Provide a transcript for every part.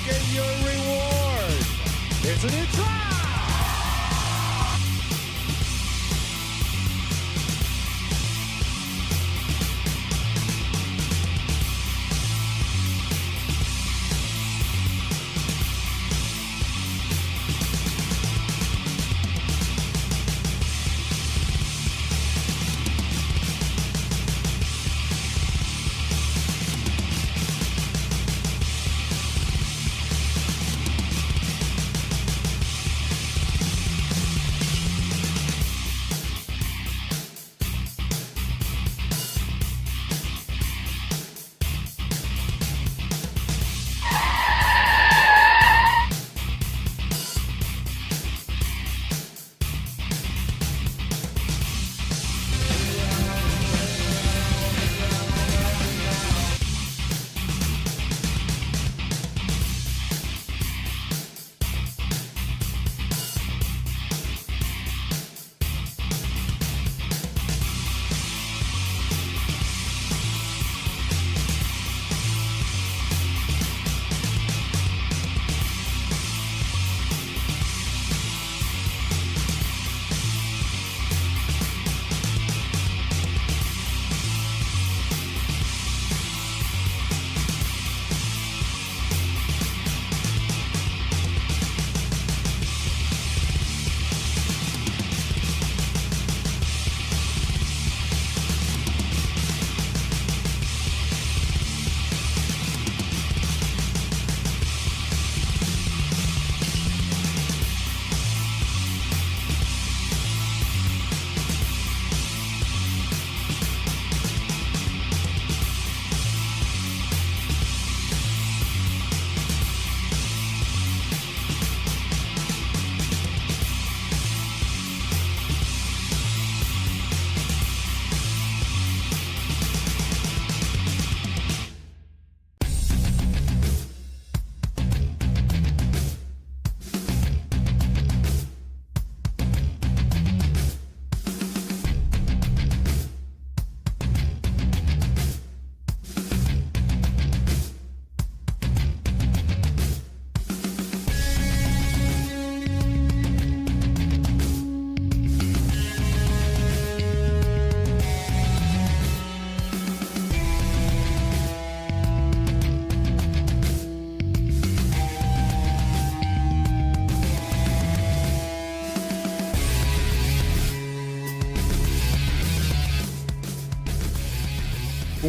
get your reward. It's a new try.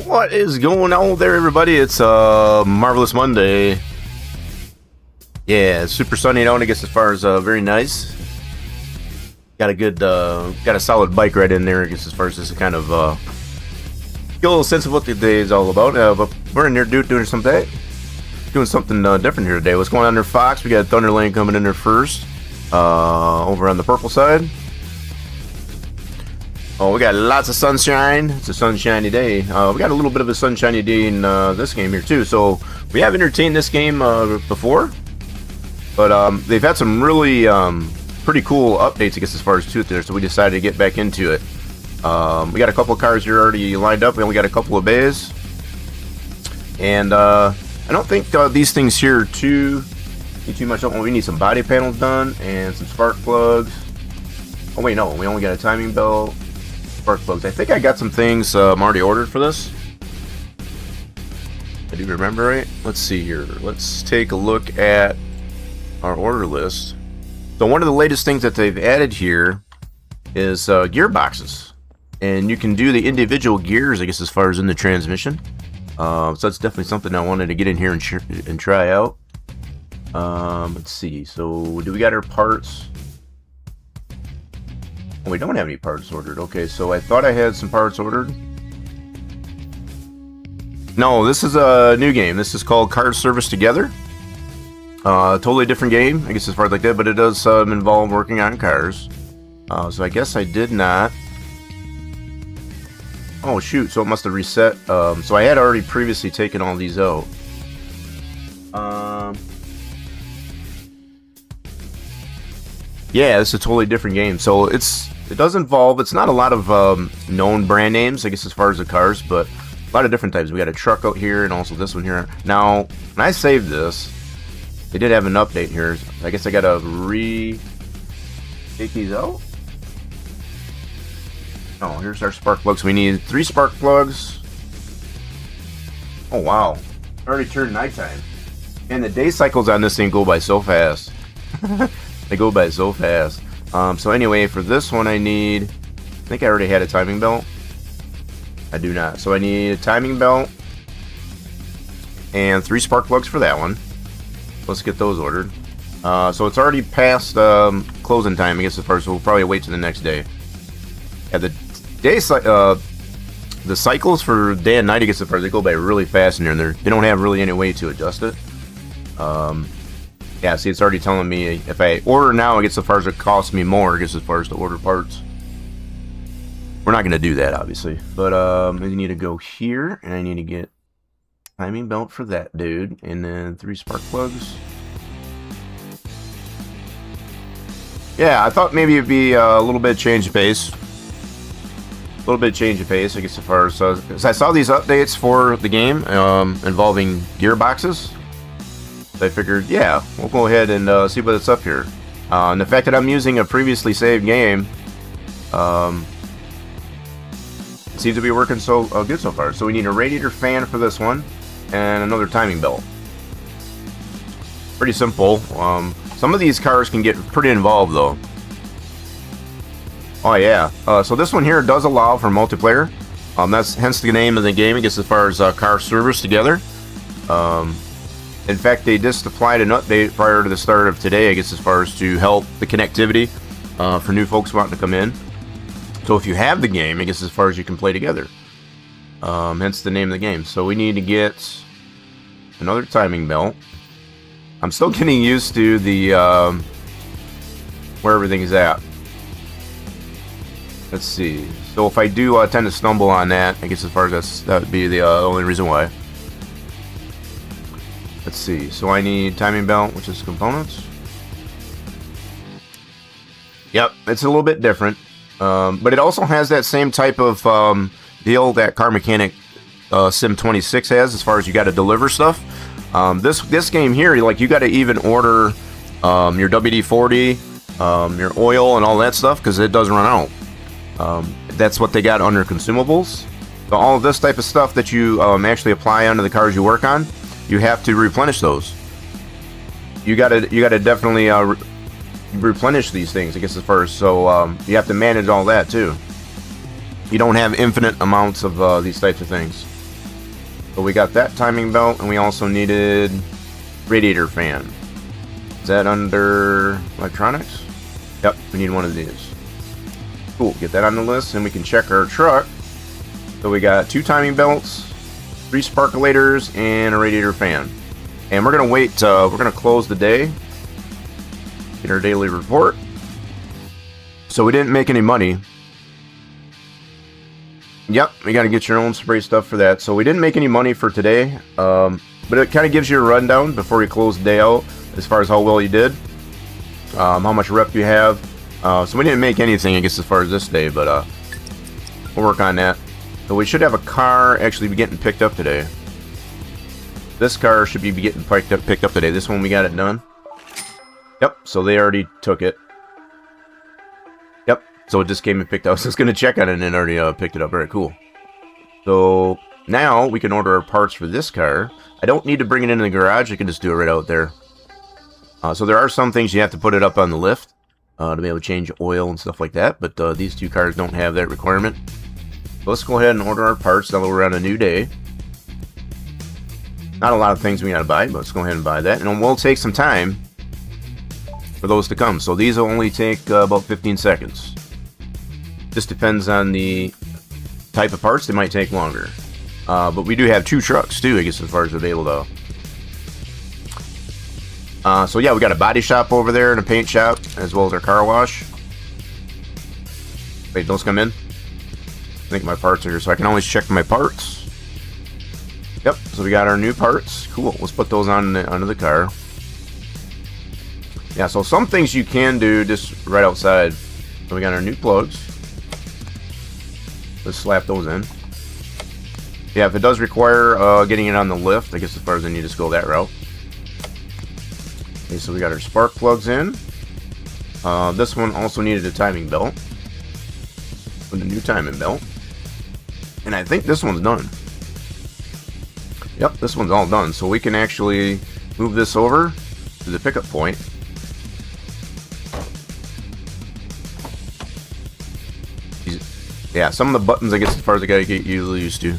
What is going on there, everybody? It's Marvelous Monday. Yeah, it's super sunny out, I guess, as far as very nice. Got a good, got a solid bike ride in there, I guess, as far as this kind of get a little sense of what the day is all about. But we're in there doing something different here today. What's going on there, Fox? We got Thunderlane coming in there first, over on the purple side. Oh, we got lots of sunshine. It's a sunshiny day. We got a little bit of a sunshiny day in this game here too. So we have entertained this game before, but they've had some really pretty cool updates, I guess, as far as to it there. So we decided to get back into it. We got a couple of cars here already lined up. We only got a couple of bays, and I don't think these things here too much. We need some body panels done and some spark plugs. Oh wait, no, we only got a timing belt. Spark plugs. I think I got some things already ordered for this. I do remember right. Let's see here. Let's take a look at our order list. So one of the latest things that they've added here is gearboxes, and you can do the individual gears, I guess, as far as in the transmission. So that's definitely something I wanted to get in here and try out. Let's see. So do we got our parts? Oh, we don't have any parts ordered. Okay, so I thought I had some parts ordered. No, this is a new game. This is called Car Service Together. Totally different game, I guess, as far as like that, but it does involve working on cars. So I guess I did not. Oh shoot! So it must have reset. So I had already previously taken all these out. Yeah, it's a totally different game. So it does involve. It's not a lot of known brand names, I guess, as far as the cars, but a lot of different types. We got a truck out here, and also this one here. Now, when I saved this, they did have an update here. I guess I gotta take these out. Oh, here's our spark plugs. We need 3 spark plugs. Oh wow, already turned nighttime. And the day cycles on this thing go by so fast. They go by so fast. So anyway, for this one I need, I think I already had a timing belt. I do not. So I need a timing belt and 3 spark plugs for that one. Let's get those ordered. So it's already past closing time, I guess, at first, so we'll probably wait till the next day. Yeah, the cycles for day and night, I guess, at first, they go by really fast in here, and they don't have really any way to adjust it. Yeah, see, it's already telling me if I order now, I guess, as far as it costs me more, I guess, as far as to order parts. We're not going to do that, obviously. But I need to go here, and I need to get timing belt for that dude, and then 3 spark plugs. Yeah, I thought maybe it'd be a little bit change of pace. A little bit change of pace, I guess, as far as I saw these updates for the game involving gearboxes. I figured, yeah, we'll go ahead and see what's up here. And the fact that I'm using a previously saved game seems to be working so good so far. So we need a radiator fan for this one, and another timing belt. Pretty simple. Some of these cars can get pretty involved though. Oh yeah. So this one here does allow for multiplayer. That's hence the name of the game, I guess, as far as car servers together. In fact, they just applied an update prior to the start of today, I guess, as far as to help the connectivity for new folks wanting to come in. So if you have the game, I guess, as far as you can play together. Hence the name of the game. So we need to get another timing belt. I'm still getting used to the where everything's at. Let's see. So if I do tend to stumble on that, I guess, as far as that would be the only reason why. Let's see. So I need timing belt, which is components. Yep, it's a little bit different, but it also has that same type of deal that Car Mechanic Sim 26 has, as far as you got to deliver stuff. This game here, like, you got to even order your WD-40, your oil, and all that stuff, because it does run out. That's what they got under consumables. So all of this type of stuff that you actually apply onto the cars you work on, you have to replenish those. You gotta definitely replenish these things, I guess, as far as, so you have to manage all that too. You don't have infinite amounts of these types of things. So we got that timing belt, and we also needed radiator fan. Is that under electronics? Yep, we need one of these. Cool, get that on the list, and we can check our truck. So we got 2 timing belts, 3 sparkulators, and a radiator fan. And we're gonna wait. We're gonna close the day. Get our daily report. So we didn't make any money. Yep, you got to get your own spray stuff for that. So we didn't make any money for today, but it kind of gives you a rundown before you close the day out, as far as how well you did, how much rep you have. So we didn't make anything, I guess, as far as this day, but we'll work on that. So we should have a car actually be getting picked up today. This car should be getting picked up today. This one, we got it done. Yep, so they already took it. Yep, so it just came and picked up. I was just going to check on it, and it already picked it up. Very cool. So now we can order our parts for this car. I don't need to bring it into the garage. I can just do it right out there. So there are some things you have to put it up on the lift to be able to change oil and stuff like that. But these 2 cars don't have that requirement. So let's go ahead and order our parts now that we're on a new day. Not a lot of things we gotta buy, but let's go ahead and buy that. And it will take some time for those to come. So these will only take about 15 seconds. Just depends on the type of parts. They might take longer. But we do have 2 trucks too, I guess, as far as available though. So yeah, we got a body shop over there and a paint shop, as well as our car wash. Wait, those come in? I think my parts are here, so I can always check my parts. Yep, so we got our new parts. Cool, let's put those on under the car. Yeah, so some things you can do just right outside. So we got our new plugs. Let's slap those in. Yeah, if it does require getting it on the lift, I guess, as far as then you just go that route. Okay, so we got our spark plugs in. This one also needed a timing belt. With a new timing belt. And I think this one's done. Yep, this one's all done. So we can actually move this over to the pickup point. Yeah, some of the buttons, I guess, as far as I gotta get used to.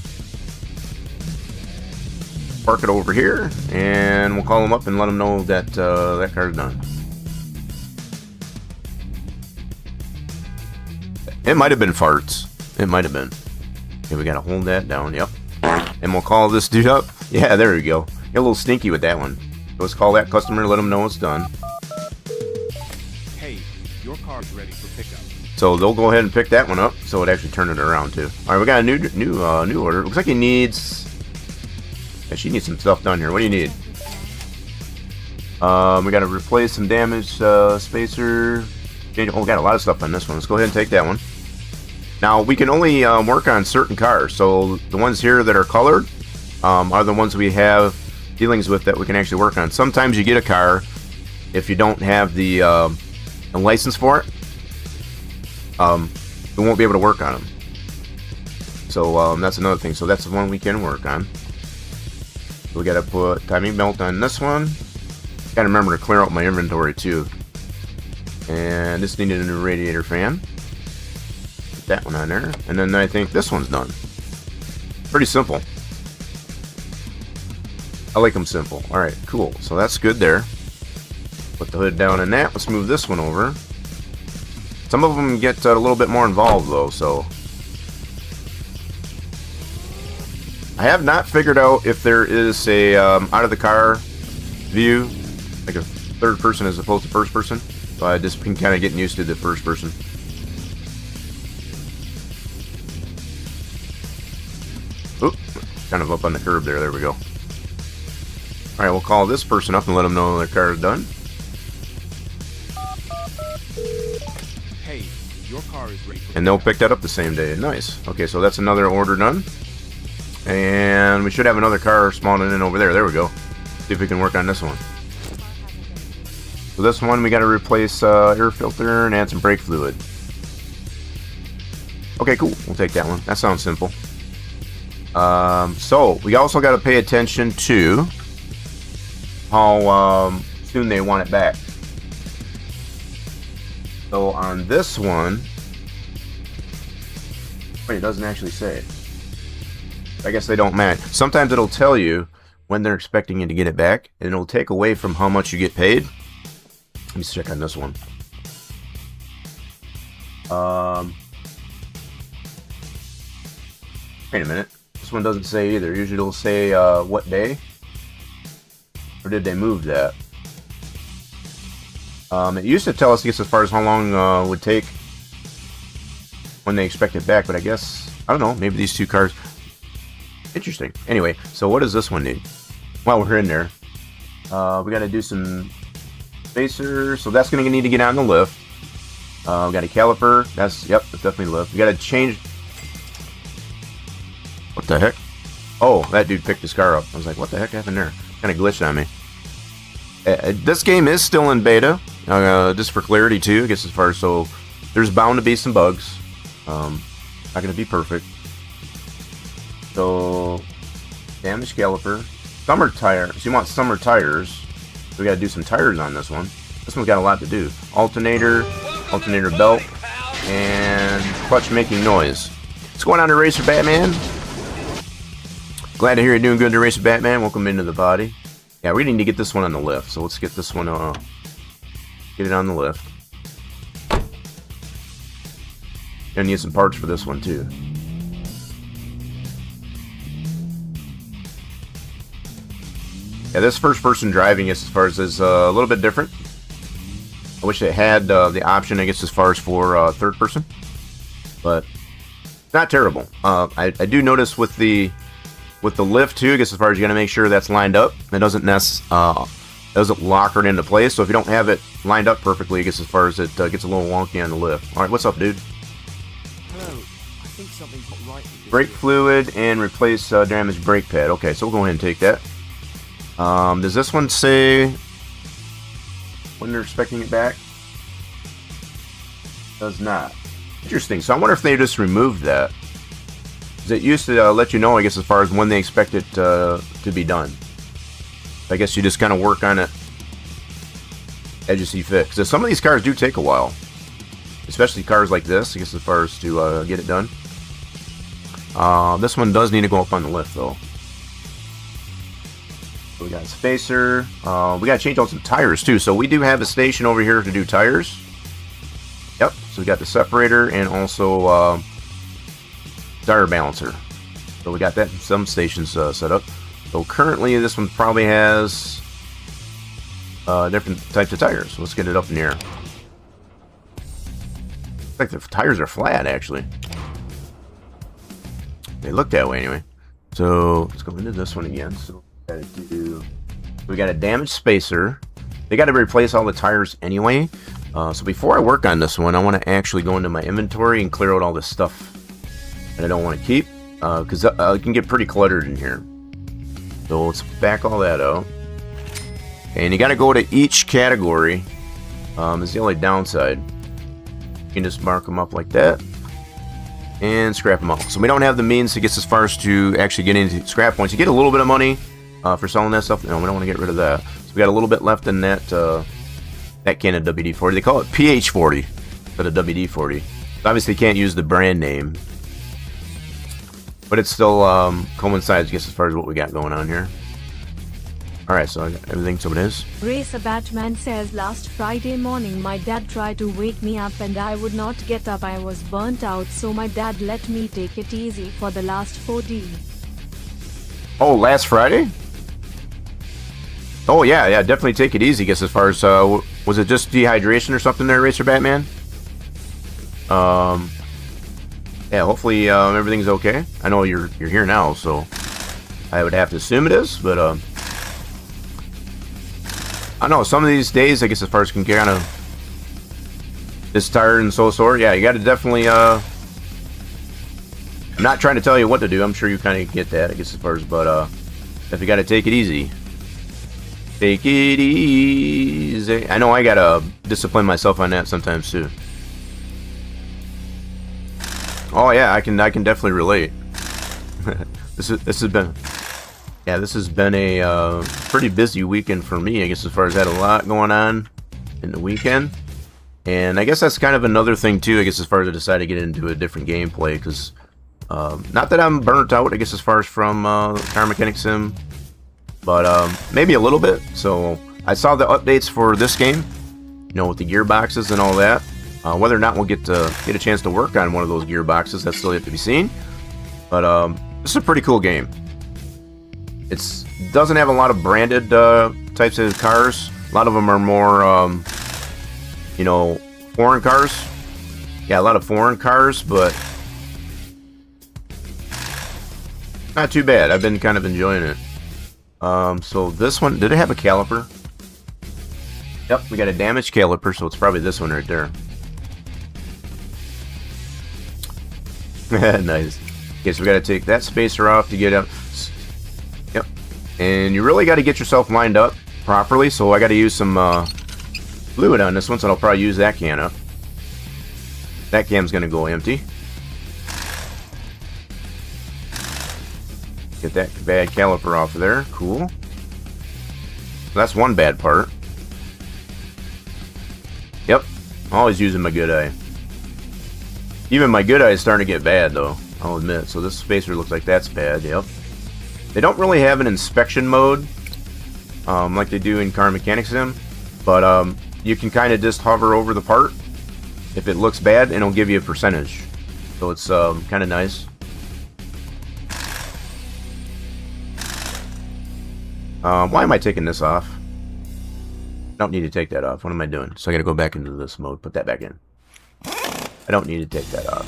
Park it over here, and we'll call them up and let them know that that car's done. It might have been farts. It might have been. Okay, we gotta hold that down. Yep. And we'll call this dude up. Yeah, there we go. Get a little stinky with that one. Let's call that customer, let them know it's done. Hey, your car's ready for pickup. So they'll go ahead and pick that one up. So it actually turned it around too. All right, we got a new order. Looks like he needs. Yeah, she needs some stuff done here. What do you need? We got to replace some damaged spacer. Oh, we got a lot of stuff on this one. Let's go ahead and take that one. Now we can only work on certain cars. So the ones here that are colored are the ones we have dealings with that we can actually work on. Sometimes you get a car if you don't have the license for it. We won't be able to work on them. So that's another thing. So that's the one we can work on. We gotta put timing belt on this one. Gotta remember to clear out my inventory too. And this needed a new radiator fan. Put that one on there. And then I think this one's done. Pretty simple. I like them simple. Alright, cool. So that's good there. Put the hood down in that. Let's move this one over. Some of them get a little bit more involved though, so I have not figured out if there is a out of the car view, like a third person as opposed to first person. So I just been kind of getting used to the first person. Oop, kind of up on the curb there. There we go. All right, we'll call this person up and let them know their car is done. Hey, your car is ready for And they'll pick that up the same day. Nice. Okay, so that's another order done. And we should have another car spawning in over there. There we go. See if we can work on this one. So this one we got to replace air filter and add some brake fluid. Okay, cool. We'll take that one. That sounds simple. So we also got to pay attention to how soon they want it back. So on this one, wait, it doesn't actually say. I guess they don't match. Sometimes it'll tell you when they're expecting you to get it back, and it'll take away from how much you get paid. Let me check on this one. Wait a minute. This one doesn't say either. Usually it'll say what day, or did they move that? It used to tell us, I guess, as far as how long it would take when they expect it back, but I guess, I don't know, maybe these two cars. Interesting. Anyway, so what does this one need? While we're in there, we got to do some spacers, so that's going to need to get on the lift. We got a caliper. That's definitely lift. We got to change. What the heck? Oh, that dude picked his car up. I was like, what the heck happened there? Kind of glitched on me. This game is still in beta, just for clarity too, I guess, as far as, so there's bound to be some bugs. Not going to be perfect. So, damaged caliper. Summer tires. So you want summer tires. So we got to do some tires on this one. This one's got a lot to do. Alternator belt, and clutch making noise. What's going on, Racer Batman? Glad to hear you're doing good, Racer Batman. Welcome into the body. Yeah, we need to get this one on the lift. So let's get this one, get it on the lift. Gonna need some parts for this one too. Yeah, this first person driving, as far as, is a little bit different. I wish it had the option, I guess, as far as for third person, but not terrible. I do notice with the lift too, I guess, as far as you got to make sure that's lined up. It doesn't doesn't lock it into place. So if you don't have it lined up perfectly, I guess, as far as it gets a little wonky on the lift. All right, what's up, dude? Hello. I think something's not right with this Brake vehicle. fluid and replace damaged brake pad. Okay, so we'll go ahead and take that. Does this one say when they're expecting it back. Does not. Interesting. So I wonder if they just removed that. It used to let you know, I guess, as far as when they expect it to be done. I guess you just kind of work on it as you see fit. Because some of these cars do take a while. Especially cars like this, I guess, as far as to get it done. This one does need to go up on the lift, though. So we got a spacer. We got to change out some tires, too. So we do have a station over here to do tires. Yep. So we got the separator and also tire balancer. So we got that in some stations set up. So currently this one probably has different types of tires. So let's get it up in the air. Looks like the tires are flat, actually. They look that way anyway. So let's go into this one again. So we got a damaged spacer. They got to replace all the tires anyway. So before I work on this one, I want to actually go into my inventory and clear out all this stuff that I don't want to keep, because it can get pretty cluttered in here. So let's back all that out. And you got to go to each category. Is the only downside. You can just mark them up like that and scrap them out. So we don't have the means to get as far as to actually get into scrap points. You get a little bit of money for selling that stuff. No, we don't want to get rid of that. So we got a little bit left in that that can of WD-40. They call it PH40 instead of WD-40. Obviously, you can't use the brand name, but it still coincides, I guess, as far as what we got going on here. Alright, so I got everything, so it is. Racer Batman says, last Friday morning my dad tried to wake me up and I would not get up. I was burnt out, so my dad let me take it easy for the last 4D. Oh, last Friday? Oh, yeah, definitely take it easy, I guess, as far as, was it just dehydration or something there, Racer Batman? Yeah, hopefully everything's okay. I know you're here now, so I would have to assume it is, but I don't know, some of these days, I guess, as far as can get kind of just tired and so sore, yeah, you got to definitely, I'm not trying to tell you what to do, I'm sure you kind of get that, I guess, as far as, but if you got to take it easy. Take it easy. I know I got to discipline myself on that sometimes, too. Oh yeah, I can definitely relate. This has been a pretty busy weekend for me, I guess, as far as I had a lot going on in the weekend. And I guess that's kind of another thing too, I guess, as far as I decided to get into a different gameplay, because not that I'm burnt out, I guess, as far as from Car Mechanic Sim, but maybe a little bit. So I saw the updates for this game, you know, with the gearboxes and all that. Whether or not we'll get a chance to work on one of those gearboxes, that's still yet to be seen. But this is a pretty cool game. It doesn't have a lot of branded types of cars. A lot of them are more, you know, foreign cars. Yeah, a lot of foreign cars, but not too bad. I've been kind of enjoying it. So this one, did it have a caliper? Yep, we got a damaged caliper, so it's probably this one right there. Nice. Okay, so we got to take that spacer off to get out. Yep. And you really got to get yourself lined up properly, so I got to use some fluid on this one, so I'll probably use that can up. That can's going to go empty. Get that bad caliper off of there. Cool. That's one bad part. Yep. Always using my good eye. Even my good eye is starting to get bad, though, I'll admit. So this spacer looks like that's bad, yep. They don't really have an inspection mode like they do in Car Mechanic Sim, but you can kind of just hover over the part. If it looks bad, and it'll give you a percentage. So it's kind of nice. Why am I taking this off? I don't need to take that off. What am I doing? So I gotta go back into this mode, put that back in. I don't need to take that off.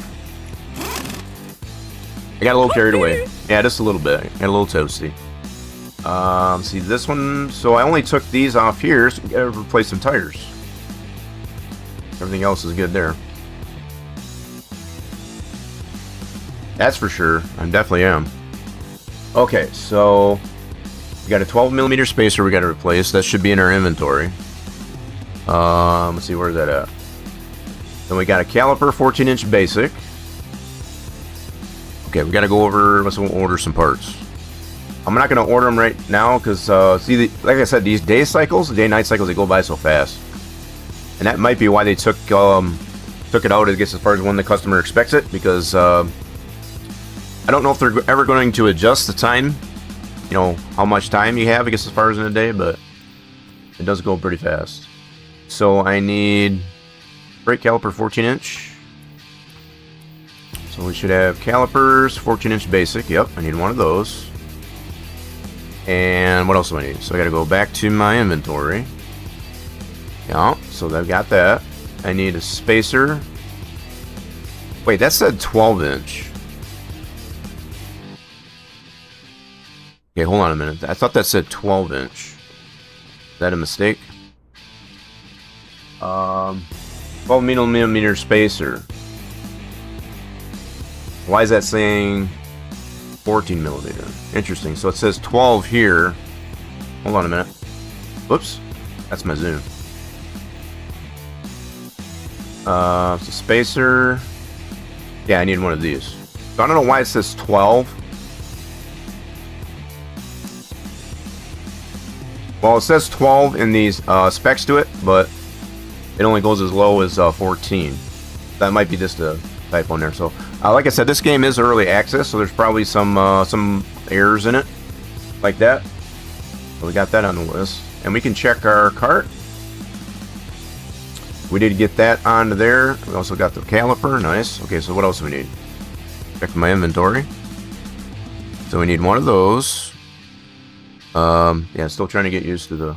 I got a little carried away. Yeah, just a little bit. Got a little toasty. See this one. So I only took these off here, so we gotta replace some tires. Everything else is good there. That's for sure. I definitely am. Okay, so we got a 12mm spacer we got to replace. That should be in our inventory. Let's see, where's that at? Then we got a caliper, 14-inch basic. Okay, we got to go over. Let's order some parts. I'm not going to order them right now because, see, like I said, these day night cycles, they go by so fast, and that might be why they took it out, I guess, as far as when the customer expects it, because I don't know if they're ever going to adjust the time, you know, how much time you have, I guess, as far as in a day, but it does go pretty fast. So I need brake caliper 14-inch. So we should have calipers, 14-inch basic. Yep, I need one of those. And what else do I need? So I got to go back to my inventory. Yeah, so I've got that. I need a spacer. Wait, that said 12-inch. Okay, hold on a minute. I thought that said 12-inch. Is that a mistake? 12 millimeter spacer. Why is that saying 14 millimeter? Interesting. So it says 12 here. Hold on a minute. Whoops. That's my zoom. So spacer. Yeah, I need one of these. So I don't know why it says 12. Well, it says 12 in these specs to it, but it only goes as low as 14. That might be just a typo in there. So, like I said, this game is early access, so there's probably some errors in it, like that. So we got that on the list, and we can check our cart. We did get that onto there. We also got the caliper. Nice. Okay, so what else do we need? Check my inventory. So we need one of those. Yeah, still trying to get used to the.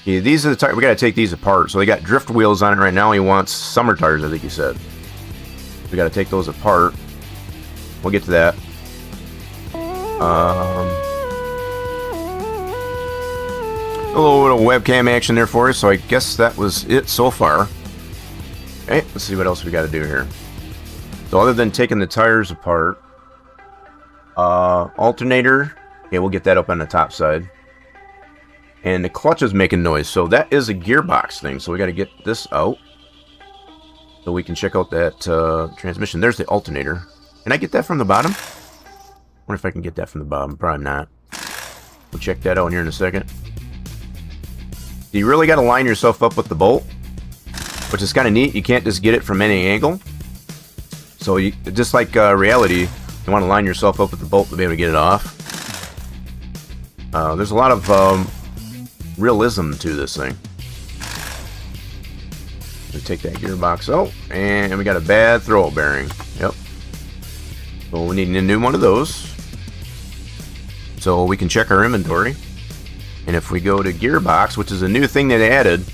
Yeah, these are the tires. We got to take these apart. So they got drift wheels on it right now. He wants summer tires, I think he said. We got to take those apart. We'll get to that. A little bit of webcam action there for us. So I guess that was it so far. Okay, let's see what else we got to do here. So other than taking the tires apart, alternator. Okay, we'll get that up on the top side. And the clutch is making noise, so that is a gearbox thing. So we got to get this out so we can check out that transmission. There's the alternator. Can I get that from the bottom? Wonder if I can get that from the bottom. Probably not. We'll check that out here in a second. You really got to line yourself up with the bolt, which is kind of neat. You can't just get it from any angle. So you, just like reality, you want to line yourself up with the bolt to be able to get it off. There's a lot of realism to this thing. We'll take that gearbox out, and we got a bad throw bearing. Yep. So we need a new one of those. So we can check our inventory. And if we go to gearbox, which is a new thing that they added.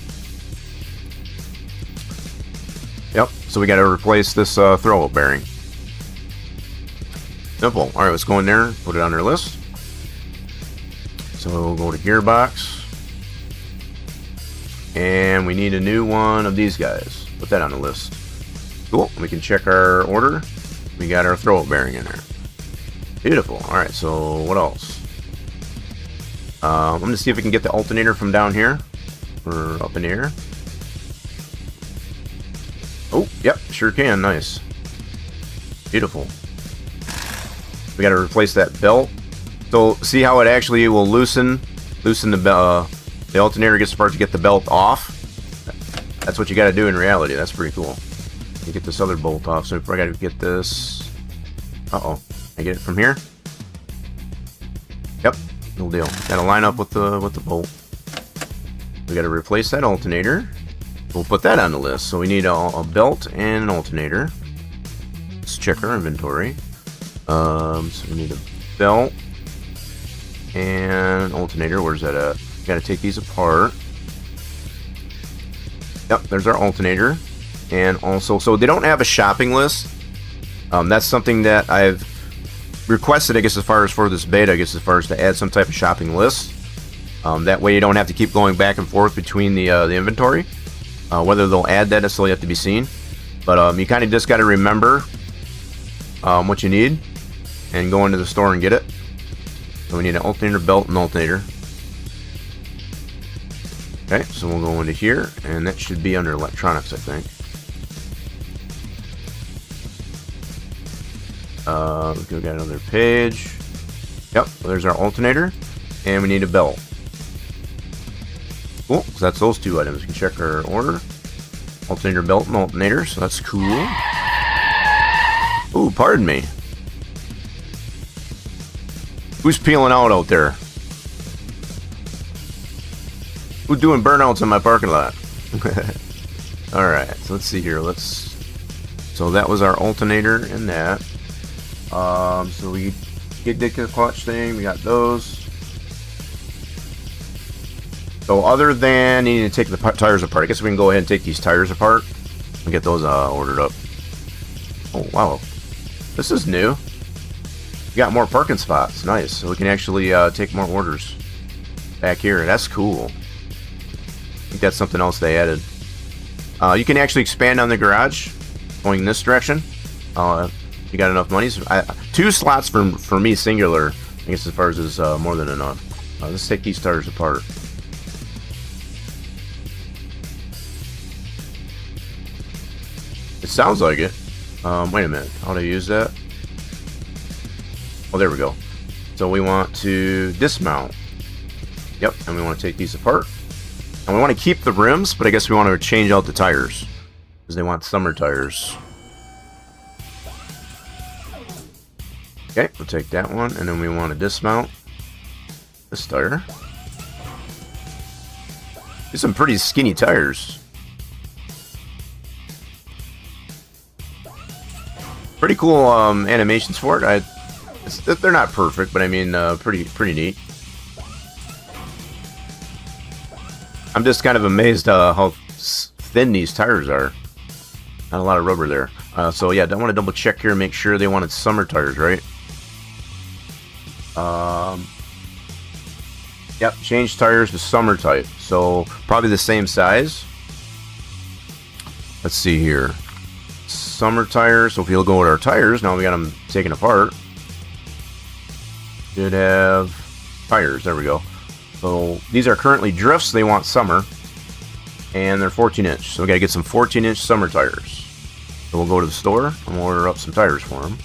Yep. So we got to replace this throw bearing. Simple. All right, let's go in there, put it on our list. So we'll go to gearbox. And we need a new one of these guys. Put that on the list. Cool. We can check our order. We got our throw bearing in there. Beautiful. Alright, so what else? I'm going to see if we can get the alternator from down here. Or up in the air. Oh, yep, sure can. Nice. Beautiful. We got to replace that belt. So see how it actually will loosen the alternator gets apart to get the belt off. That's what you got to do in reality. That's pretty cool. You get this other bolt off. So I got to get this. Uh-oh. I get it from here. Yep. No deal. Got to line up with the bolt. We got to replace that alternator. We'll put that on the list. So we need a belt and an alternator. Let's check our inventory. So we need a belt and an alternator. Where's that at? Got to take these apart. Yep, there's our alternator. And also, so they don't have a shopping list. That's something that I've requested, I guess, as far as for this beta, I guess, as far as to add some type of shopping list. That way you don't have to keep going back and forth between the inventory. Whether they'll add that is still yet to be seen. But you kind of just got to remember what you need and go into the store and get it. So we need an alternator, belt, and alternator. Okay, so we'll go into here, and that should be under electronics, I think. We got another page. Yep, there's our alternator, and we need a belt. Cool, so that's those two items. We can check our order. Alternator, belt, and alternator, so that's cool. Ooh, pardon me. Who's peeling out there? Who's doing burnouts in my parking lot? Alright, so let's see here. So that was our alternator and that. So we get the clutch thing, we got those. So other than needing to take the tires apart, I guess we can go ahead and take these tires apart and get those ordered up. Oh wow, this is new. We got more parking spots, nice. So we can actually take more orders back here. That's cool. I think that's something else they added. You can actually expand on the garage going this direction. You got enough money. So 2 slots for me singular. I guess as far as is more than enough. Let's take these tires apart. It sounds like it. Wait a minute. How do I use that? Oh, there we go. So we want to dismount. Yep, and we want to take these apart. And we want to keep the rims, but I guess we want to change out the tires. Because they want summer tires. Okay, we'll take that one, and then we want to dismount this tire. These are some pretty skinny tires. Pretty cool animations for it. They're not perfect, but I mean, pretty neat. I'm just kind of amazed how thin these tires are. Not a lot of rubber there. So yeah, I want to double check here and make sure they wanted summer tires, right? Yep, change tires to summer type. So probably the same size. Let's see here. Summer tires. So if you'll go with our tires, now we got them taken apart. Should have tires. There we go. So these are currently drifts. They want summer, and they're 14-inch. So we got to get some 14-inch summer tires. So we'll go to the store and we'll order up some tires for them.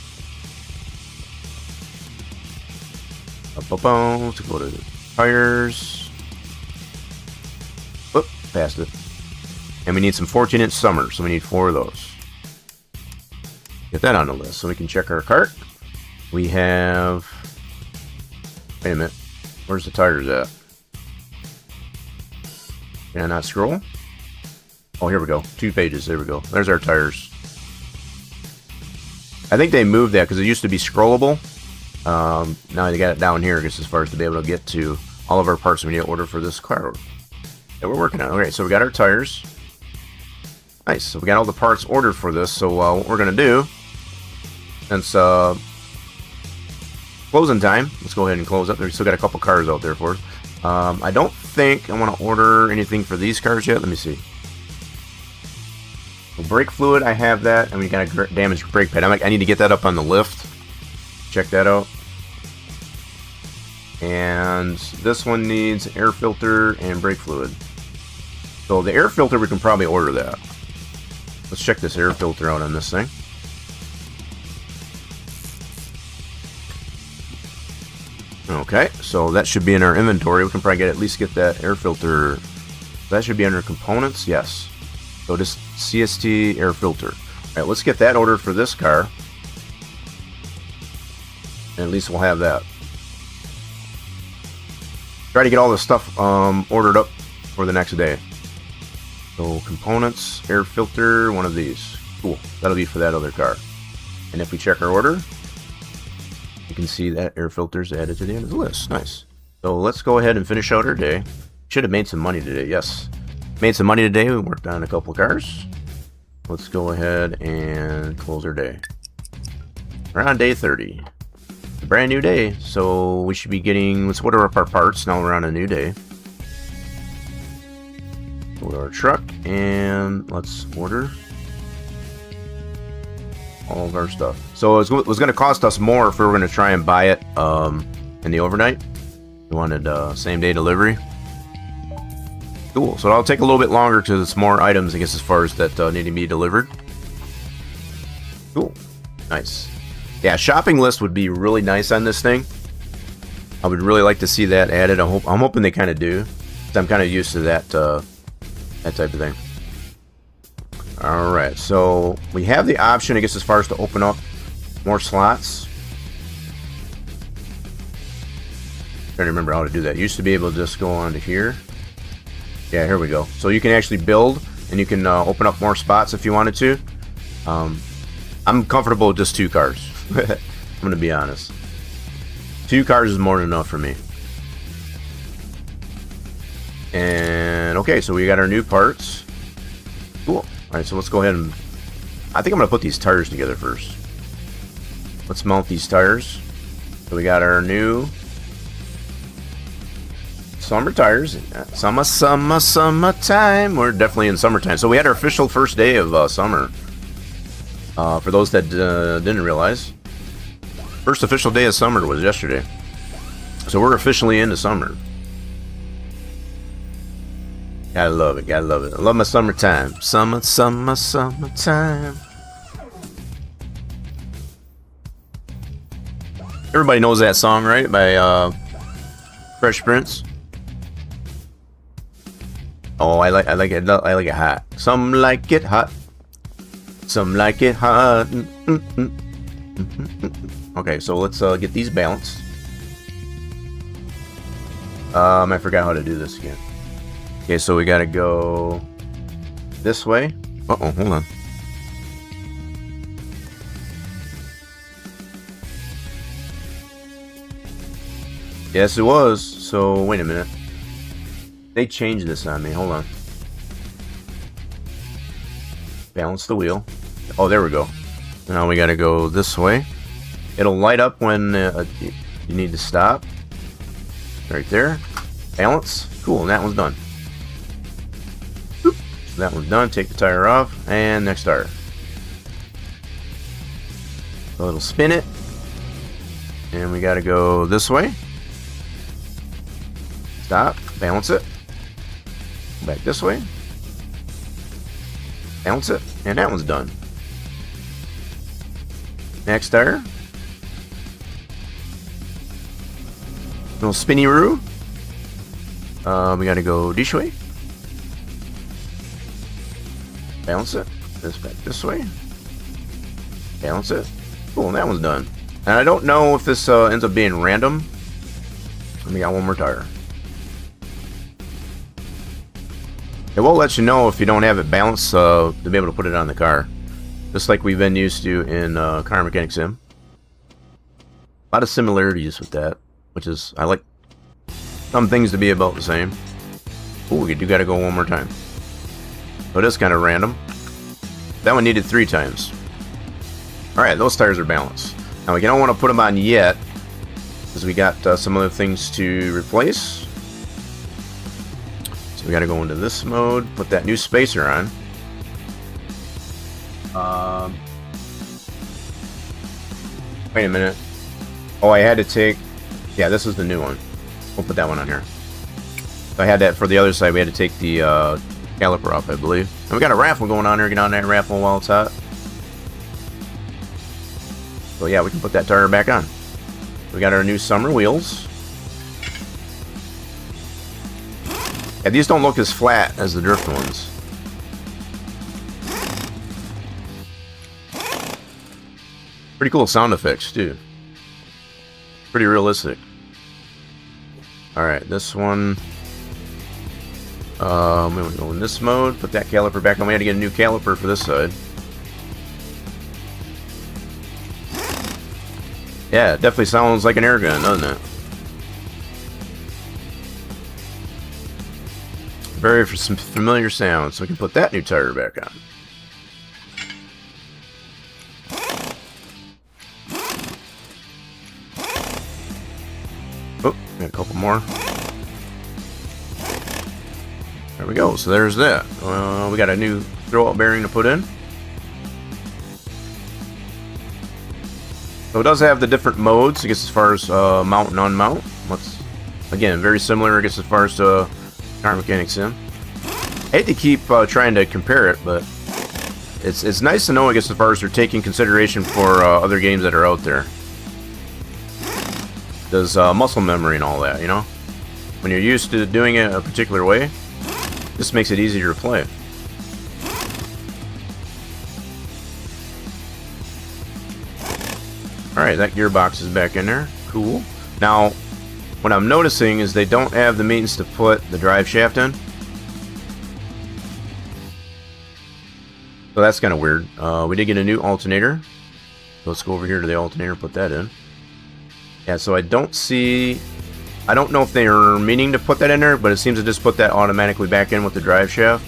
So go to tires. Oop, passed it. And we need some 14-inch summer. So we need 4 of those. Get that on the list so we can check our cart. We have. Wait a minute. Where's the tires at? Can I not scroll? Oh, here we go. 2 pages. There we go. There's our tires. I think they moved that because it used to be scrollable. Now they got it down here just as far as to be able to get to all of our parts we need to order for this car that we're working on. Okay, so we got our tires. Nice. So we got all the parts ordered for this. So what we're going to do, since closing time, let's go ahead and close up. We still got a couple cars out there for us. I don't think I want to order anything for these cars yet. Let me see. Well, brake fluid, I have that, and we got a damaged brake pad. I need to get that up on the lift. Check that out. And this one needs air filter and brake fluid. So the air filter, we can probably order that. Let's check this air filter out on this thing. Okay, so that should be in our inventory. We can probably at least get that air filter. That should be under components, yes. So just CST air filter. All right, let's get that ordered for this car. And at least we'll have that. Try to get all this stuff ordered up for the next day. So components, air filter, one of these. Cool, that'll be for that other car. And if we check our order, you can see that air filter's added to the end of the list. Nice. So let's go ahead and finish out our day. Should have made some money today, yes. Made some money today. We worked on a couple of cars. Let's go ahead and close our day. We're on day 30. It's a brand new day, so we should be getting, let's order up our parts. Now we're on a new day. Order our truck, and let's order all of our stuff. So it was going to cost us more if we were going to try and buy it in the overnight. We wanted same day delivery. Cool. So it'll take a little bit longer because it's more items, I guess, as far as that need to be delivered. Cool. Nice. Yeah, shopping list would be really nice on this thing. I would really like to see that added. I'm hoping they kind of do. I'm kind of used to that type of thing. All right, so we have the option, I guess, as far as to open up more slots. Trying to remember how to do that. Used to be able to just go on to here. Yeah, here we go. So you can actually build, and you can open up more spots if you wanted to. I'm comfortable with just 2 cars. I'm going to be honest. 2 cars is more than enough for me. And okay, so we got our new parts. Cool. Alright, so let's go ahead and... I think I'm going to put these tires together first. Let's mount these tires. So we got our new summer tires. Summertime. We're definitely in summertime. So we had our official first day of summer. For those that didn't realize, first official day of summer was yesterday. So we're officially into summer. Gotta love it, gotta love it. I love my summertime. Summertime. Everybody knows that song, right? By Fresh Prince. Oh, I like it hot. Some like it hot. Some like it hot. Okay, so let's get these balanced. I forgot how to do this again. Okay, so we gotta go this way. Uh-oh, hold on. Yes, it was. So, wait a minute. They changed this on me. Hold on. Balance the wheel. Oh, there we go. Now we gotta go this way. It'll light up when you need to stop. Right there. Balance. Cool, and that one's done. Boop. So that one's done. Take the tire off. And next tire. So it'll spin it. And we gotta go this way. Stop. Balance it. Go back this way. Balance it. And that one's done. Next tire. Little spinny-roo. We gotta go this way. Balance it. This back this way. Balance it. Cool, and that one's done. And I don't know if this ends up being random. Let me got one more tire. It will let you know if you don't have it balanced to be able to put it on the car. Just like we've been used to in Car Mechanic Sim. A lot of similarities with that, which is, I like some things to be about the same. Ooh, we do gotta go one more time. So it is kind of random. That one needed 3 times. Alright, those tires are balanced. Now we don't want to put them on yet, because we got some other things to replace. So we gotta go into this mode, put that new spacer on. Wait a minute. Oh, I had to take... Yeah, this is the new one. We'll put that one on here. So I had that for the other side. We had to take the caliper off, I believe. And we got a raffle going on here. Get on that raffle while it's hot. So yeah, we can put that tire back on. We got our new summer wheels. Yeah, these don't look as flat as the drift ones. Pretty cool sound effects, too. Pretty realistic. Alright, this one... we want to go in this mode, put that caliper back on. We had to get a new caliper for this side. Yeah, it definitely sounds like an air gun, doesn't it? Very familiar sound, so we can put that new tire back on. Oh, got a couple more. There we go. So there's that. We got a new throwout bearing to put in. So it does have the different modes, I guess, as far as mount and unmount. Again, very similar, I guess, as far as Car Mechanic Sim. hate to keep trying to compare it, but it's nice to know, I guess, as far as they're taking consideration for other games that are out there. There's muscle memory and all that, you know? When you're used to doing it a particular way, this makes it easier to play. Alright, that gearbox is back in there. Cool. Now, what I'm noticing is they don't have the means to put the drive shaft in. So that's kind of weird. We did get a new alternator. Let's go over here to the alternator and put that in. Yeah, so I don't know if they are meaning to put that in there, but it seems to just put that automatically back in with the drive shaft.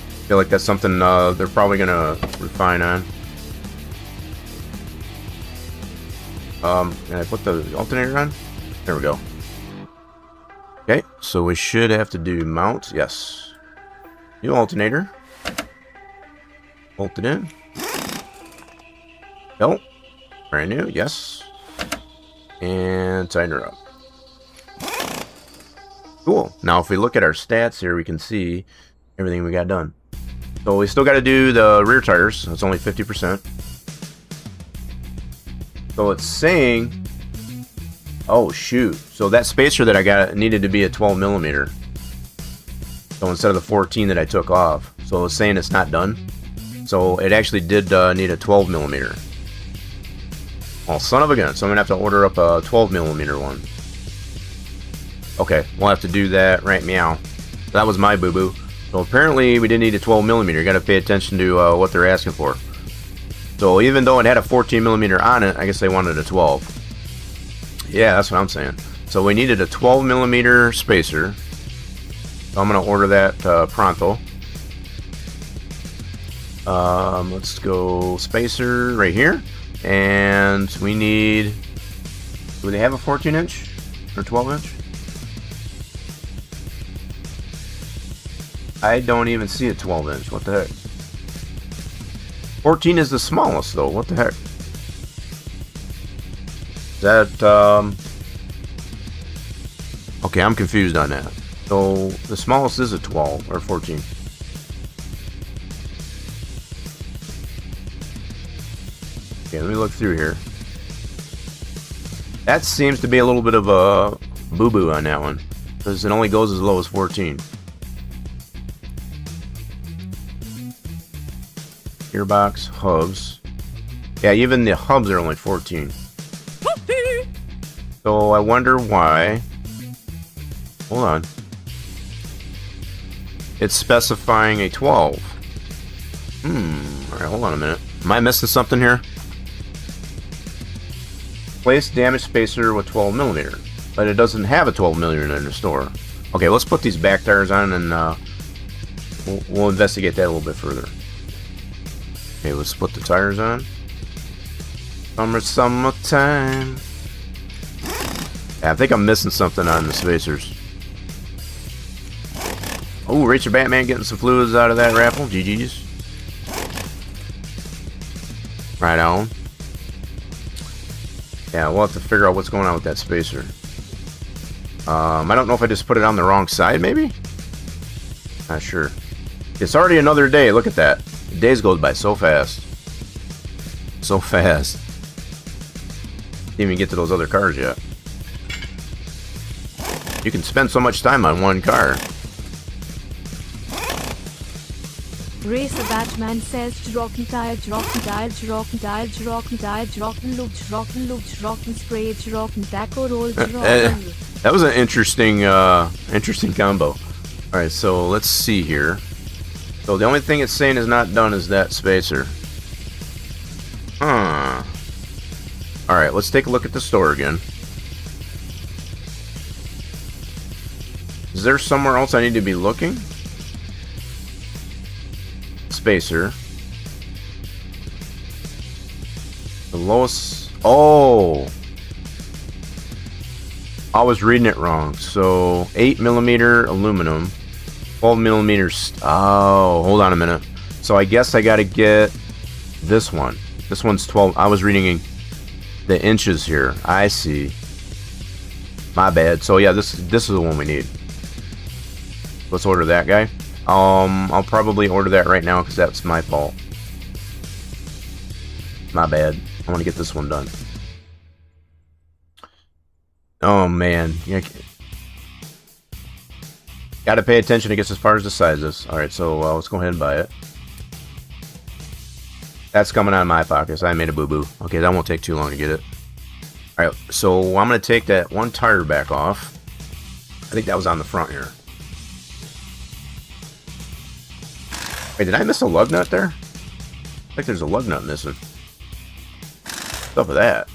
I feel like that's something they're probably going to refine on. Can I put the alternator on? There we go. Okay, so we should have to do mount. Yes. New alternator. Bolt it in. Nope. Brand new. Yes. And tighten her up. Cool. Now if we look at our stats here, we can see everything we got done. So we still got to do the rear tires. It's only 50%. So it's saying, oh shoot, so that spacer that I got needed to be a 12 millimeter. So instead of the 14 that I took off, so it's saying it's not done. So it actually did need a 12 millimeter. Well, son of a gun, so I'm gonna have to order up a 12 millimeter one. Okay, we'll have to do that, right, meow. That was my boo-boo. So apparently we didn't need a 12 millimeter. You gotta pay attention to what they're asking for. So even though it had a 14 millimeter on it, I guess they wanted a 12. Yeah, that's what I'm saying. So we needed a 12 millimeter spacer. So I'm going to order that pronto. Let's go spacer right here. And we need... Do they have a 14 inch? Or 12 inch? I don't even see a 12 inch. What the heck? 14 is the smallest, though. What the heck? Is that, okay, I'm confused on that. So, the smallest is a 12, or 14. Okay, let me look through here. That seems to be a little bit of a boo-boo on that one. Because it only goes as low as 14. Gearbox, hubs. Yeah, even the hubs are only 14. So I wonder why. Hold on. It's specifying a 12. Alright, hold on a minute. Am I missing something here? Place damage spacer with 12 millimeter. But it doesn't have a 12 millimeter in the store. Okay, let's put these back tires on and we'll investigate that a little bit further. Okay, let's put the tires on. Summertime. Yeah, I think I'm missing something on the spacers. Oh, Rachel Batman getting some fluids out of that raffle. GG's. Right on. Yeah, we'll have to figure out what's going on with that spacer. I don't know if I just put it on the wrong side, maybe? Not sure. It's already another day. Look at that. The days goes by so fast. So fast. Didn't even get to those other cars yet. You can spend so much time on one car. Racer Batman says Jrocken tire, Jrocken tire, Jrocken tire, Jrocken tire, Jrocken loop, Jrocken loop, Jrocken spray, Jrocken taco roll, Jrocken. That was an interesting combo. Alright, so let's see here. So the only thing it's saying is not done is that spacer. Huh. Alright, let's take a look at the store again. Is there somewhere else I need to be looking? Spacer. The lowest... Oh! I was reading it wrong. So, 8mm aluminum. 12mm... Oh, hold on a minute. So I guess I gotta get this one. This one's 12... I was reading the inches here. I see. My bad. So yeah, this is the one we need. Let's order that guy. I'll probably order that right now because that's my fault. My bad. I want to get this one done. Oh man, yeah. Gotta pay attention, I guess, as far as the sizes. Alright, so let's go ahead and buy it. That's coming out of my pockets. I made a boo-boo. Okay, that won't take too long to get it. Alright, so I'm going to take that one tire back off. I think that was on the front here. Wait, did I miss a lug nut there? I think there's a lug nut missing. What's up with that?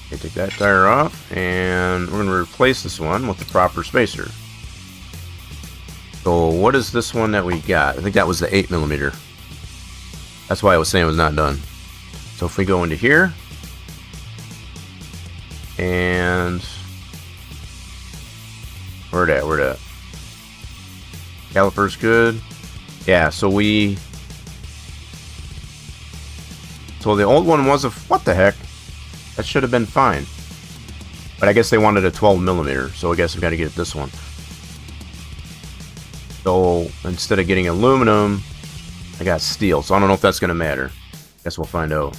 Okay, take that tire off, and we're going to replace this one with the proper spacer. So what is this one that we got? I think that was the 8mm. That's why I was saying it was not done. So if we go into here, and where'd at? Caliper's good. Yeah, so the old one was what the heck? That should have been fine. But I guess they wanted a 12mm, so I guess we got to get this one. So instead of getting aluminum, I got steel. So I don't know if that's going to matter. Guess we'll find out.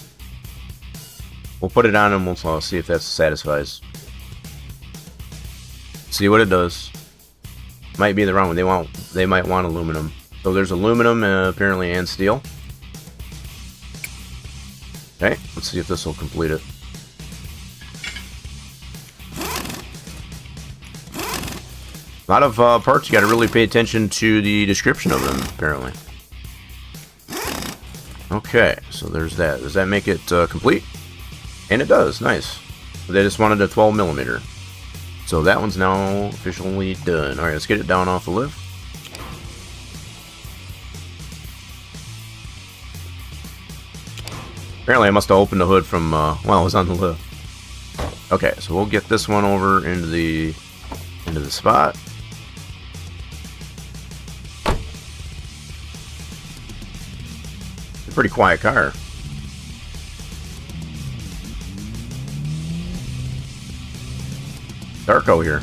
We'll put it on and we'll see if that satisfies. See what it does. Might be the wrong one. They might want aluminum. So there's aluminum apparently and steel. Okay, let's see if this will complete it. A lot of parts, you got to really pay attention to the description of them, apparently. Okay, so there's that. Does that make it complete? And it does. Nice. They just wanted a 12mm. So that one's now officially done. Alright, let's get it down off the lift. Apparently I must have opened the hood from while I was on the lift. Okay, so we'll get this one over into the spot. It's a pretty quiet car. Darko here.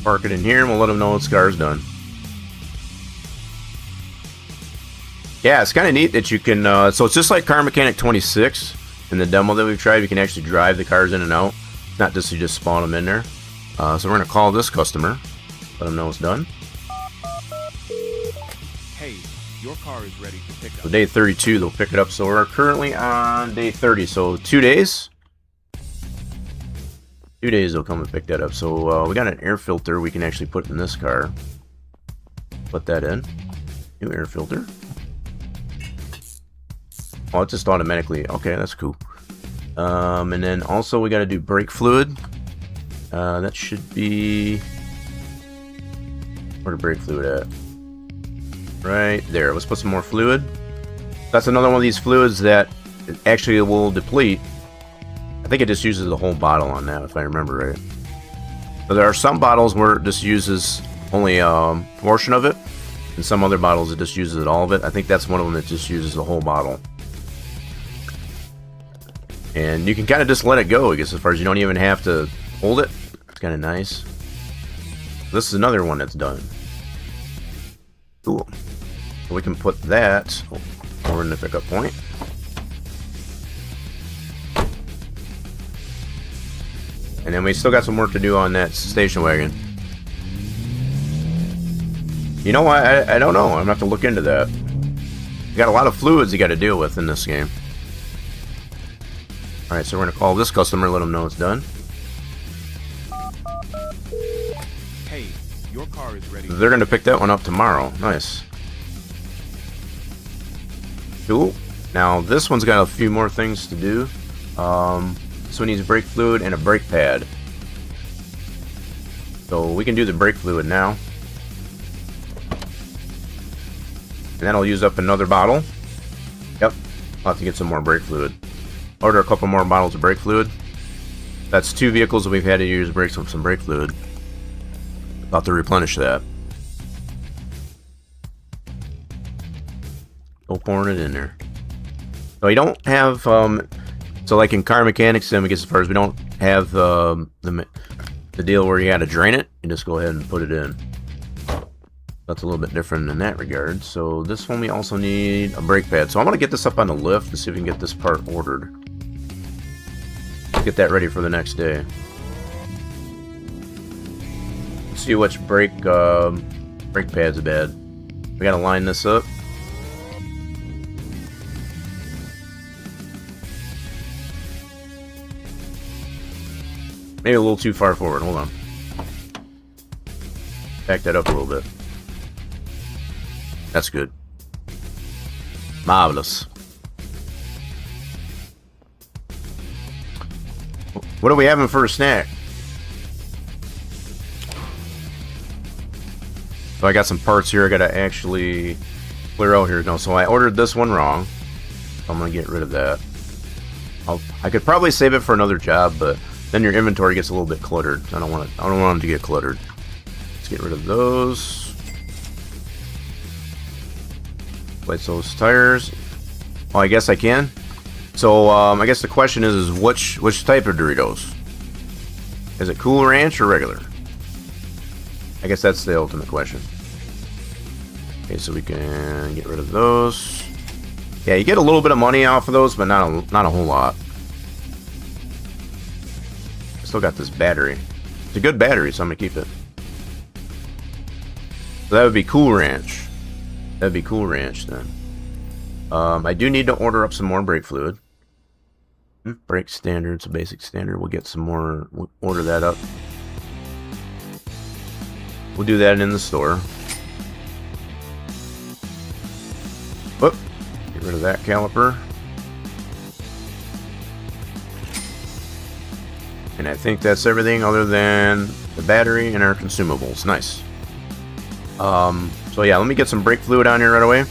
Park it in here and we'll let them know this car's done. Yeah, it's kind of neat that you can, so it's just like Car Mechanic 26 in the demo that we've tried. You can actually drive the cars in and out, not just you just spawn them in there. So we're going to call this customer, let them know it's done. Hey, your car is ready to pick up. So day 32, they'll pick it up. So we're currently on day 30, so 2 days. 2 days they'll come and pick that up. So we got an air filter we can actually put in this car. Put that in. New air filter. Oh, it just automatically. Okay, that's cool. And then also we got to do brake fluid. That should be. Where the brake fluid at? Right there. Let's put some more fluid. That's another one of these fluids that actually will deplete. I think it just uses the whole bottle on that, if I remember right. So there are some bottles where it just uses only a portion of it, and some other bottles it just uses all of it. I think that's one of them that just uses the whole bottle. And you can kind of just let it go, I guess, as far as you don't even have to hold it. It's kind of nice. This is another one that's done. Cool. So we can put that over in the pickup point. And then we still got some work to do on that station wagon. You know what? I don't know. I'm going to have to look into that. You got a lot of fluids you got to deal with in this game. Alright, so we're going to call this customer, let them know it's done. Hey, your car is ready. They're going to pick that one up tomorrow. Nice. Cool. Now, this one's got a few more things to do. This one needs brake fluid and a brake pad. So we can do the brake fluid now. And that'll use up another bottle. Yep. I'll have to get some more brake fluid. Order a couple more bottles of brake fluid. That's 2 vehicles that we've had to use brakes with some brake fluid. About to replenish that. Go pouring it in there. So you don't have, so So like in car mechanics sim, I guess as far as we don't have the deal where you got to drain it, you just go ahead and put it in. That's a little bit different in that regard. So this one we also need a brake pad. So I'm going to get this up on the lift and see if we can get this part ordered. Get that ready for the next day. Let's see which brake pad's bad. We got to line this up. Maybe a little too far forward. Hold on. Back that up a little bit. That's good. Marvelous. What are we having for a snack? So I got some parts here I gotta actually clear out here. No, so I ordered this one wrong. I'm gonna get rid of that. I could probably save it for another job, but then your inventory gets a little bit cluttered. I don't want them to get cluttered. Let's get rid of those. Place those tires. Oh, I guess I can. So I guess the question is which type of Doritos? Is it Cool Ranch or regular? I guess that's the ultimate question. Okay, so we can get rid of those. Yeah, you get a little bit of money off of those, but not a whole lot. Still got this battery. It's a good battery, so I'm gonna keep it. So that would be Cool Ranch. That'd be Cool Ranch then. I do need to order up some more brake fluid. Brake standard, it's a basic standard. We'll get some more. We'll order that up. We'll do that in the store. Whoop. Get rid of that caliper. And I think that's everything other than the battery and our consumables. Nice. So yeah, let me get some brake fluid on here right away.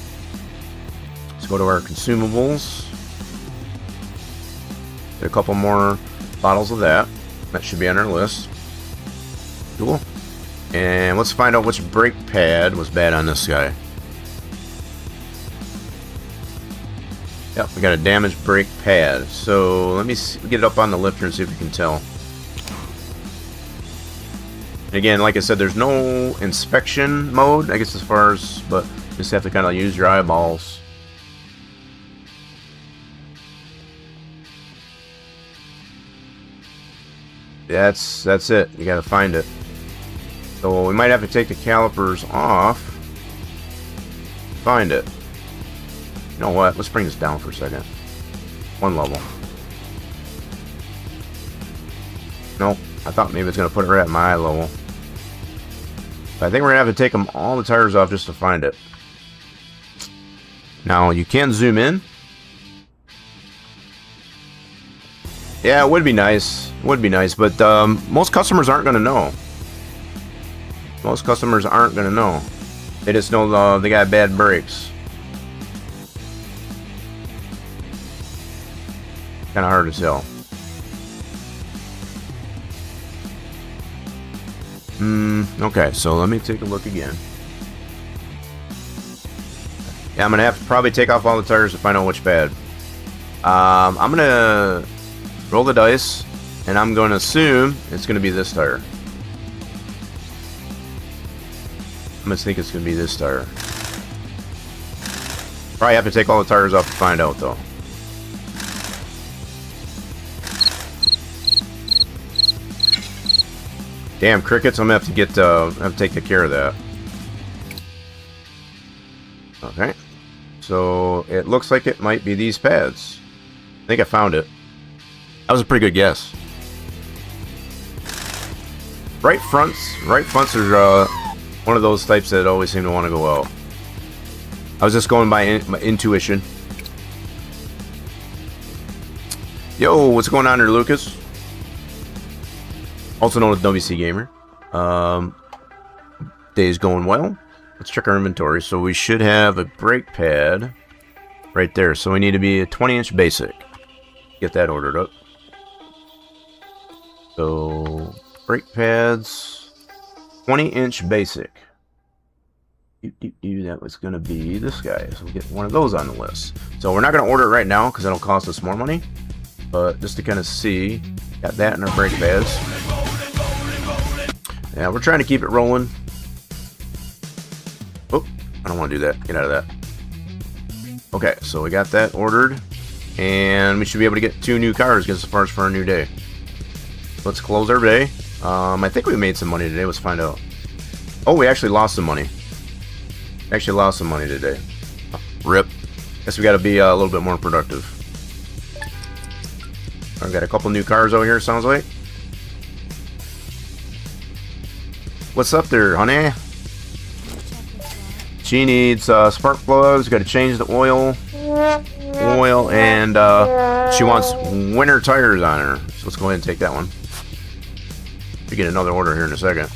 Let's go to our consumables. Get a couple more bottles of that. That should be on our list. Cool. And let's find out which brake pad was bad on this guy. Yep, we got a damaged brake pad. So let me get it up on the lifter and see if we can tell. And again, like I said, there's no inspection mode, I guess, as far as, but you just have to kind of use your eyeballs. That's it. You got to find it. So we might have to take the calipers off. Find it. You know what? Let's bring this down for a second. One level. Nope. I thought maybe it's going to put it right at my eye level. But I think we're going to have to take all the tires off just to find it. Now, you can zoom in. Yeah, it would be nice. It would be nice, but most customers aren't going to know. Most customers aren't going to know. They just know they got bad brakes. Kind of hard to tell. Okay, so let me take a look again. Yeah, I'm going to have to probably take off all the tires to find out which bad. I'm going to roll the dice, and I'm going to assume it's going to be this tire. I'm going to think it's going to be this tire. Probably have to take all the tires off to find out, though. Damn crickets! I'm gonna have to take care of that. Okay, so it looks like it might be these pads. I think I found it. That was a pretty good guess. Right fronts are one of those types that always seem to want to go out. I was just going by my intuition. Yo, what's going on here, Lucas? Also known as WC Gamer. Day's going well. Let's check our inventory. So we should have a brake pad right there. So we need to be a 20-inch basic. Get that ordered up. So brake pads, 20-inch basic. That was going to be this guy. So we'll get one of those on the list. So we're not going to order it right now because that'll cost us more money. but just to kind of see, got that in our brake pads. Yeah, we're trying to keep it rolling. Oh, I don't want to do that. Get out of that. Okay, so we got that ordered, and we should be able to get 2 new cars, get some parts for our new day. Let's close our day. I think we made some money today. Let's find out. Oh, we actually lost some money. Actually lost some money today. Rip. Guess we got to be a little bit more productive. I've got a couple new cars out here, sounds like. What's up there, honey? She needs spark plugs. Got to change the oil, and she wants winter tires on her. So let's go ahead and take that one. We get another order here in a second.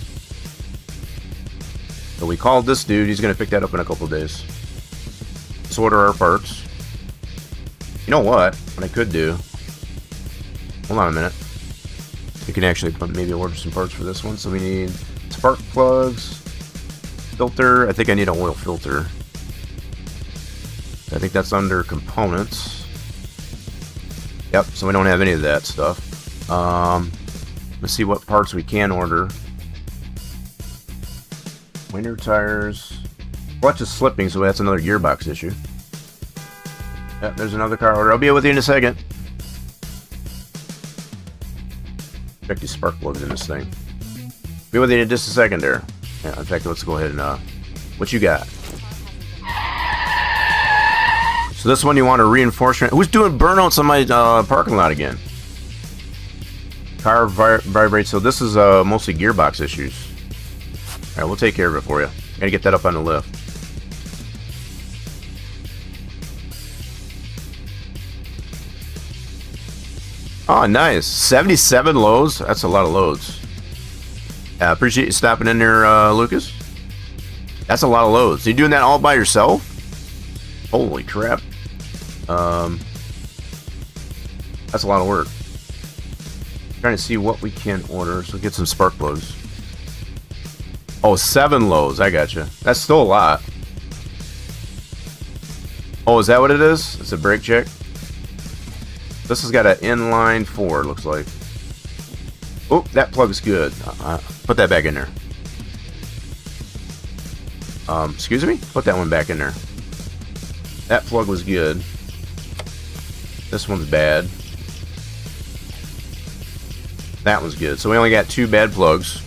So we called this dude. He's gonna pick that up in a couple days. Let's order our parts. You know what? What I could do? Hold on a minute. We can actually maybe order some parts for this one. So we need spark plugs. Filter. I think I need an oil filter. I think that's under components. Yep, so we don't have any of that stuff. Let's see what parts we can order. Winter tires. Clutch is slipping, so that's another gearbox issue. Yep, there's another car order. I'll be with you in a second. Check these spark plugs in this thing. Be with you in just a second there. Yeah, in fact, let's go ahead and, what you got? So this one you want a reinforcement. Who's doing burnouts on my parking lot again? Car vibrates, so this is mostly gearbox issues. Alright, we'll take care of it for you. Gotta get that up on the lift. Oh, nice. 77 loads? That's a lot of loads. Appreciate you stopping in there, Lucas. That's a lot of loads. Are you doing that all by yourself? Holy crap. That's a lot of work. Trying to see what we can order. So get some spark plugs. Oh, 7 loads. I gotcha. That's still a lot. Oh, is that what it is? It's a brake check. This has got an inline 4, looks like. Oh, that plug's good. Put that back in there. Excuse me? Put that one back in there. That plug was good. This one's bad. That was good. So we only got 2 bad plugs.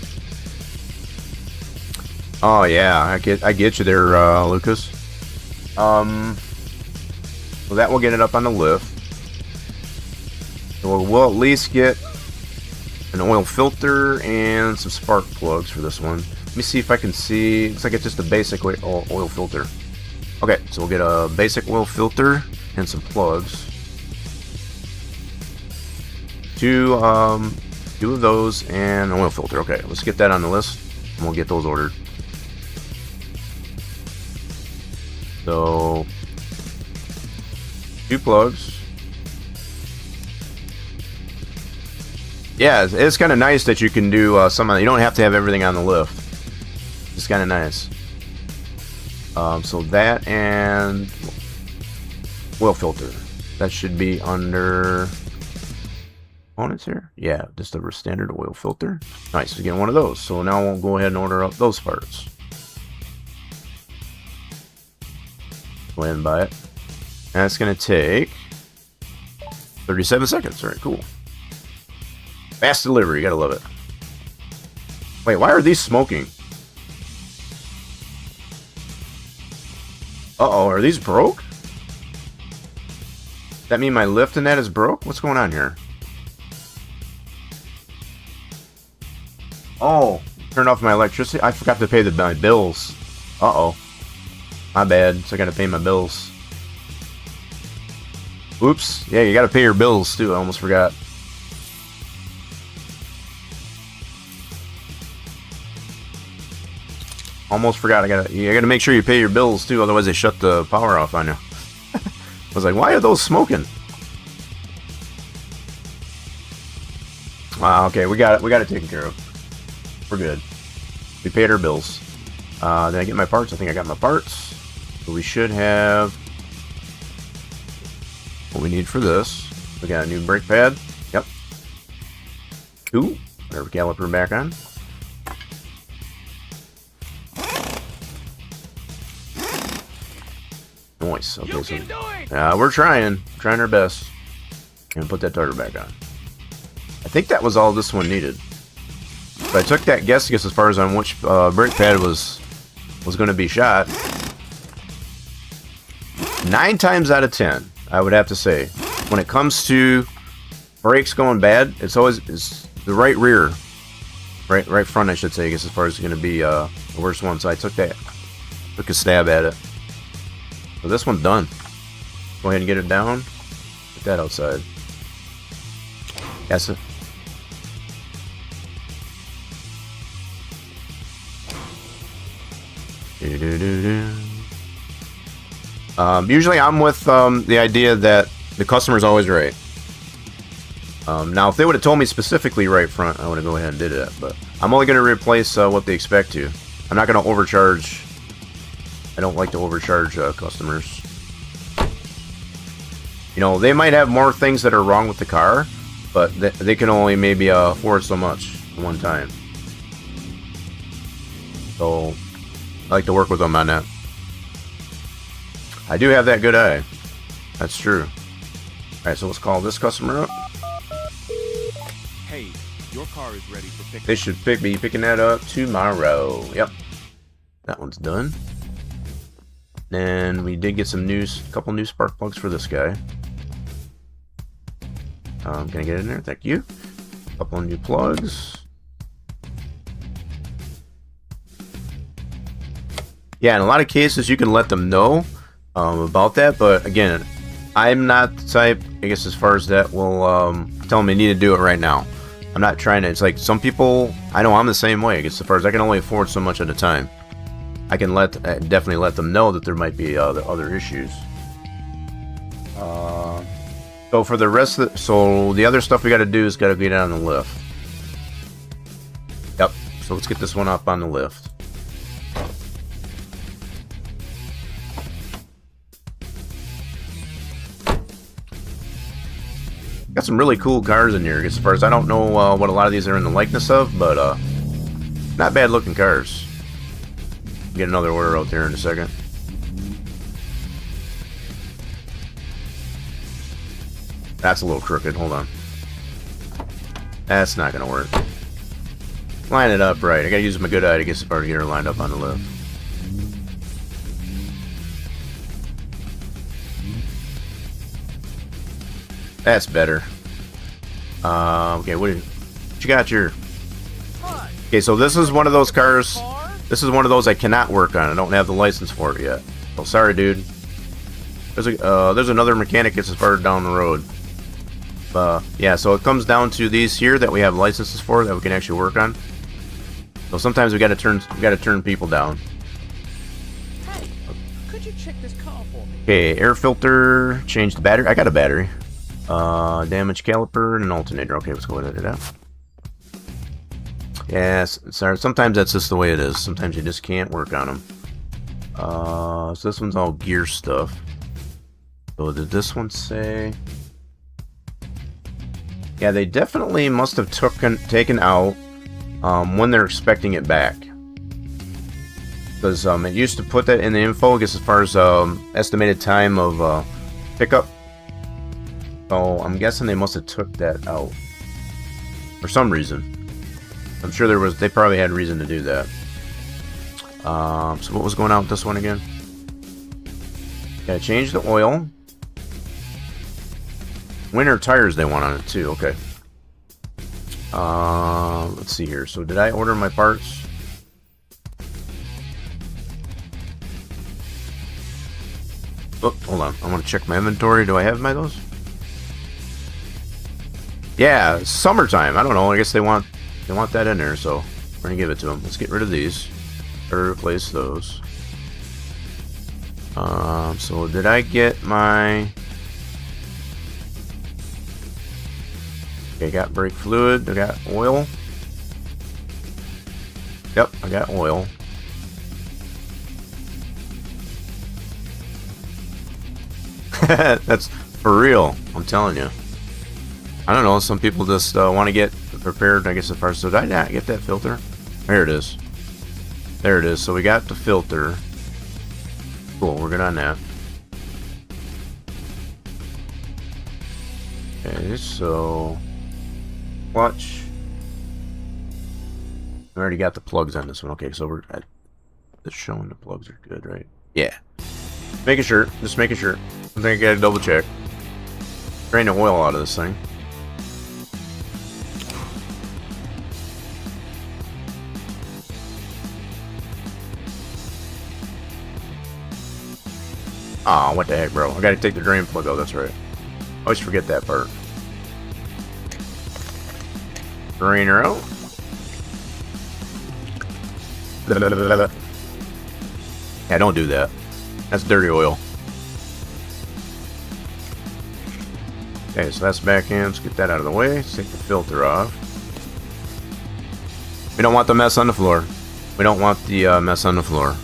Oh yeah, I get you there, Lucas. Well, that will get it up on the lift. So we'll at least get an oil filter and some spark plugs for this one. Let me see if I can see. Looks like it's just a basic oil filter. Okay, so we'll get a basic oil filter and some plugs. 2 of those and an oil filter. Okay, let's get that on the list and we'll get those ordered. So 2 plugs. Yeah, it's kind of nice that you can do some of that. You don't have to have everything on the lift. It's kind of nice. So that and oil filter. That should be under components here. Yeah, just a standard oil filter. Nice, we're getting one of those. So now we'll go ahead and order up those parts. Go ahead and buy it. And it's going to take 37 seconds. All right, cool. Fast delivery, you gotta love it. Wait, why are these smoking? Uh-oh, are these broke? That mean my lift in that is broke? What's going on here? Oh, turn off my electricity. I forgot to pay my bills. Uh-oh. My bad, so I gotta pay my bills. Oops. Yeah, you gotta pay your bills too, I almost forgot. Almost forgot. You gotta make sure you pay your bills too, otherwise they shut the power off on you. I was like, why are those smoking? Okay, we got it taken care of. We're good. We paid our bills. Did I get my parts? I think I got my parts. So we should have what we need for this. We got a new brake pad. Yep. 2. Our caliper back on. Nice. Okay, so we're trying our best. And put that tire back on. I think that was all this one needed. But I took that guess as far as on which brake pad was going to be shot. 9 times out of 10, I would have to say, when it comes to brakes going bad, it's always the right rear, right front, I should say, I guess, as far as going to be the worst one. So I took a stab at it. So this one's done. Go ahead and get it down. Put that outside. Yes. Usually I'm with the idea that the customer's always right. Now, if they would have told me specifically right front, I would have go ahead and did it. But I'm only going to replace what they expect to. I'm not going to overcharge. I don't like to overcharge customers. You know, they might have more things that are wrong with the car, but they can only maybe afford so much at one time. So I like to work with them on that. I do have that good eye. That's true. Alright, so let's call this customer up. Hey, your car is ready for pickup. They should be picking that up tomorrow. Yep. That one's done. And we did get some couple new spark plugs for this guy. Can I get in there? Thank you. Couple of new plugs. Yeah, in a lot of cases you can let them know about that, but again, I'm not the type, I guess, as far as that will tell them they need to do it right now. I'm not trying to, it's like some people, I know I'm the same way, I guess, as far as I can only afford so much at a time. I can definitely let them know that there might be other issues. So for the rest of the other stuff we got to do is got to get on the lift. Yep. So let's get this one up on the lift. Got some really cool cars in here. As far as I don't know what a lot of these are in the likeness of, but not bad looking cars. Get another order out there in a second. That's a little crooked. Hold on. That's not gonna work. Line it up right. I gotta use my good eye to get her lined up on the lift. That's better. Okay, what you got your? Okay, so this is one of those cars. This is one of those I cannot work on. I don't have the license for it yet. Oh, sorry, dude. There's another mechanic that's as far down the road. Yeah, so it comes down to these here that we have licenses for that we can actually work on. So sometimes we got to turn people down. Hey, could you check this car for me? Okay, air filter, change the battery. I got a battery. Damaged caliper and an alternator. Okay, let's go ahead and do that. Yes, sorry. Sometimes that's just the way it is. Sometimes you just can't work on them. So this one's all gear stuff. So did this one say? Yeah, they definitely must have taken out when they're expecting it back. Because it used to put that in the info, I guess, as far as estimated time of pickup. So I'm guessing they must have took that out for some reason. I'm sure they probably had reason to do that. So what was going on with this one again? Gotta change the oil. Winter tires they want on it too. Okay. Let's see here. So did I order my parts? Oh, hold on. I want to check my inventory. Do I have those? Yeah, summertime. I don't know. I guess they want that in there, so we're gonna give it to them. Let's get rid of these or replace those. So did I get my? Okay, got brake fluid. I got oil. Yep, I got oil. That's for real. I'm telling you. I don't know. Some people just want to get prepared. I guess the first. So did I not get that filter? There it is. There it is. So we got the filter. Cool. We're good on that. Okay. So clutch. We already got the plugs on this one. Okay. So we're just showing the plugs are good, right? Yeah. Making sure. Just making sure. I think I gotta double check. Drain the oil out of this thing. Aw, what the heck, bro? I gotta take the drain plug out, that's right. I always forget that part. Drainer out. Yeah, don't do that. That's dirty oil. Okay, so that's back in. Let's get that out of the way. Let's take the filter off. We don't want the mess on the floor. We don't want the mess on the floor.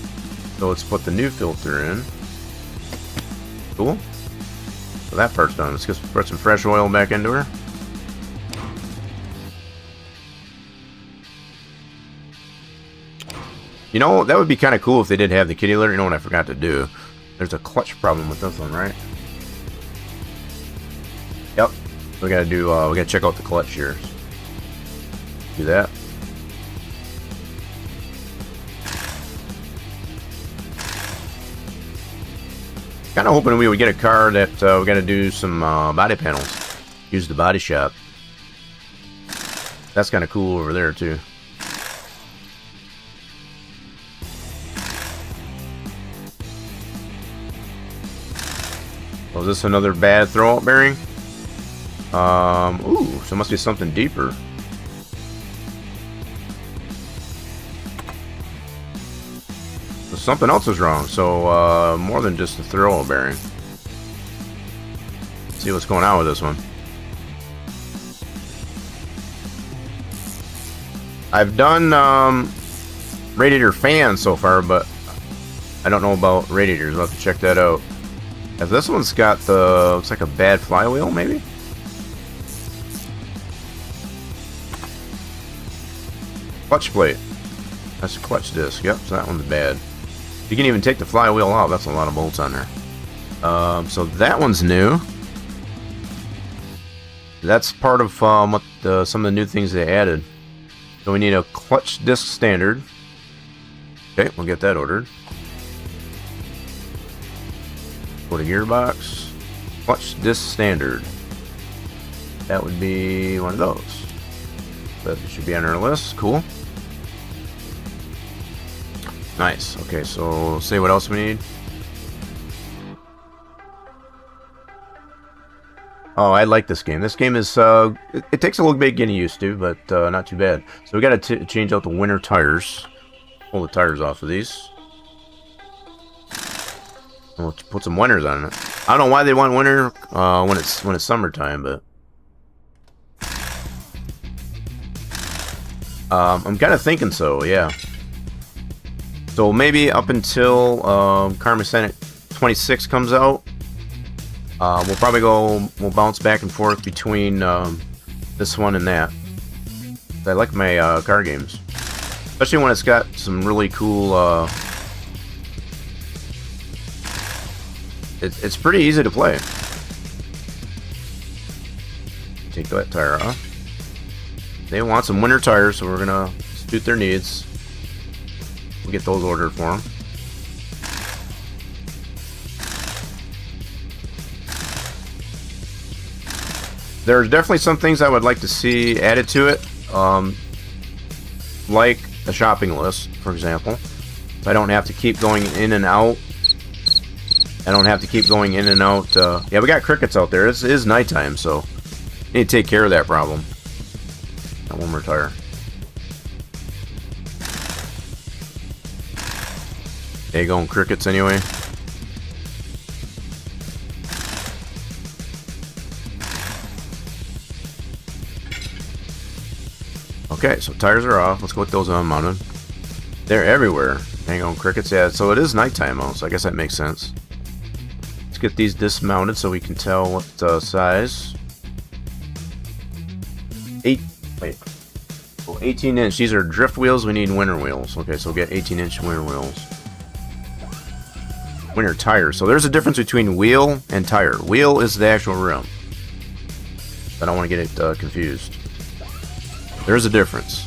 So let's put the new filter in. Cool. So that part's done. Let's just put some fresh oil back into her. You know, that would be kind of cool if they did have the kitty litter. You know what I forgot to do? There's a clutch problem with this one, right? Yep. We gotta do, we gotta check out the clutch here. Do that. Kind of hoping we would get a car that we got to do some body panels. Use the body shop. That's kind of cool over there too. Oh, is this another bad throwout bearing? Ooh, so it must be something deeper. So something else is wrong. So more than just the throwout bearing. Let's see what's going on with this one. I've done radiator fans so far, but I don't know about radiators. I'll have to check that out. As this one's got the, looks like a bad flywheel, maybe? Clutch plate. That's a clutch disc. Yep, so that one's bad. You can even take the flywheel out. That's a lot of bolts on there. So that one's new. That's part of what some of the new things they added. So we need a clutch disc standard. Okay, we'll get that ordered. Go to gearbox. Clutch disc standard. That would be one of those. That should be on our list. Cool. Nice. Okay, so say what else we need. Oh, I like this game. This game is, it takes a little bit getting used to, but not too bad. So we got to change out the winter tires. Pull the tires off of these. We'll put some winters on it. I don't know why they want winter when it's summertime, but I'm kind of thinking so. Yeah. So maybe up until Car Mechanic 26 comes out, we'll probably we'll bounce back and forth between this one and that. I like my car games, especially when it's got some really cool. It's pretty easy to play. Take that tire off. They want some winter tires, so we're gonna suit their needs. We'll get those ordered for them. There's definitely some things I would like to see added to it, like a shopping list, for example. I don't have to keep going in and out. I don't have to keep going in and out. Yeah, we got crickets out there. It is nighttime, so I need to take care of that problem. Got one more tire. They going crickets anyway. Okay, so tires are off. Let's go with those unmounted. They're everywhere. Hang on, crickets. Yeah, so it is nighttime out, so I guess that makes sense. Let's get these dismounted so we can tell what size. Wait. Oh, 18-inch. These are drift wheels. We need winter wheels. Okay, so we'll get 18-inch winter wheels. Winter tires. So there's a difference between wheel and tire. Wheel is the actual rim. I don't want to get it confused. There's a difference.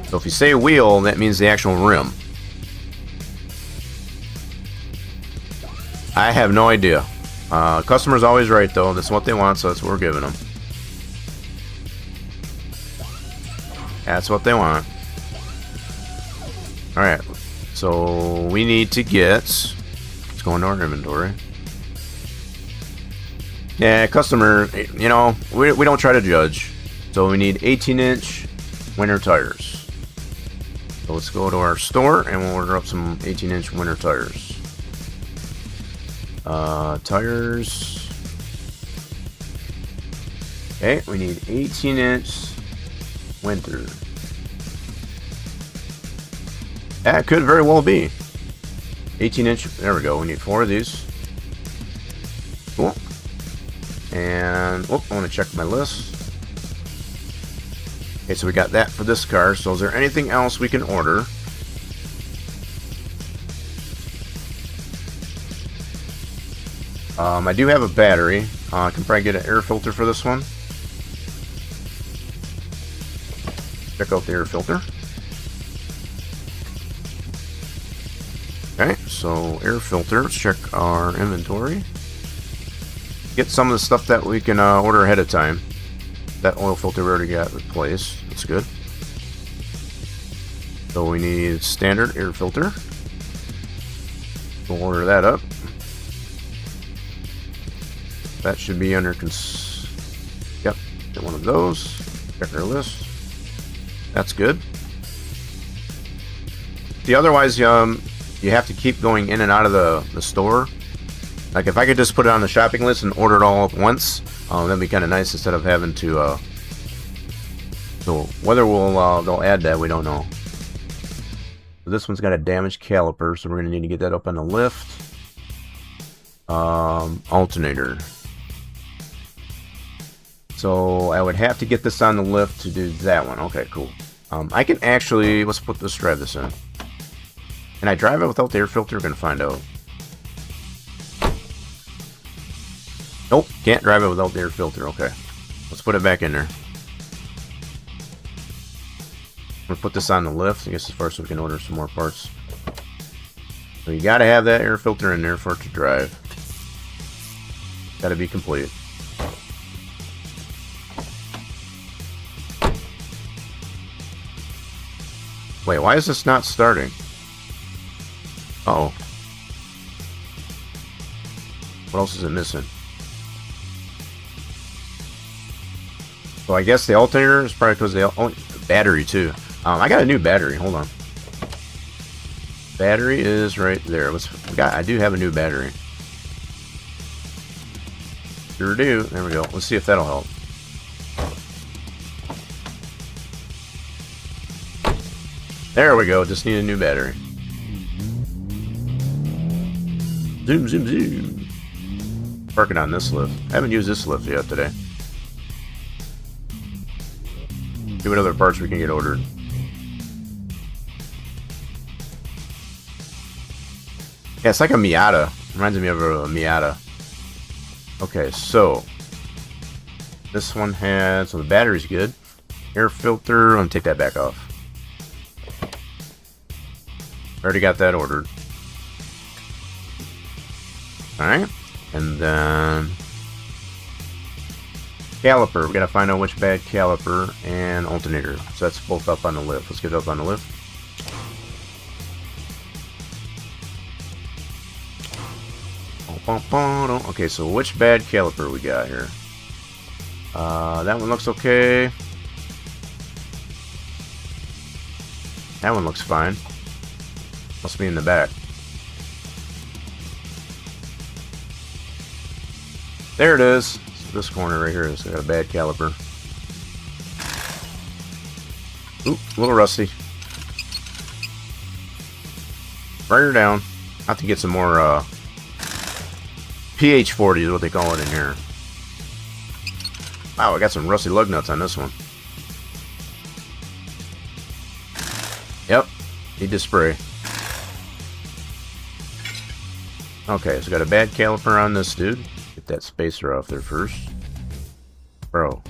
So if you say wheel, that means the actual rim. I have no idea. Customer's always right, though. That's what they want, so that's what we're giving them. That's what they want. Alright. So we need to get... Let's go into our inventory. Yeah, customer, you know, we don't try to judge. So we need 18-inch winter tires. So let's go to our store and we'll order up some 18-inch winter tires. Tires. Okay, we need 18-inch winter. That could very well be 18-inch. There we go. We need 4 of these. Cool. And I want to check my list. Okay, so we got that for this car. So is there anything else we can order? I do have a battery. I can probably get an air filter for this one. Check out the air filter. Okay, so air filter. Let's check our inventory. Get some of the stuff that we can order ahead of time. That oil filter we already got replaced. That's good. So we need standard air filter. We'll order that up. That should be under yep, get one of those. Check our list. That's good. See, otherwise, you have to keep going in and out of the store. Like, if I could just put it on the shopping list and order it all at once, that'd be kind of nice instead of having to, so whether they'll add that, we don't know. So this one's got a damaged caliper, so we're going to need to get that up on the lift. Alternator. So I would have to get this on the lift to do that one. Okay, cool. I can actually, let's drive this in. Can I drive it without the air filter? We're going to find out. Nope, can't drive it without the air filter. Okay, let's put it back in there. I'm going to put this on the lift, I guess, as far as we can order some more parts. So you got to have that air filter in there for it to drive. Got to be complete. Wait, why is this not starting? Uh-oh. What else is it missing? So I guess the alternator is probably because the battery too. I got a new battery. Hold on. Battery is right there. I do have a new battery. Sure do. There we go. Let's see if that'll help. There we go. Just need a new battery. Zoom, zoom, zoom. Working on this lift. I haven't used this lift yet today. See what other parts we can get ordered. Yeah, it's like a Miata. Reminds me of a Miata. Okay, so this one has, so the battery's good. Air filter, I'm gonna take that back off. Already got that ordered. Alright, and then caliper. We gotta find out which bad caliper and alternator. So that's both up on the lift. Let's get it up on the lift. Okay, so which bad caliper we got here? That one looks okay. That one looks fine. Must be in the back. There it is. So this corner right here has got a bad caliper. Oop, a little rusty. Burn her down. I have to get some more PH40 is what they call it in here. Wow, I got some rusty lug nuts on this one. Yep, need to spray. Okay, so got a bad caliper on this dude. Get that spacer off there first. Bro.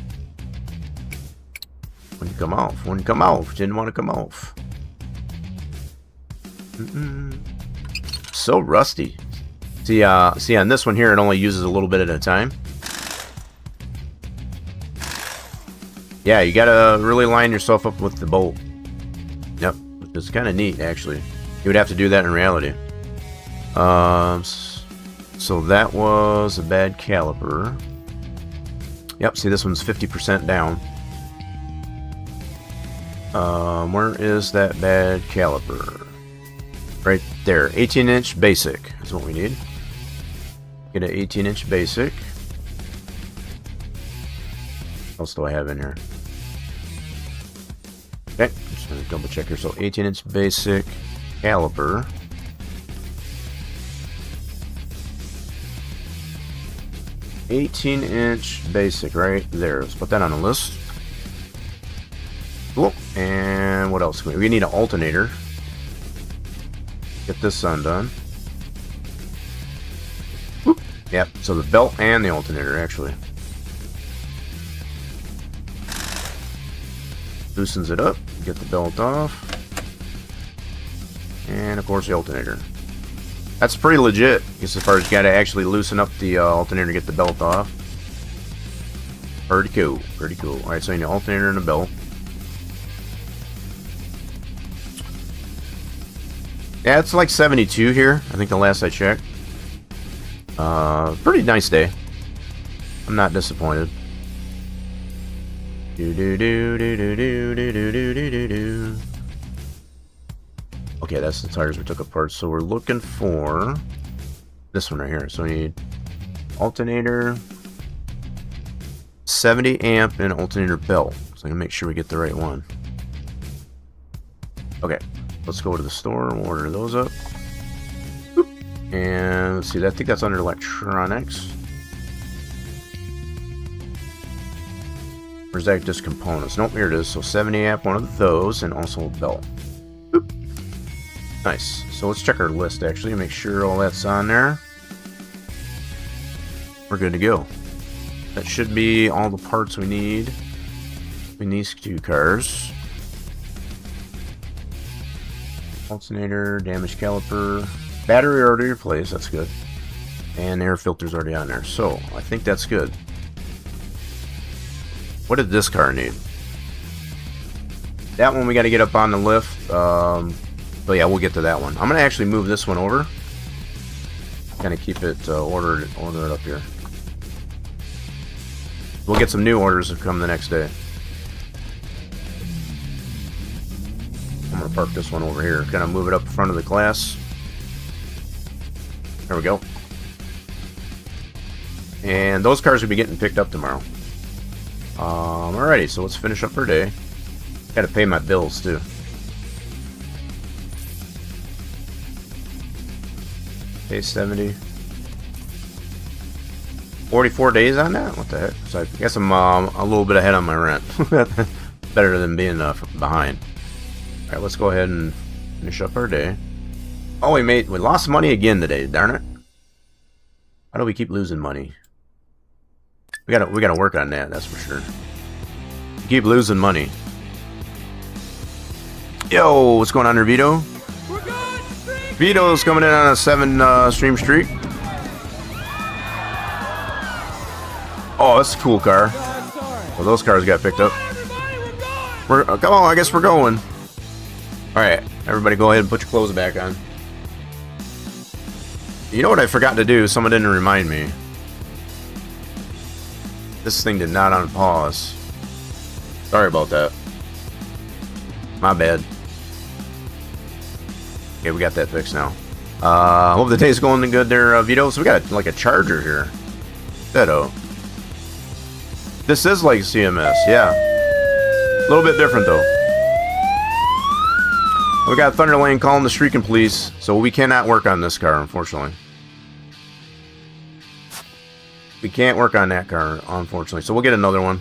Wouldn't come off. Wouldn't come off. Didn't want to come off. So rusty. See on this one here, it only uses a little bit at a time. Yeah, you gotta really line yourself up with the bolt. Yep, it's kind of neat actually. You would have to do that in reality. So that was a bad caliper. Yep, see this one's 50% down. Where is that bad caliper? Right there, 18-inch basic is what we need. Get an 18-inch basic. What else do I have in here? Okay, just gonna double check here. So 18-inch basic caliper. $18-inch basic right there. Let's put that on the list. Cool. And what else? We need an alternator. Get this undone. Whoop. Yep. So the belt and the alternator actually. Loosens it up. Get the belt off. And of course the alternator. That's pretty legit, as far as you gotta actually loosen up the alternator to get the belt off. Pretty cool, pretty cool. Alright, so you need an alternator and a belt. Yeah, it's like 72 here, I think the last I checked. Pretty nice day. I'm not disappointed. Okay, that's the tires we took apart. So we're looking for this one right here. So we need alternator, 70 amp, and alternator belt. So I'm gonna make sure we get the right one. Okay, let's go to the store and order those up. Boop. And let's see, I think that's under electronics. Where's that? Just components. Nope, here it is. So 70 amp, one of those, and also a belt. Boop. Nice. So let's check our list actually and make sure all that's on there. We're good to go. That should be all the parts we need in these two cars. Alternator, damaged caliper, battery already replaced, that's good. And air filter's already on there. So I think that's good. What did this car need? That one we got to get up on the lift. But yeah, we'll get to that one. I'm gonna actually move this one over. Kind of keep it ordered up here. We'll get some new orders that come the next day. I'm gonna park this one over here. Kind of move it up in front of the class. There we go. And those cars will be getting picked up tomorrow. Alrighty, so let's finish up our day. Got to pay my bills too. Day 70. 44 days on that? What the heck? So I guess I'm a little bit ahead on my rent. Better than being behind. Alright, let's go ahead and finish up our day. Oh, we lost money again today, darn it. Why do we keep losing money? We gotta work on that, that's for sure. We keep losing money. Yo, what's going on there, Vito? Vito's coming in on a 7 stream streak. Oh, that's a cool car. Well, those cars got picked up. Come on, I guess we're going. Alright, everybody go ahead and put your clothes back on. You know what I forgot to do? Someone didn't remind me. This thing did not unpause. Sorry about that. My bad. Okay, we got that fixed now. Hope the day's going good there, Vito. So we got like a charger here. Ditto. This is like CMS, yeah. A little bit different though. We got Thunder Lane calling the streaking police, so we cannot work on this car, unfortunately. we can't work on that car, unfortunately. So we'll get another one.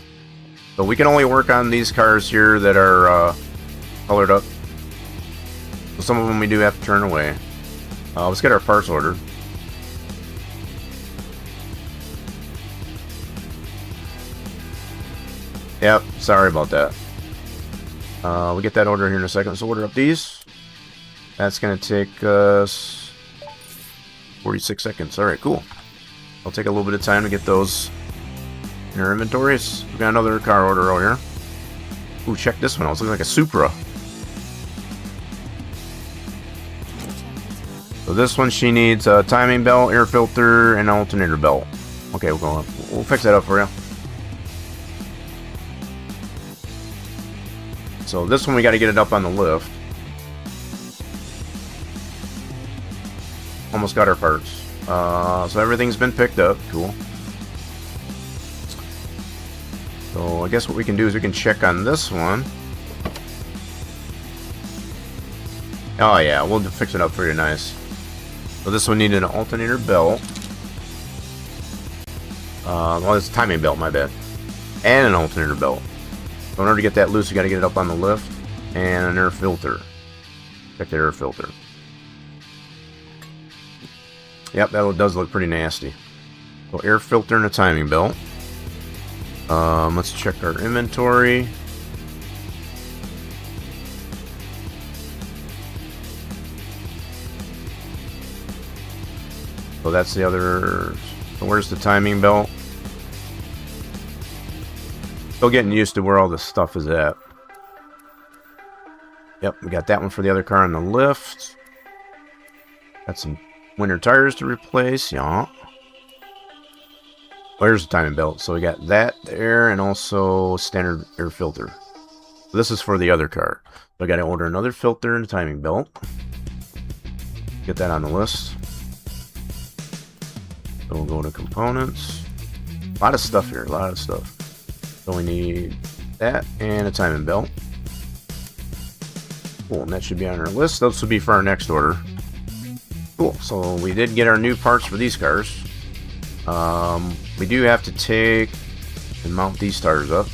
So we can only work on these cars here that are colored up. So some of them we do have to turn away. Let's get our parts ordered. Yep, sorry about that. We'll get that order here in a second. So order up these. That's going to take us 46 seconds. Alright, cool. I'll take a little bit of time to get those in our inventories. We got another car order over here. Ooh, check this one out. It's looking like a Supra. So this one, she needs a timing belt, air filter, and an alternator belt. Okay, we'll fix that up for you. So this one, we got to get it up on the lift. Almost got our parts. So everything's been picked up. Cool. So I guess what we can do is we can check on this one. Oh yeah, we'll fix it up for you nice. So this one needed an alternator belt. Well, it's a timing belt, my bad. And an alternator belt. So in order to get that loose, you got to get it up on the lift. And an air filter. Check the air filter. Yep, that does look pretty nasty. So air filter and a timing belt. Let's check our inventory. So that's the other. So where's the timing belt? Still getting used to where all this stuff is at. Yep, we got that one for the other car on the lift. Got some winter tires to replace, yeah. Where's the timing belt? So we got that there and also standard air filter. This is for the other car. So I got to order another filter and a timing belt. Get that on the list. So we'll go to components. A lot of stuff here, a lot of stuff. So we need that and a timing belt. Cool, and that should be on our list. Those will be for our next order. Cool, so we did get our new parts for these cars. We do have to take and mount these tires up.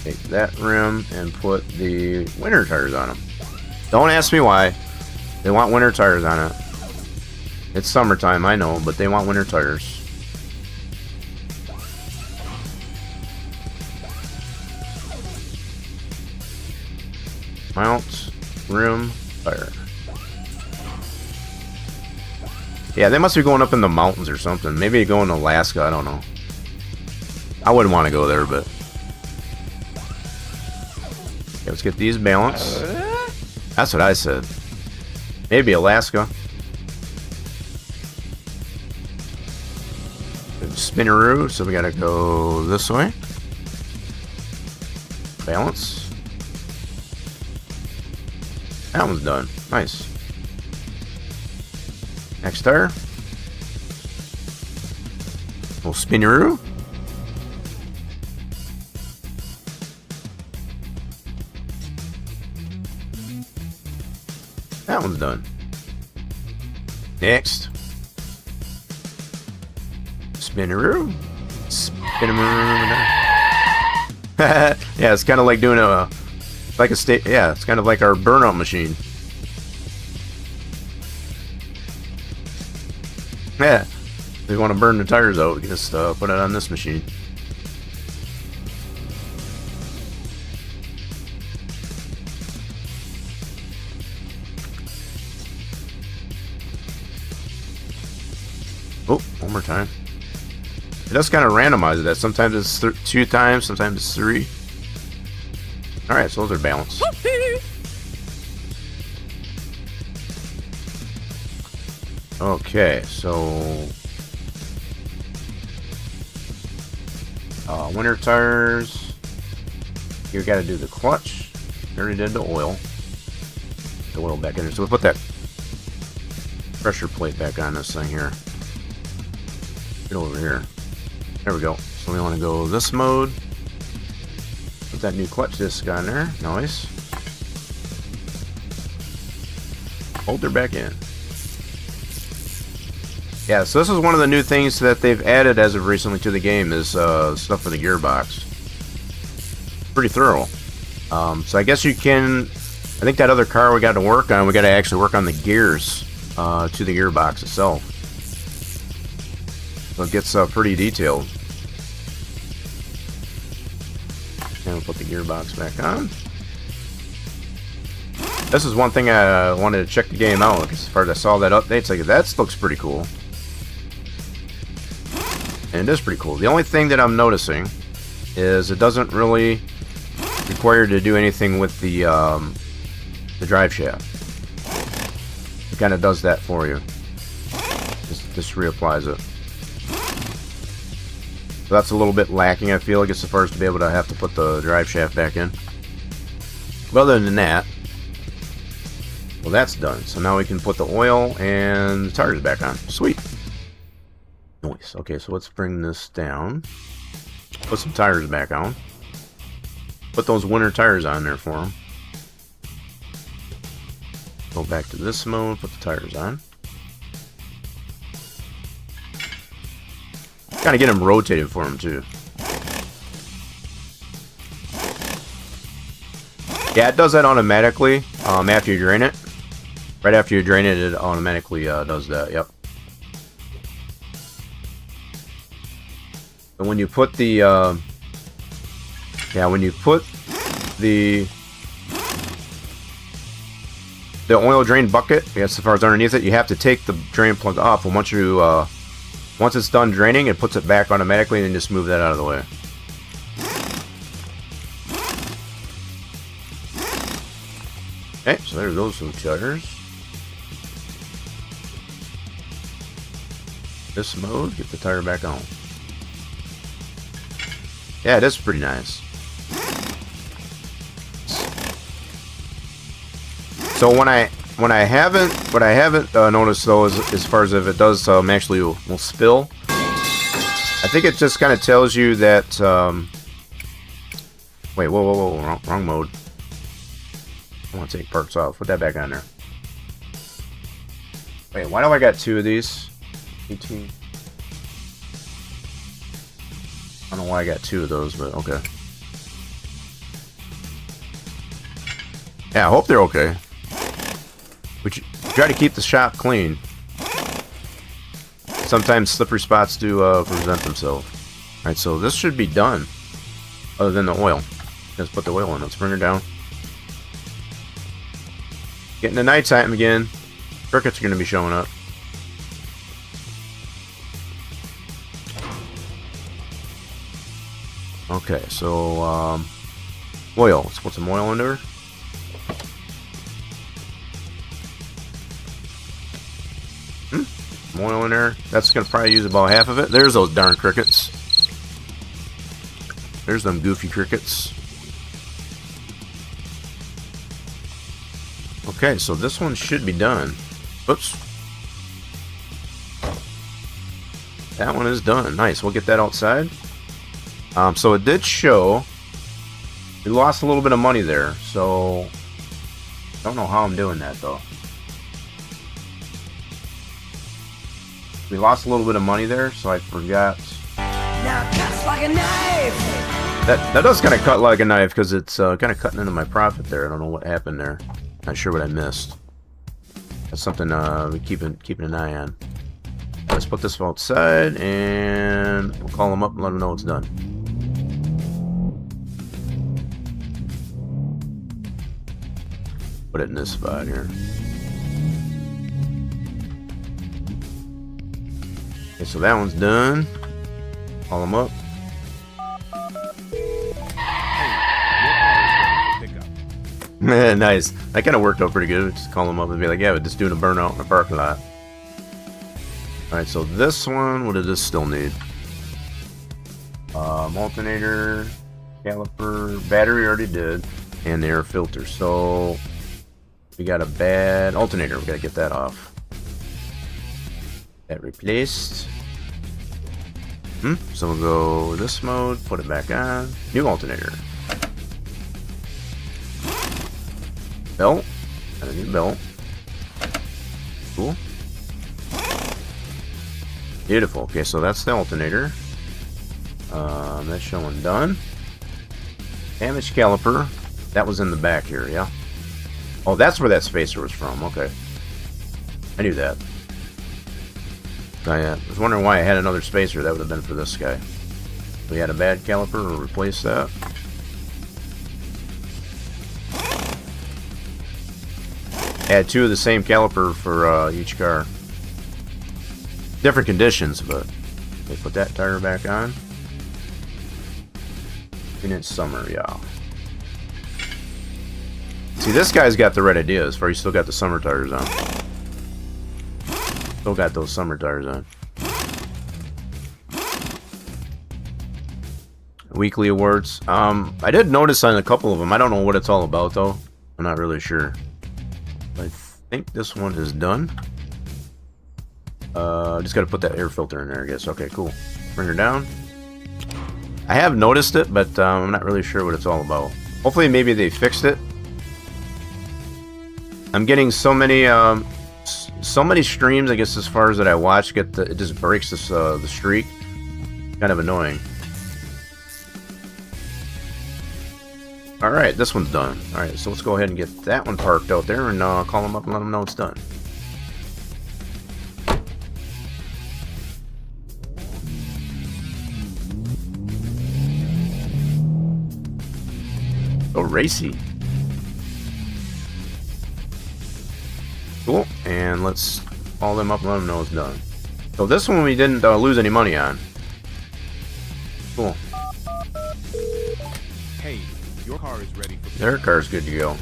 Take that rim and put the winter tires on them. Don't ask me why. They want winter tires on it. It's summertime, I know, but they want winter tires. Mount, rim, tire. Yeah, they must be going up in the mountains or something. Maybe going to Alaska, I don't know. I wouldn't want to go there, but... Okay, let's get these balanced. That's what I said. Maybe Alaska. Spinneroo, so we gotta go this way. Balance. That one's done. Nice. Next tire. Little spinneroo. That one's done. Next. Spinneroo. Spinneroo. Yeah, it's kind of like doing a... Like a state... Yeah, it's kind of like our burnout machine. Yeah. If you want to burn the tires out, just put it on this machine. Oh, one more time. It does kind of randomize that. Sometimes it's 2 times, sometimes it's 3. Alright, so those are balanced. Okay, so... winter tires. You gotta do the clutch. We already did the oil. The oil back in there. So we'll put that pressure plate back on this thing here. Get over here. There we go. So we want to go this mode. Put that new clutch disc on there. Nice. Hold her back in. Yeah, so this is one of the new things that they've added as of recently to the game is stuff for the gearbox. Pretty thorough. So I guess you can... I think that other car we got to work on, we got to actually work on the gears to the gearbox itself. So it gets pretty detailed. And we'll put the gearbox back on. This is one thing I wanted to check the game out, because as far as I saw that update, it's like, that looks pretty cool. And it is pretty cool. The only thing that I'm noticing is it doesn't really require you to do anything with the drive shaft. It kind of does that for you. Just reapplies it. So that's a little bit lacking, I feel like, as far as to be able to have to put the drive shaft back in. But other than that, well, that's done. So now we can put the oil and the tires back on. Sweet. Nice. Okay, so let's bring this down. Put some tires back on. Put those winter tires on there for them. Go back to this mode, put the tires on. Gotta get them rotated for them too. Yeah, it does that automatically after you drain it. Right after you drain it, it automatically does that, yep. And when you put the, the oil drain bucket, as far as underneath it, you have to take the drain plug off, and once you, once it's done draining, it puts it back automatically, and then just move that out of the way. Okay, so there's those two tires. This mode, get the tire back on. Yeah, it is pretty nice. So what I haven't noticed though is as far as if it does actually will spill. I think it just kind of tells you that. Wait, whoa, wrong mode. I want to take parts off. Put that back on there. Wait, why do I got two of these? 18. I don't know why I got two of those, but okay. Yeah, I hope they're okay. But you try to keep the shop clean. Sometimes slippery spots do present themselves. Alright, so this should be done. Other than the oil. Let's put the oil in. Let's bring her down. Getting to nighttime again. Crickets are going to be showing up. Okay, so oil. Let's put some oil into her. Some oil in there. That's gonna probably use about half of it. There's those darn crickets. There's them goofy crickets. Okay, so this one should be done. Oops. That one is done. Nice. We'll get that outside. So it did show we lost a little bit of money there, so don't know how I'm doing that though. We lost a little bit of money there, so I forgot. Now it cuts like a knife. That does kind of cut like a knife because it's kind of cutting into my profit there. I don't know what happened there. Not sure what I missed. That's something we keeping an eye on. Let's put this outside and we'll call them up and let them know it's done. Put it in this spot here. Okay, so that one's done. Call them up. Nice. That kind of worked out pretty good. Just call them up and be like, yeah, we're just doing a burnout in the parking lot. Alright, so this one, what does this still need? Alternator, caliper, battery already did, and the air filter. So we got a bad alternator. We gotta get that off. That replaced. So we'll go this mode, put it back on. New alternator. Belt. Got a new belt. Cool. Beautiful. Okay, so that's the alternator. That's showing done. Damaged caliper. That was in the back here, yeah? Oh, that's where that spacer was from. Okay. I knew that. I was wondering why I had another spacer. That would have been for this guy. We had a bad caliper. We'll replace that. Add 2 of the same caliper for each car. Different conditions, but they put that tire back on. And it's summer, yeah. See, this guy's got the right idea as far as he's still got the summer tires on. Still got those summer tires on. Weekly awards. I did notice on a couple of them. I don't know what it's all about, though. I'm not really sure. I think this one is done. Just got to put that air filter in there, I guess. Okay, cool. Bring her down. I have noticed it, but I'm not really sure what it's all about. Hopefully, maybe they fixed it. I'm getting so many streams, I guess, as far as that I watch, it just breaks this the streak. Kind of annoying. All right, this one's done. All right, so let's go ahead and get that one parked out there and call them up and let them know it's done. So racy. Cool, and let's call them up and let them know it's done. So this one we didn't lose any money on. Cool. Hey, your car is ready for Their car's good to go.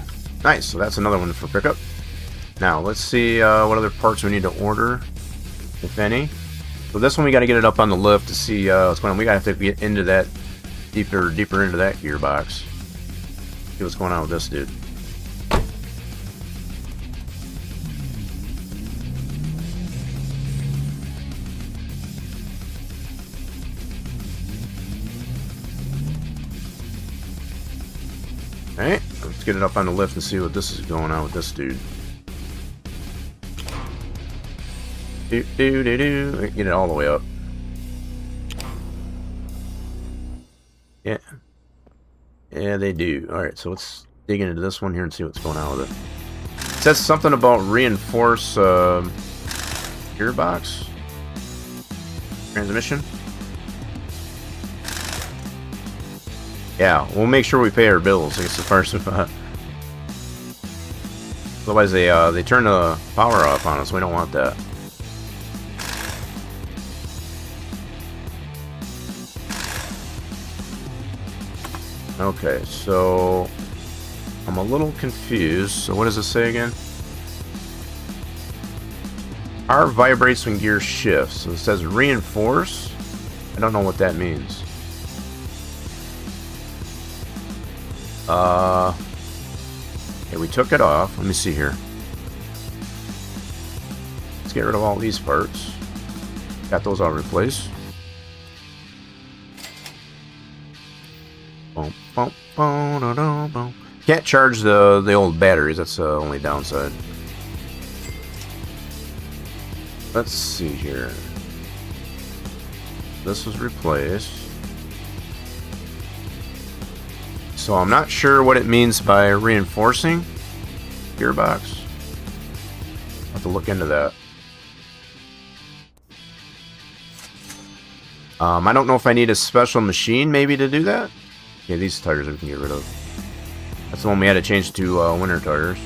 Nice, so that's another one for pickup. Now, let's see what other parts we need to order, if any. So this one we got to get it up on the lift to see what's going on. We got to have to get into that, deeper into that gearbox. See what's going on with this dude. Alright, let's get it up on the lift and see what this is going on with this dude. Get it all the way up. Yeah. Yeah, they do. Alright, so let's dig into this one here and see what's going on with it. It says something about reinforce gearbox. Transmission. Yeah, we'll make sure we pay our bills. I guess the first of otherwise they turn the power off on us. We don't want that. Okay, so I'm a little confused. So what does it say again? R vibrates when gear shifts. So it says reinforce. I don't know what that means. Okay, we took it off. Let me see here. Let's get rid of all these parts. Got those all replaced. Boom, boom, boom, boom, boom, boom. Can't charge the old batteries. That's the only downside. Let's see here. This was replaced. So I'm not sure what it means by reinforcing gearbox. I'll have to look into that. I don't know if I need a special machine maybe to do that. Okay, these tires we can get rid of. That's the one we had to change to winter tires.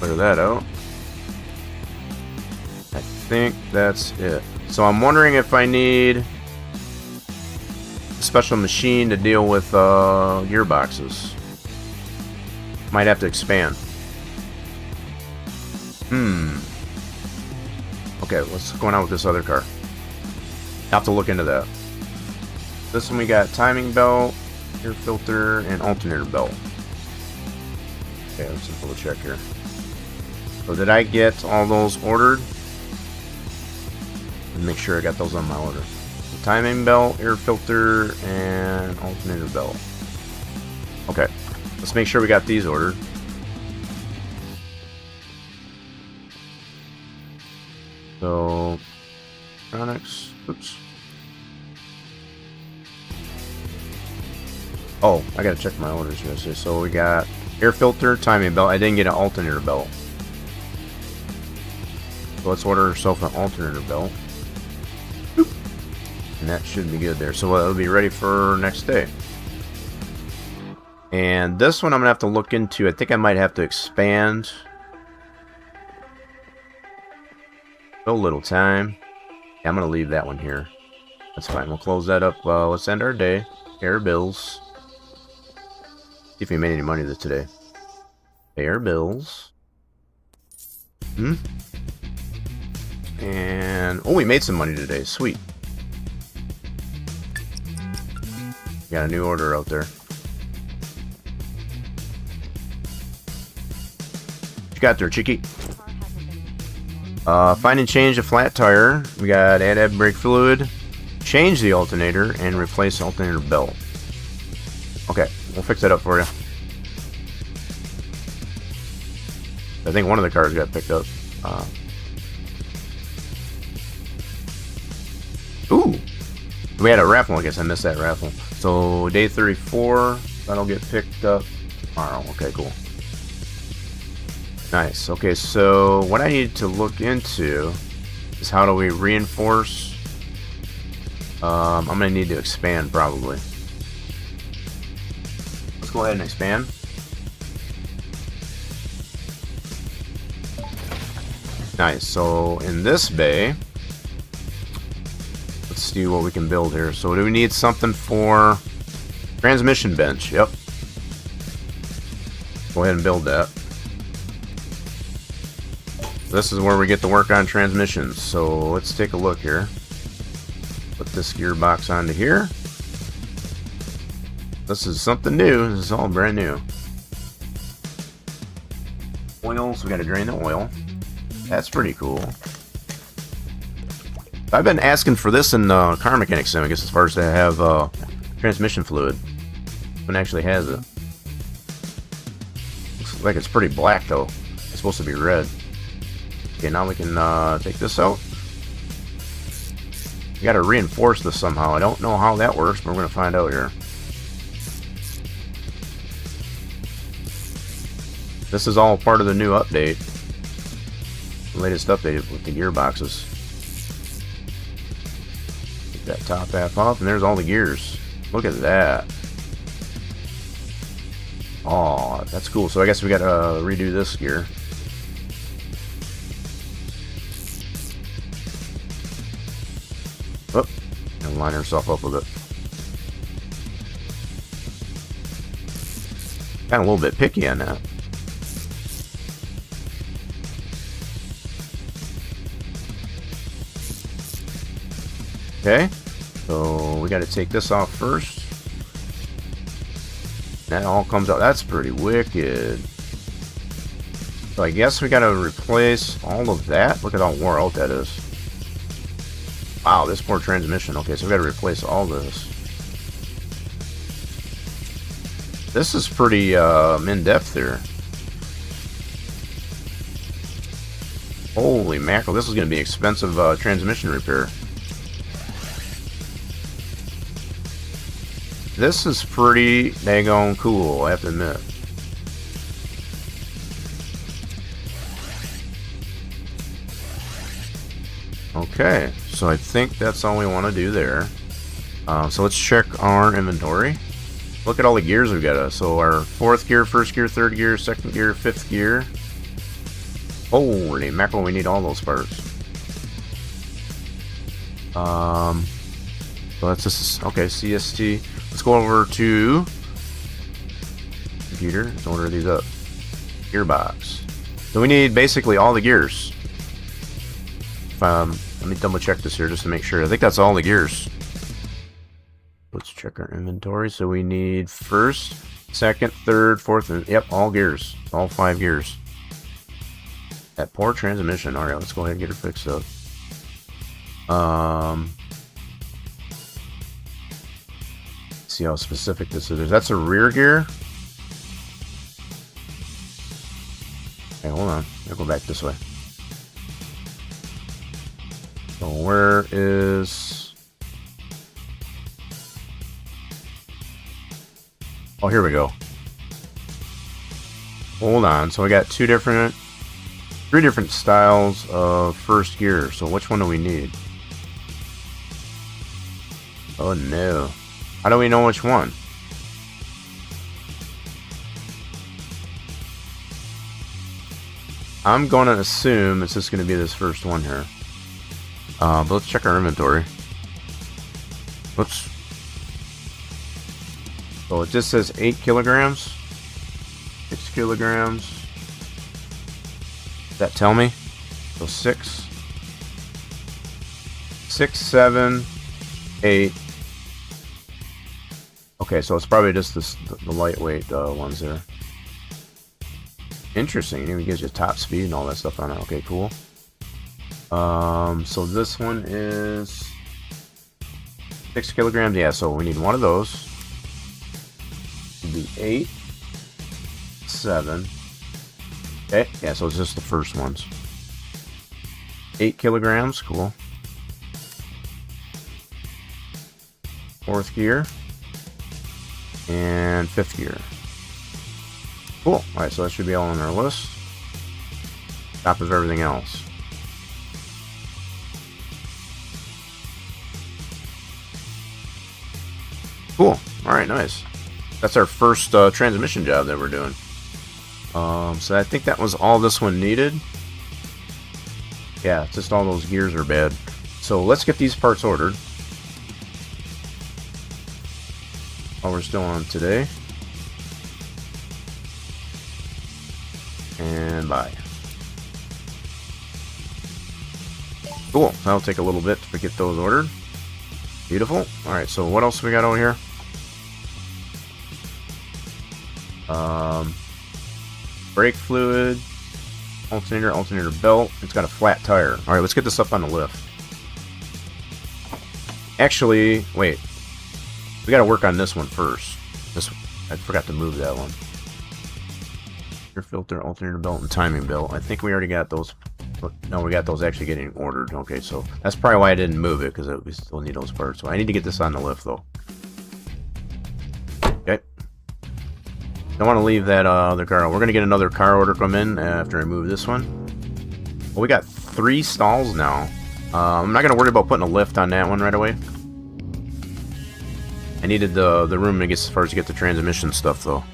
Clear that out. I think that's it. So I'm wondering if I need a special machine to deal with gearboxes. Might have to expand. Okay, what's going on with this other car? Have to look into that. This one we got timing belt, air filter, and alternator belt. Okay, let's just double check here. So did I get all those ordered? And make sure I got those on my order. The timing belt, air filter, and alternator belt. Okay, let's make sure we got these ordered. So, electronics. Oops. Oh, I gotta check my orders here. So we got air filter, timing belt. I didn't get an alternator belt. So let's order ourselves an alternator belt. Boop. And that should be good there. So it'll be ready for next day. And this one I'm gonna have to look into. I think I might have to expand. A little time. Yeah, I'm gonna leave that one here. That's fine. We'll close that up. Let's end our day. Pay our bills. See if we made any money today. Pay our bills. And oh, we made some money today. Sweet. Got a new order out there. What you got there, Chicky? Find and change a flat tire. We got add brake fluid, change the alternator, and replace alternator belt. Okay, we'll fix that up for you. I think one of the cars got picked up. Ooh! We had a raffle. I guess I missed that raffle. So, day 34, that'll get picked up tomorrow. Okay, cool. Nice. Okay, so what I need to look into is how do we reinforce. I'm gonna need to expand probably. Let's go ahead and expand. Nice. So in this bay, let's see what we can build here. So do we need something for transmission bench? Yep. Go ahead and build that. This is where we get to work on transmissions. So let's take a look here. Put this gearbox onto here. This is something new. This is all brand new. Oils, we gotta drain the oil. That's pretty cool. I've been asking for this in car mechanic sim, I guess, as far as to have transmission fluid. One actually has it. Looks like it's pretty black though. It's supposed to be red. Okay, now we can take this out. We gotta reinforce this somehow. I don't know how that works, but we're gonna find out here. This is all part of the new update. The latest update with the gearboxes. Take that top half off, and there's all the gears. Look at that. Oh, that's cool. So I guess we gotta redo this gear. Oh, and line herself up with it. Got a little bit picky on that. Okay, so we got to take this off first. That all comes out. That's pretty wicked. So I guess we got to replace all of that. Look at how wore out that is. Wow, this poor transmission. Okay, so we got to replace all this. This is pretty in-depth here. Holy mackerel, this is going to be expensive transmission repair. This is pretty daggone cool, I have to admit. Okay, so I think that's all we want to do there. So let's check our inventory. Look at all the gears we've got. So our 4th gear, 1st gear, 3rd gear, 2nd gear, 5th gear. Holy mackerel, we need all those parts. So that's just, okay, CST. Let's go over to computer. Let's order these up. Gearbox. So we need basically all the gears. Let me double check this here just to make sure. I think that's all the gears. Let's check our inventory. So we need 1st, 2nd, 3rd, 4th, and yep, all gears. All 5 gears. That poor transmission. Alright, let's go ahead and get her fixed up. See how specific this is. That's a rear gear. Okay, hold on. I'll go back this way. So where is... Oh, here we go. Hold on. So we got three different styles of first gear. So which one do we need? Oh no. How do we know which one? I'm going to assume it's just going to be this first one here. But let's check our inventory. Whoops. So it just says 8 kilograms. 6 kilograms. Does that tell me? So 6, 7, 8. Okay, so it's probably just the lightweight ones there. Interesting. It even gives you top speed and all that stuff on it. Okay, cool. So this one is 6 kilograms. Yeah, so we need one of those. It'd be 8, 7. Okay, yeah, so it's just the first ones. 8 kilograms, cool. 4th gear. And 5th gear. Cool. Alright, so that should be all on our list. Top of everything else. Cool. Alright, nice. That's our first transmission job that we're doing. So I think that was all this one needed. Yeah, just all those gears are bad. So let's get these parts ordered. While we're still on today. And buy. Cool. That'll take a little bit to get those ordered. Beautiful. Alright, so what else we got over here? Brake fluid, alternator belt. It's got a flat tire. Alright, let's get this up on the lift. Actually, wait. We gotta work on this one first. I forgot to move that one. Air filter, alternator belt, and timing belt. I think we already got those. No, we got those actually getting ordered. Okay, so that's probably why I didn't move it, because we still need those parts. So I need to get this on the lift, though. Okay. Don't want to leave that other car. We're going to get another car order come in after I move this one. Well, we got 3 stalls now. I'm not going to worry about putting a lift on that one right away. I needed the room to get as far as to get the transmission stuff, though.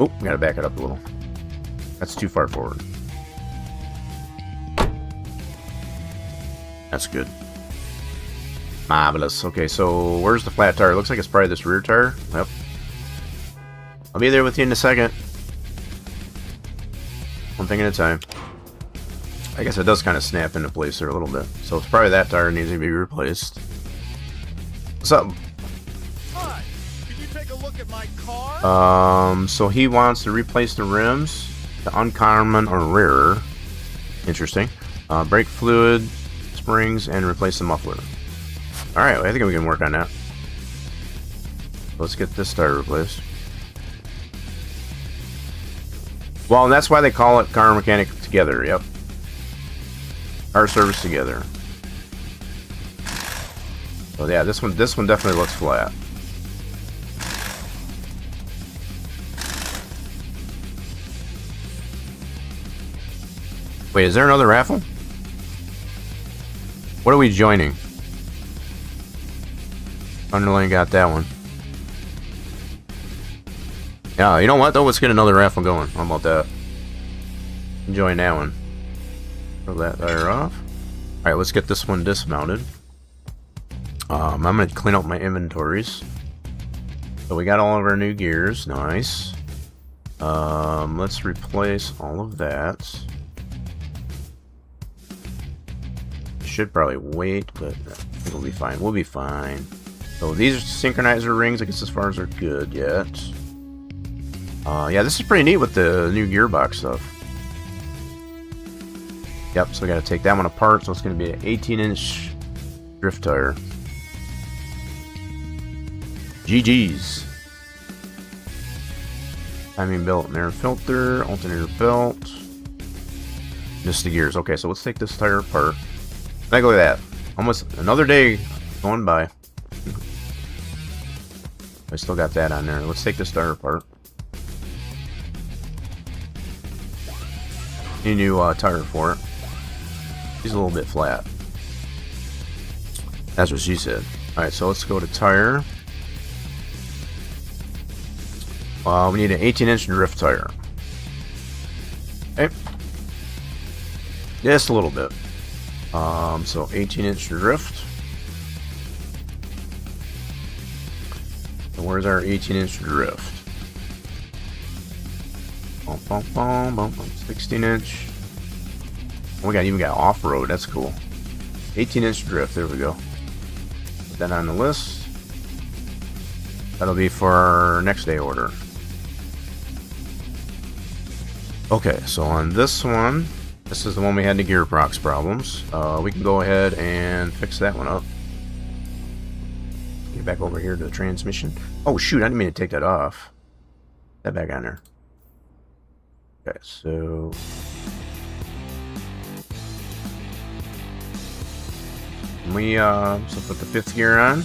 Oh, we got to back it up a little. That's too far forward. That's good. Marvelous. Okay, so where's the flat tire? Looks like it's probably this rear tire. Yep. I'll be there with you in a second. One thing at a time. I guess it does kind of snap into place there a little bit. So it's probably that tire needs to be replaced. What's up? Hi. Can you take a look at my car? So he wants to replace the rims, the uncommon or rarer. Interesting. Brake fluid, springs, and replace the muffler. Alright, well, I think we can work on that. Let's get this tire replaced. Well, and that's why they call it car mechanic together, yep. Car service together. So yeah, this one definitely looks flat. Wait, is there another raffle? What are we joining? Underline got that one. Yeah, you know what though? Let's get another raffle going. How about that? Join that one. Throw that tire off. Alright, let's get this one dismounted. I'm going to clean up my inventories. So we got all of our new gears. Nice. Let's replace all of that. Should probably wait, but I think we'll be fine. We'll be fine. So these are synchronizer rings. I guess as far as they're good yet. Yeah, this is pretty neat with the new gearbox stuff. Yep, so we got to take that one apart. So it's going to be an 18-inch drift tire. GG's. Timing belt and air filter, alternator belt. Just the gears. Okay, so let's take this tire apart. Like, look at that. Almost another day going by. I still got that on there. Let's take this tire apart. Need a new tire for it. She's a little bit flat. That's what she said. Alright, so let's go to tire. We need an 18-inch drift tire. Okay. Just a little bit. So 18-inch drift. And where's our 18-inch drift? 16-inch. We even got off-road. That's cool. 18-inch drift. There we go. Put that on the list. That'll be for our next day order. Okay, so on this one, this is the one we had the gearbox problems. We can go ahead and fix that one up. Get back over here to the transmission. Oh shoot, I didn't mean to take that off. That back on there. Okay, so we so put the 5th gear on.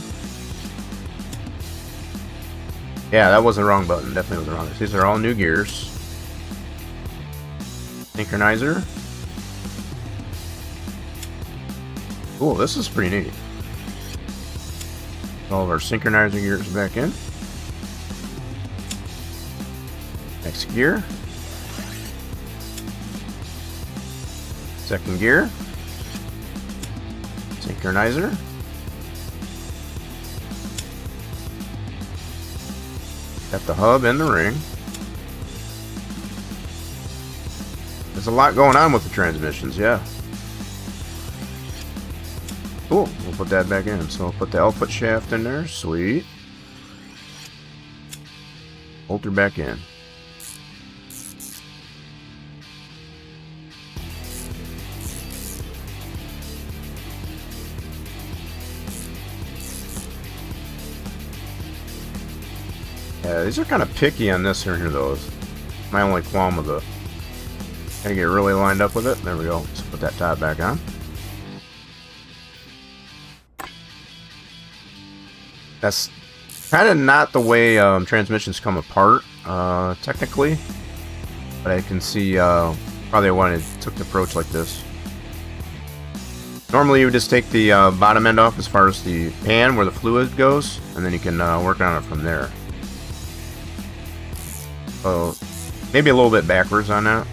Yeah, that was the wrong button. Definitely was the wrong. These are all new gears. Synchronizer. Cool, this is pretty neat. All of our synchronizer gears back in. Next gear. Second gear. Synchronizer. Got the hub and the ring. There's a lot going on with the transmissions, yeah. Cool, we'll put that back in. So I'll put the output shaft in there, sweet. Bolt her back in. Yeah, these are kind of picky on this here though. My only qualm with it. Gotta get really lined up with it. There we go. Let's put that top back on. That's kind of not the way transmissions come apart, technically. But I can see probably why it took the approach like this. Normally you would just take the bottom end off as far as the pan where the fluid goes, and then you can work on it from there. So maybe a little bit backwards on that.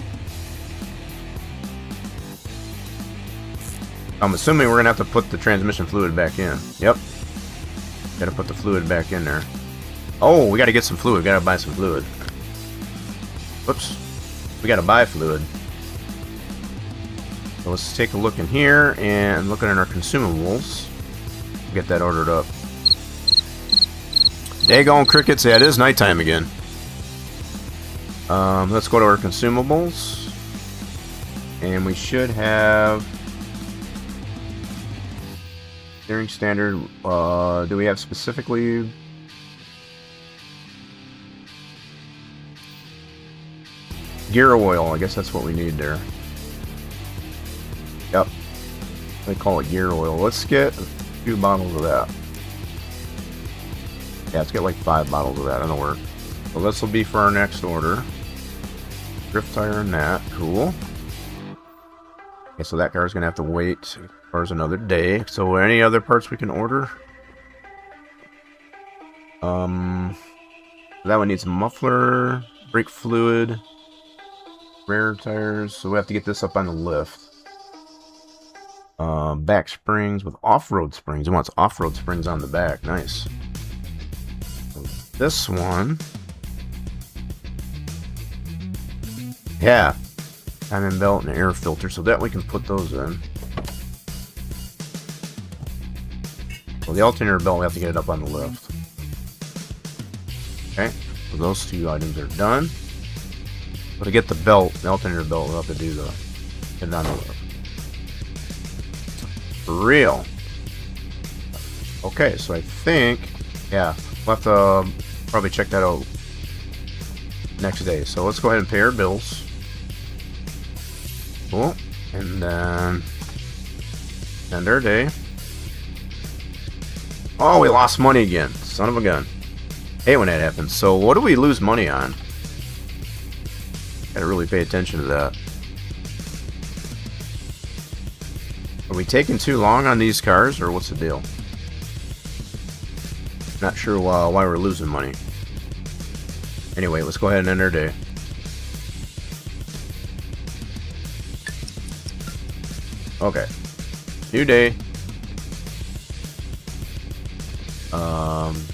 I'm assuming we're gonna have to put the transmission fluid back in. Yep. Gotta put the fluid back in there. Oh, we gotta get some fluid. Gotta buy some fluid. Whoops. We gotta buy fluid. So let's take a look in here and looking at our consumables. Get that ordered up. Daggone crickets. Yeah, it is nighttime again. Let's go to our consumables. And we should have steering standard. Do we have specifically gear oil? I guess that's what we need there. Yep. They call it gear oil. Let's get a few bottles of that. Yeah, let's get like 5 bottles of that. That'll work. So this will be for our next order. Drift tire and that. Cool. Okay, so that car's gonna have to wait for another day. So any other parts we can order? That one needs muffler, brake fluid, rear tires. So we have to get this up on the lift. Back springs with off-road springs. It wants off-road springs on the back. Nice. So this one. Yeah. Timing belt and air filter, so that we can put those in. Well, the alternator belt, we have to get it up on the lift. Okay, so those 2 items are done. But to get the belt, the alternator belt, we'll have to do get it on the lift. For real. Okay, so I think, yeah, we'll have to probably check that out next day. So let's go ahead and pay our bills. Cool. And then end our day. Oh, we lost money again. Son of a gun. Hey, when that happens. So what do we lose money on? Gotta really pay attention to that. Are we taking too long on these cars, or what's the deal? Not sure why we're losing money. Anyway, let's go ahead and end our day. Okay. New day.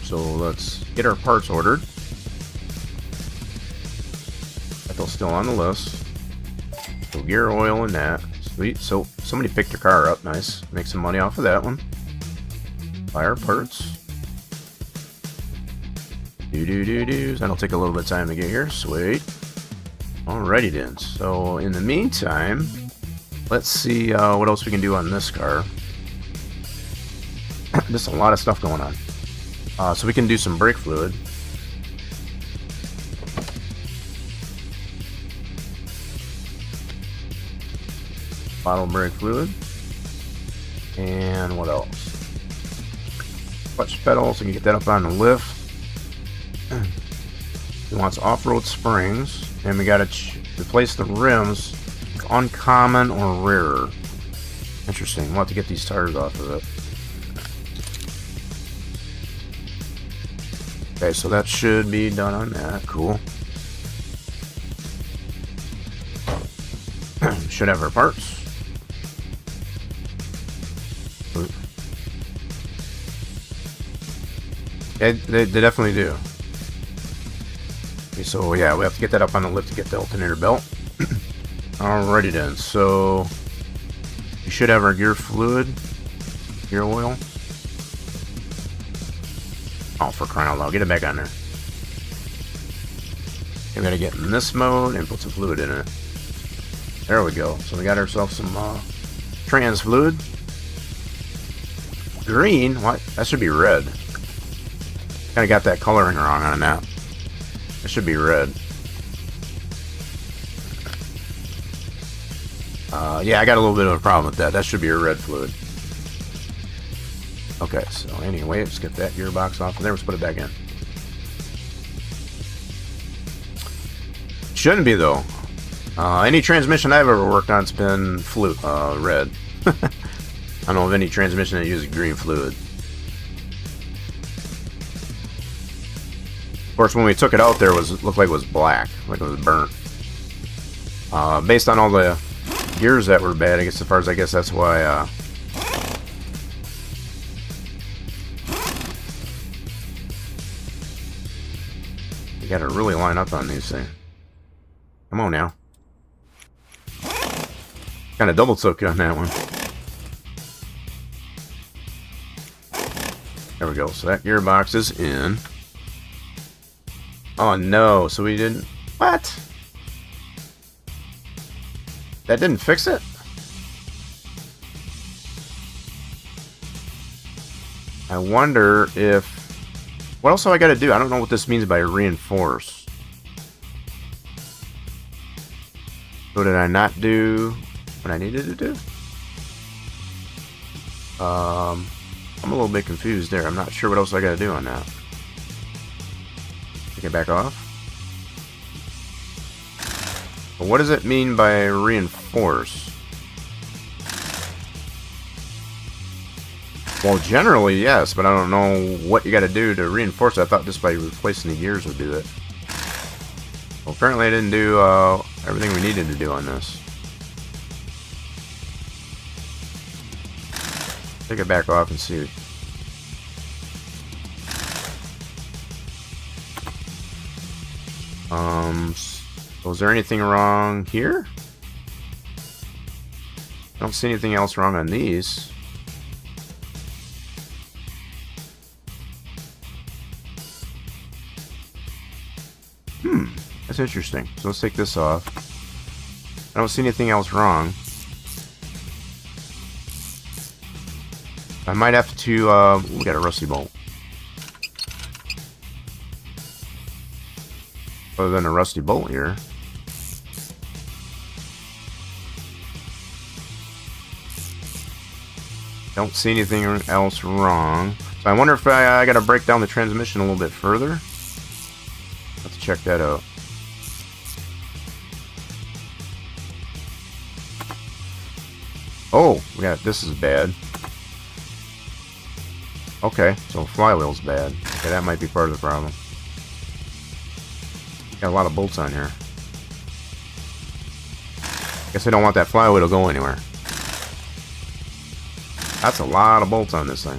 So let's get our parts ordered. That's still on the list. So gear oil and that. Sweet. So somebody picked their car up. Nice. Make some money off of that one. Buy our parts. That'll take a little bit of time to get here. Sweet. Alrighty then. So in the meantime, let's see what else we can do on this car. There's a lot of stuff going on. So we can do some brake fluid. Bottle brake fluid. And what else? Clutch pedal, so we can get that up on the lift. He wants off-road springs. And we gotta replace the rims with uncommon or rarer. Interesting. We'll have to get these tires off of it. Okay, so that should be done on that. Cool. Should have our parts. They definitely do. Okay, so yeah, we have to get that up on the lift to get the alternator belt. Alrighty then, so you should have our gear fluid, gear oil. Oh, for crying out loud, get it back on there. We gotta get in this mode and put some fluid in it. There we go. So we got ourselves some trans fluid. Green? What? That should be red. Kinda got that coloring wrong on that. It should be red. Yeah, I got a little bit of a problem with that. That should be a red fluid. Okay, so anyway, let's get that gearbox off of there. Let's put it back in. Shouldn't be, though. Any transmission I've ever worked on's been red. I don't know of any transmission that uses green fluid. Of course, when we took it out there, it looked like it was black, like it was burnt. Based on all the gears that were bad, I guess, as far as I guess that's why. You gotta really line up on these things. Come on now. Kind of double took on that one. There we go. So that gearbox is in. Oh no, so we didn't... What? That didn't fix it? I wonder if... What else do I gotta do? I don't know what this means by reinforce. So did I not do what I needed to do? I'm a little bit confused there. I'm not sure what else I gotta do on that. Take it back off. But what does it mean by reinforce? Well, generally, yes, but I don't know what you gotta do to reinforce it. I thought just by replacing the gears would do it. Well, apparently I didn't do everything we needed to do on this. Take it back off and see. Was there anything wrong here? I don't see anything else wrong on these. That's interesting. So let's take this off. I don't see anything else wrong. I might have to, we got a rusty bolt. Other than a rusty bolt here. Don't see anything else wrong. So I wonder if I gotta break down the transmission a little bit further. Let's check that out. Oh, this is bad. Okay, so flywheel's bad. Okay, that might be part of the problem. Got a lot of bolts on here. Guess I don't want that flywheel to go anywhere. That's a lot of bolts on this thing.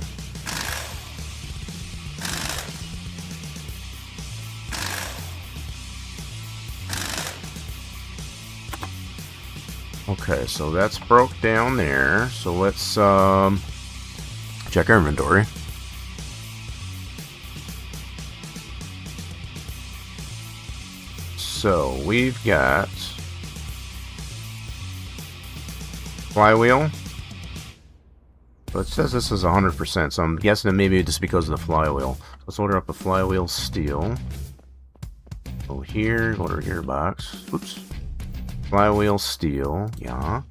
Okay, so that's broke down there. So let's check our inventory. So we've got flywheel. So it says this is 100%, so I'm guessing that maybe just because of the flywheel. Let's order up a flywheel steel. Go here, go to our gearbox. Oops. Flywheel steel, yeah.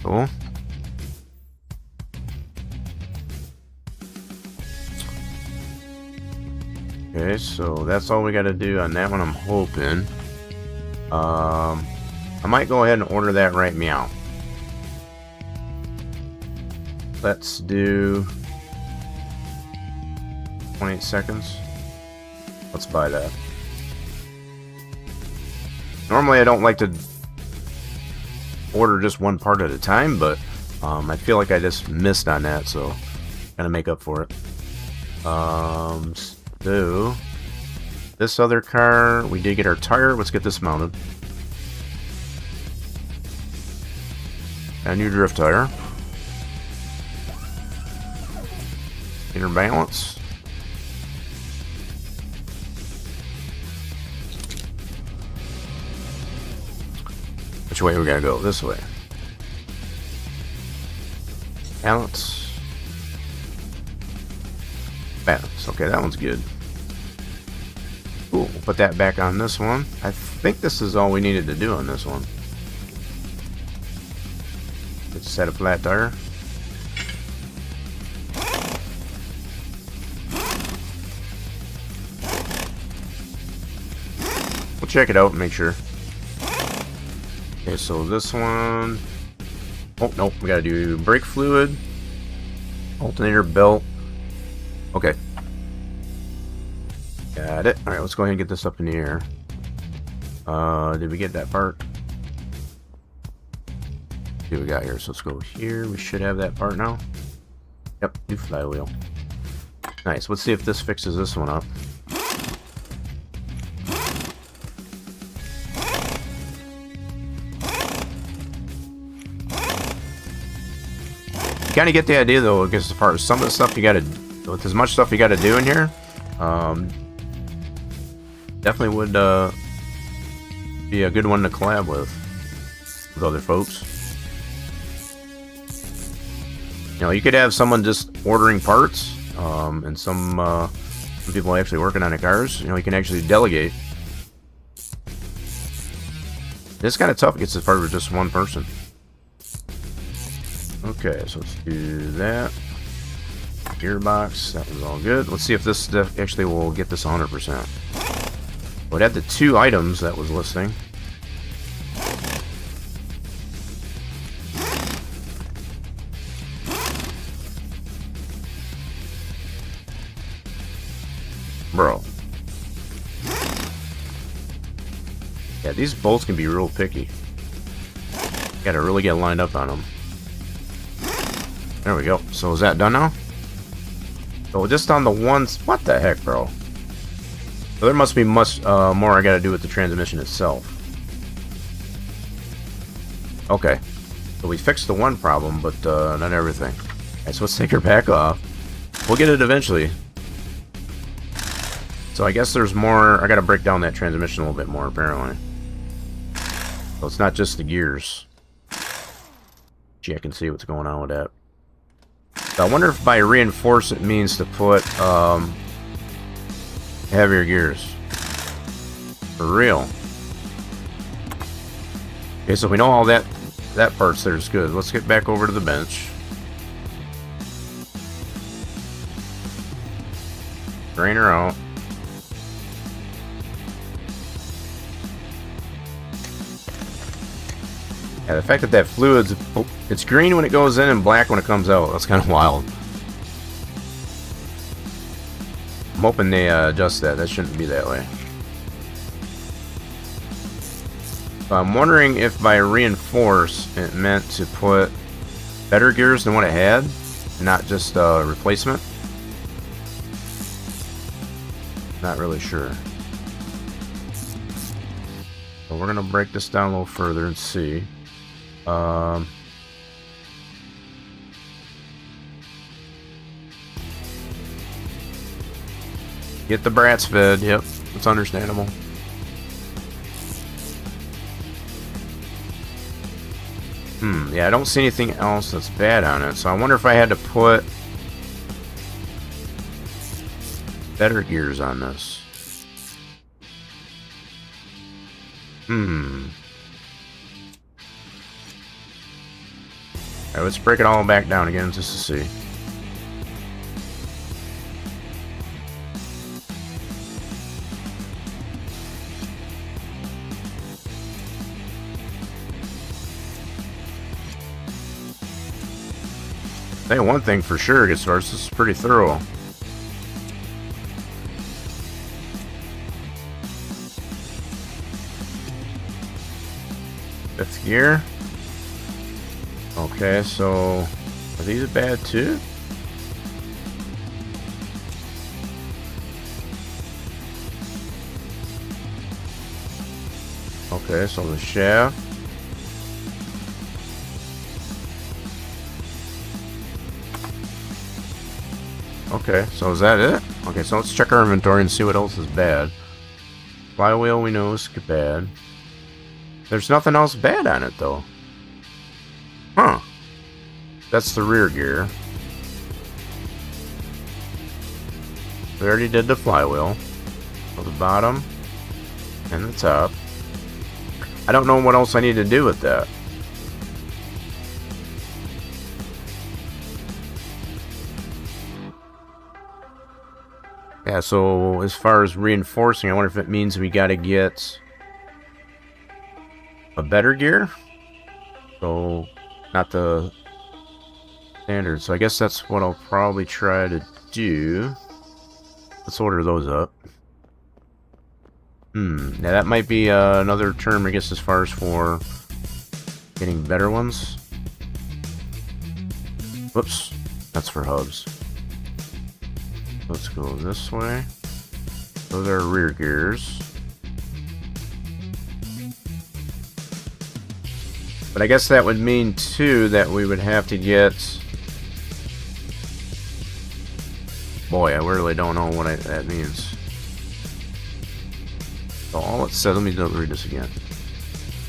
Cool. Okay, so that's all we gotta do on that one, I'm hoping. I might go ahead and order that right meow. Let's do 28 seconds. Let's buy that. Normally I don't like to order just one part at a time, but I feel like I just missed on that, so gotta make up for it. So this other car, we did get our tire. Let's get this mounted. A new drift tire. Inner balance. Which way we gotta go? This way. Balance. Balance. Okay, that one's good. Cool. We'll put that back on this one. I think this is all we needed to do on this one. Let's set a flat tire. We'll check it out and make sure. Okay, so this one... Oh, nope. We gotta do brake fluid. Alternator belt. Okay. Got it. Alright, let's go ahead and get this up in the air. Did we get that part? See what we got here. So let's go here. We should have that part now. Yep, new flywheel. Nice. Let's see if this fixes this one up. You kind of get the idea though, because as far as some of the stuff you got to, with as much stuff you got to do in here, definitely would be a good one to collab with other folks. You know, you could have someone just ordering parts, and some people actually working on the cars. You know, you can actually delegate. It's kind of tough. It gets as far as just one person. Okay, so let's do that. Gearbox, that was all good. Let's see if this actually will get this 100%. Well, it had the 2 items that was listing. Bro. Yeah, these bolts can be real picky. Gotta really get lined up on them. There we go. So is that done now? So just on the ones... What the heck, bro? So there must be much more I gotta do with the transmission itself. Okay. So we fixed the one problem, but not everything. Alright, so let's take her back off. We'll get it eventually. So I guess there's more... I gotta break down that transmission a little bit more, apparently. So it's not just the gears. Gee, I can see what's going on with that. So I wonder if by reinforce it means to put heavier gears. For real. Okay, so we know all that that part's there is good. Let's get back over to the bench. Drain her out. Yeah, the fact that that fluid's... it's green when it goes in and black when it comes out. That's kind of wild. I'm hoping they adjust that. That shouldn't be that way. I'm wondering if by reinforce it meant to put better gears than what it had, not just a replacement. Not really sure. So we're gonna break this down a little further and see. Get the brats fed. Yep, it's understandable. Yeah, I don't see anything else that's bad on it, so I wonder if I had to put better gears on this. Alright, let's break it all back down again just to see. I think one thing for sure, as far as this is pretty thorough. Fifth gear. Okay, so are these bad too? Okay, so the shaft. Okay, so is that it? Okay, so let's check our inventory and see what else is bad. Flywheel we know is bad. There's nothing else bad on it though. Huh. That's the rear gear. We already did the flywheel. So the bottom and the top. I don't know what else I need to do with that. Yeah, so as far as reinforcing, I wonder if it means we gotta get a better gear. So, not the standard. So I guess that's what I'll probably try to do. Let's order those up. Now that might be another term, I guess, as far as for getting better ones. Whoops, that's for hubs. Let's go this way. Those are rear gears. But I guess that would mean too that we would have to get... Boy, I really don't know what that means. So all it said, let me read this again.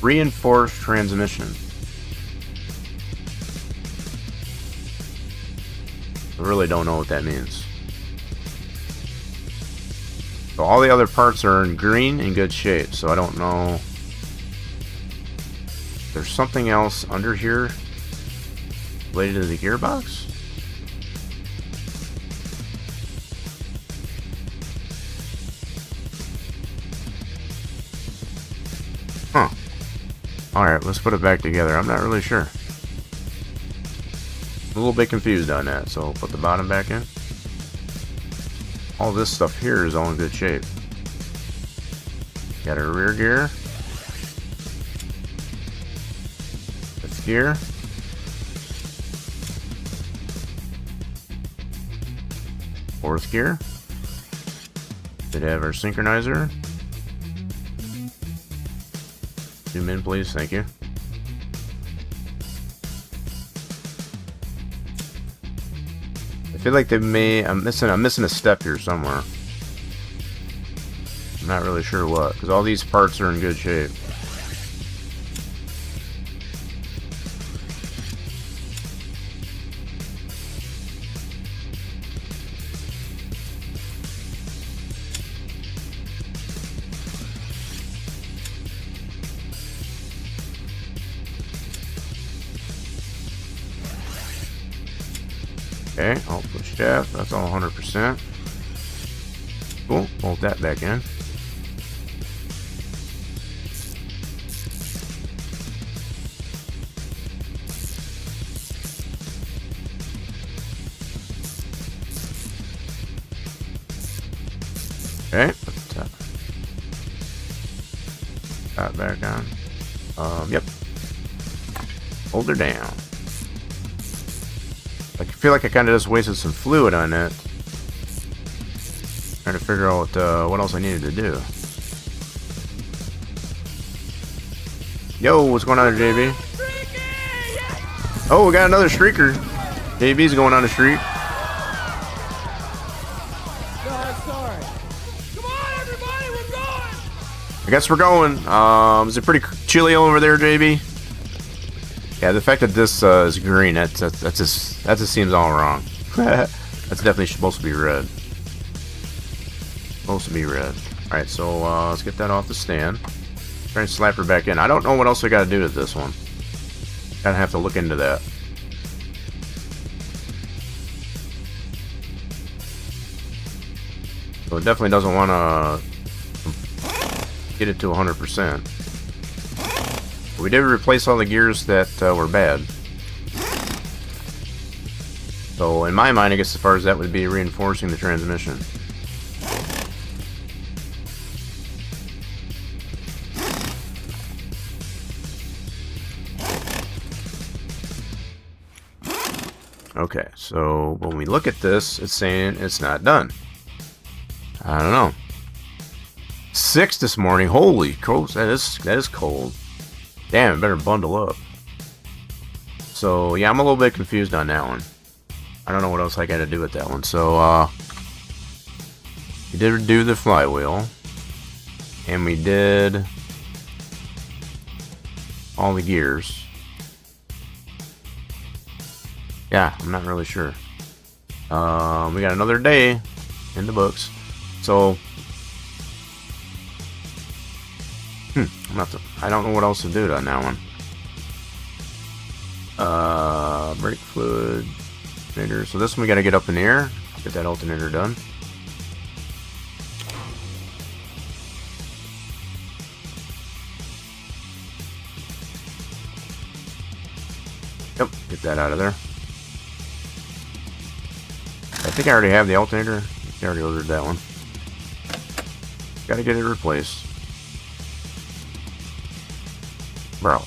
Reinforced transmission. I really don't know what that means. So all the other parts are in green in good shape, so I don't know. There's something else under here related to the gearbox? Huh. Alright, let's put it back together. I'm not really sure. I'm a little bit confused on that, so put the bottom back in. All this stuff here is all in good shape. Got our rear gear. Fifth gear. Fourth gear. Did have our synchronizer. Zoom in, please. Thank you. I feel like they may... I'm missing a step here somewhere. I'm not really sure what, because all these parts are in good shape. Okay, output shaft. That's all 100%. Cool. Bolt that back in. Okay, put the top back on. Yep. Hold her down. I feel like I kind of just wasted some fluid on that. Trying to figure out what else I needed to do. Yo, what's going on there, JB? Oh, we got another streaker. JB's going on a streak. I guess we're going. Is it pretty chilly over there, JB? Yeah, the fact that this is green, that just seems all wrong. That's definitely supposed to be red. Supposed to be red. Alright, so let's get that off the stand. Try and slap her back in. I don't know what else I gotta do with this one. Gotta have to look into that. So it definitely doesn't want to get it to 100%. We did replace all the gears that were bad. So in my mind, I guess as far as that would be reinforcing the transmission. Okay, so when we look at this, it's saying it's not done. I don't know. 6 this morning. Holy cold! That is cold. Damn, I better bundle up. So yeah, I'm a little bit confused on that one. I don't know what else I got to do with that one. So we did do the flywheel, and we did all the gears. Yeah, I'm not really sure. We got another day in the books. So I don't know what else to do on that one. Brake fluid, alternator. So this one we got to get up in the air. Get that alternator done. Yep, get that out of there. I think I already have the alternator. I already ordered that one. Got to get it replaced. Bro.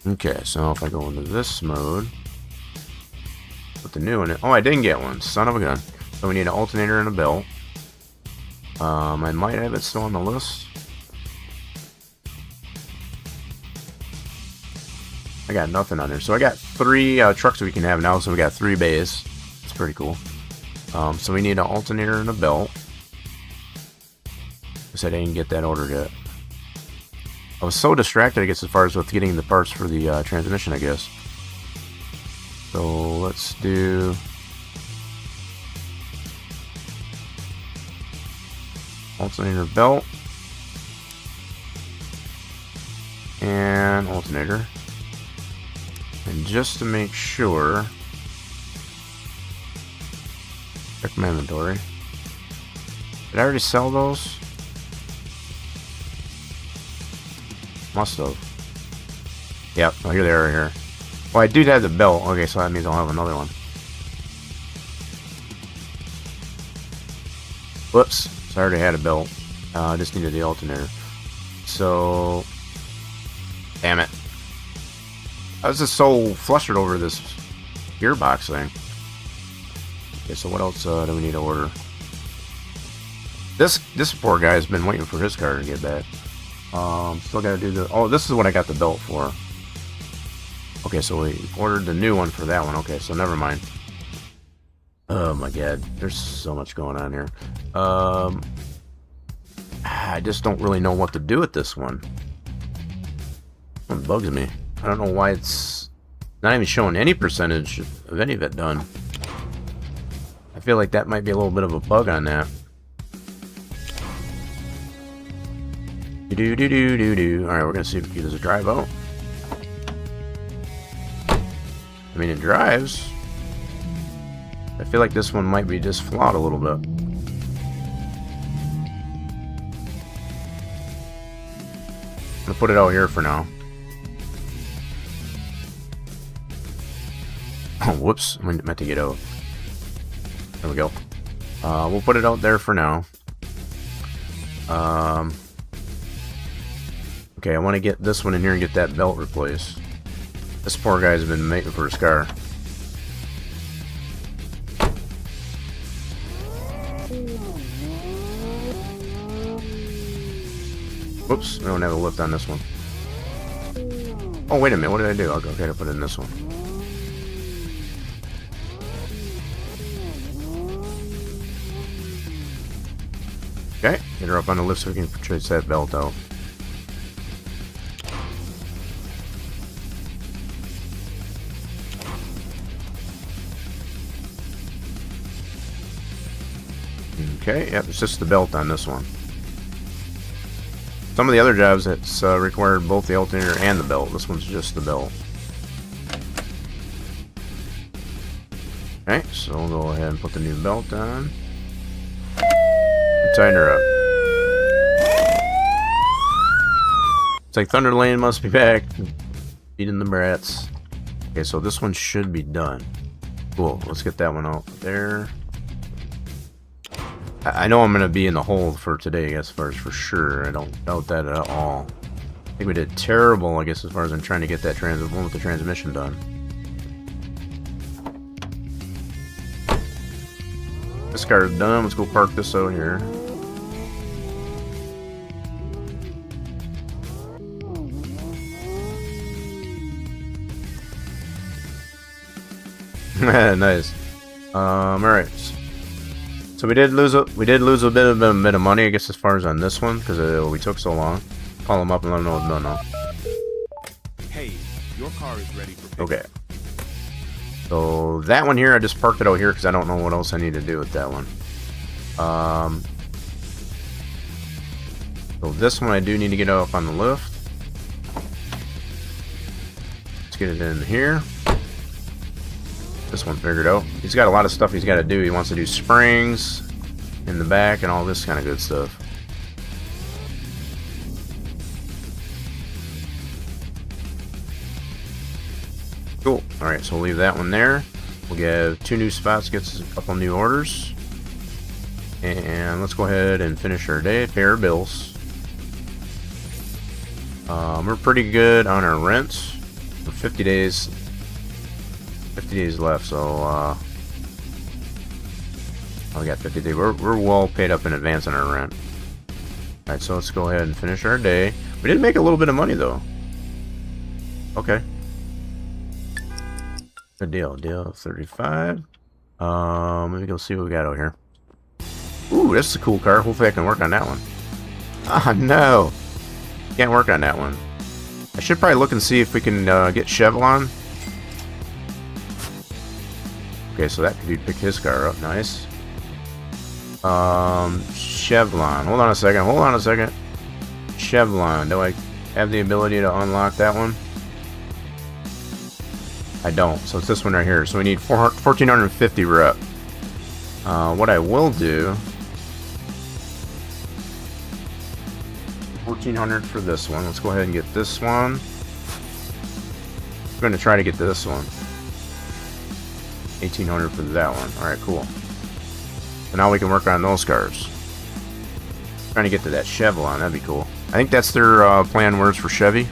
Okay, so if I go into this mode, put the new one in. Oh, I didn't get one. Son of a gun. So we need an alternator and a belt. I might have it still on the list. I got nothing on there. So I got 3 trucks we can have now. So we got 3 bays. It's pretty cool. So we need an alternator and a belt. I said I didn't get that ordered yet. I was so distracted, I guess, as far as with getting the parts for the transmission, I guess. So let's do alternator belt and alternator. And just to make sure, check my inventory. Did I already sell those? Must have. Yep, oh, here they are here. Well, I do have the belt. Okay, so that means I'll have another one. Whoops. So I already had a belt. I just needed the alternator. So, damn it. I was just so flustered over this gearbox thing. Okay, so what else do we need to order? This poor guy has been waiting for his car to get back. Still gotta do the... Oh, this is what I got the belt for. Okay, so we ordered the new one for that one. Okay, so never mind. Oh my god, there's so much going on here. I just don't really know what to do with this one. It bugs me. I don't know why it's not even showing any percentage of any of it done. I feel like that might be a little bit of a bug on that. Alright, we're gonna see if we can do this drive out. I mean, it drives. I feel like this one might be just flawed a little bit. I'm gonna put it out here for now. Oh, whoops. I meant to get out. There we go. We'll put it out there for now. Okay, I want to get this one in here and get that belt replaced. This poor guy's been making for his car. Whoops, we don't have a lift on this one. Oh, wait a minute, what did I do? Okay, I put it in this one. Okay, get her up on the lift so we can trace that belt out. Okay, yep, it's just the belt on this one. Some of the other jobs, it's required both the alternator and the belt. This one's just the belt. Okay, so we'll go ahead and put the new belt on. And tighten her up. It's like Thunder Lane must be back. Feeding the brats. Okay, so this one should be done. Cool, let's get that one out there. I know I'm going to be in the hole for today, as far as for sure. I don't doubt that at all. I think we did terrible, I guess, as far as I'm trying to get that one with the transmission done. This car's done. Let's go park this out here. Nice. Alright. So we did lose a bit of money, I guess, as far as on this one, because we took so long. Call them up and let them know. No. Hey, your car is ready for pickup. Okay. So that one here, I just parked it out here because I don't know what else I need to do with that one. So this one I do need to get up on the lift. Let's get it in here. This one figured out. He's got a lot of stuff he's got to do. He wants to do springs in the back and all this kind of good stuff. Cool. Alright, so we'll leave that one there. We'll get 2 new spots, get us a couple new orders. And let's go ahead and finish our day, pay our bills. We're pretty good on our rents. For 50 days. 50 days left, so we got 50 days. We're well paid up in advance on our rent. Alright, so let's go ahead and finish our day. We did make a little bit of money though. Okay. Good deal. Deal 35. Let me go see what we got out here. Ooh, this is a cool car. Hopefully I can work on that one. Ah, no. Can't work on that one. I should probably look and see if we can get Chevron. Okay, so that could be pick his car up. Nice. Chevron. Hold on a second. Chevron. Do I have the ability to unlock that one? I don't. So it's this one right here. So we need 1,450 rep. What I will do... 1,400 for this one. Let's go ahead and get this one. I'm going to try to get this one. 1,800 for that one. Alright, cool. So now we can work on those cars. Trying to get to that Chevron, that'd be cool. I think that's their plan words for Chevy.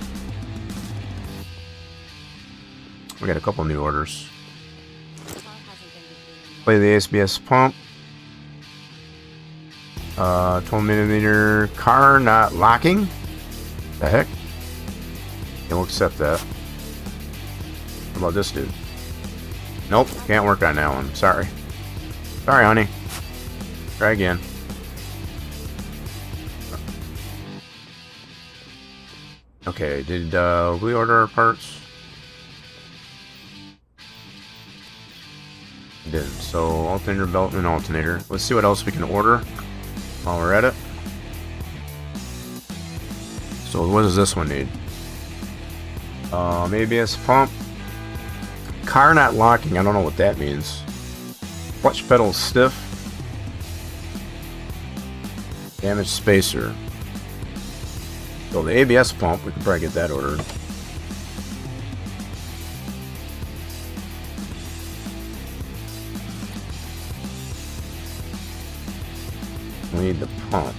We got a couple new orders. Play the ASBS pump. 12mm car not locking. The heck? Yeah, we'll accept that. What about this dude? Nope, can't work on that one. Sorry. Sorry, honey. Try again. Okay, did we order our parts? Did. So, alternator, belt, and alternator. Let's see what else we can order while we're at it. So, what does this one need? ABS pump. Car not locking. I don't know what that means. Clutch pedal stiff. Damaged spacer. So the ABS pump, we can probably get that ordered. We need the pump.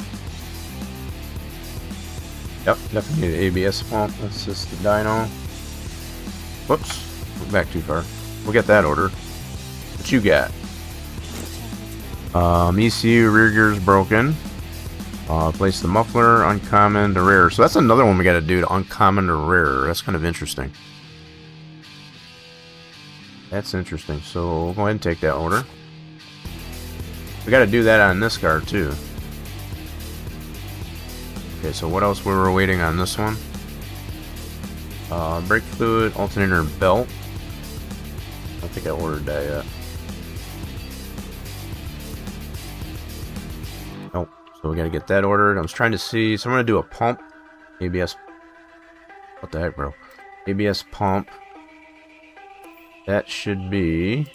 Yep, definitely need an ABS pump. That's just the dyno. Whoops, we're back too far. We'll get that ordered. What you got? ECU rear gear's broken. Place the muffler, uncommon to rare. So that's another one we got to do, to uncommon to rare. That's kind of interesting. That's interesting. So we'll go ahead and take that order. We got to do that on this car too. Okay, so what else we were waiting on this one? Brake fluid, alternator belt. I don't think I ordered that yet. Nope. So we got to get that ordered. I was trying to see. So I'm going to do a pump. ABS. What the heck, bro? ABS pump. That should be...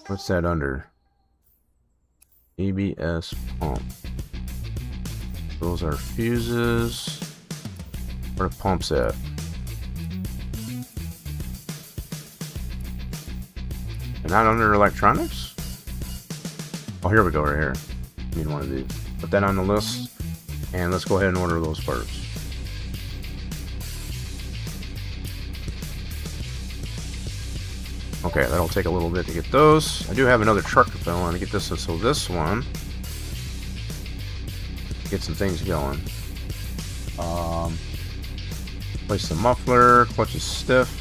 what's that under? ABS pump. Those are fuses. Where the pump's at? And not under electronics? Oh, here we go, right here. Need one of these. Put that on the list, and let's go ahead and order those parts. Okay, that'll take a little bit to get those. I do have another truck if I want to get this. So this one, get some things going. Place the muffler. Clutch is stiff.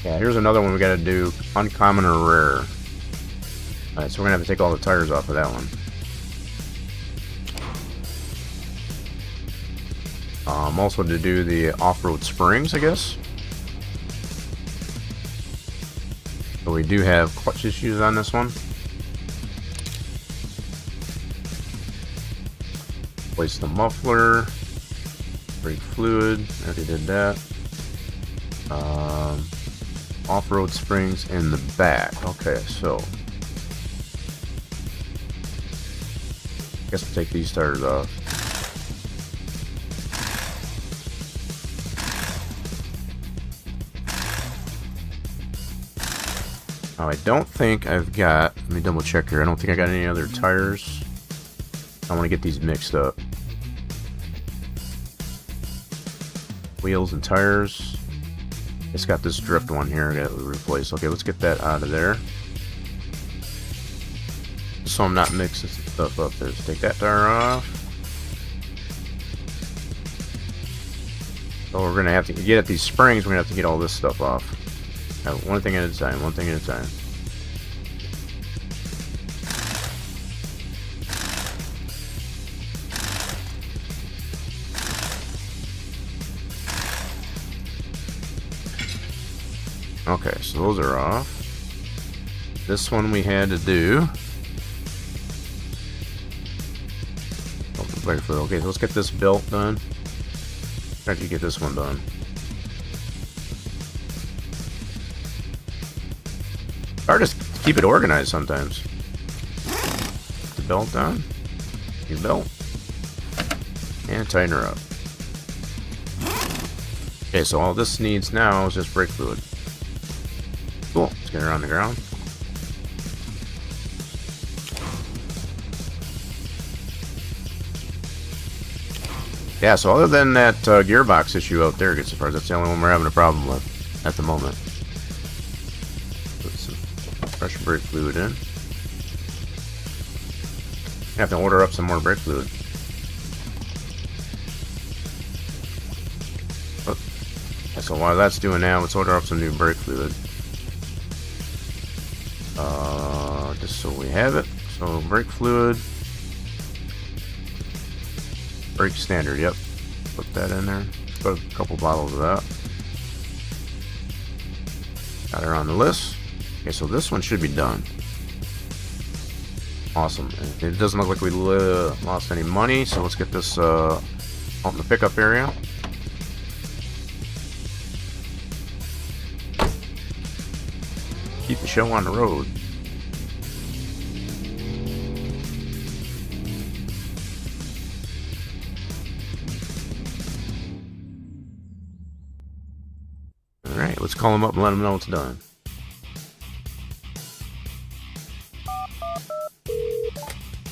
Yeah, here's another one we got to do. Uncommon or rare. Alright, so we're going to have to take all the tires off of that one. Also to do the off-road springs, I guess. So we do have clutch issues on this one. Place the muffler. Brake fluid. Already did that. Off-road springs in the back. Okay, so I guess we'll take these tires off. Oh, I don't think I've got, let me double check here. I don't think I got any other tires. I want to get these mixed up. Wheels and tires. It's got this drift one here I got to replace. Okay, let's get that out of there. So I'm not mixing stuff up there. Let's take that tire off. So we're going to have to get at these springs. We're going to have to get all this stuff off. Now, one thing at a time, one thing at a time. Okay, so those are off. This one we had to do. Okay, so let's get this belt done. Try to get this one done. Or just keep it organized sometimes. Put the belt on. Your belt. And tighten her up. Okay, so all this needs now is just brake fluid. Cool. Let's get her on the ground. Yeah, so other than that gearbox issue out there, as far as that's the only one we're having a problem with at the moment. Put some fresh brake fluid in. I have to order up some more brake fluid. Oh. So while that's doing now, let's order up some new brake fluid. Just so we have it. So brake fluid. Brake standard, yep. Put that in there. Let's put a couple bottles of that. Got her on the list. Okay, so this one should be done. Awesome. It doesn't look like we lost any money, so let's get this out in the pickup area. Keep the show on the road. Alright, let's call him up and let him know it's done.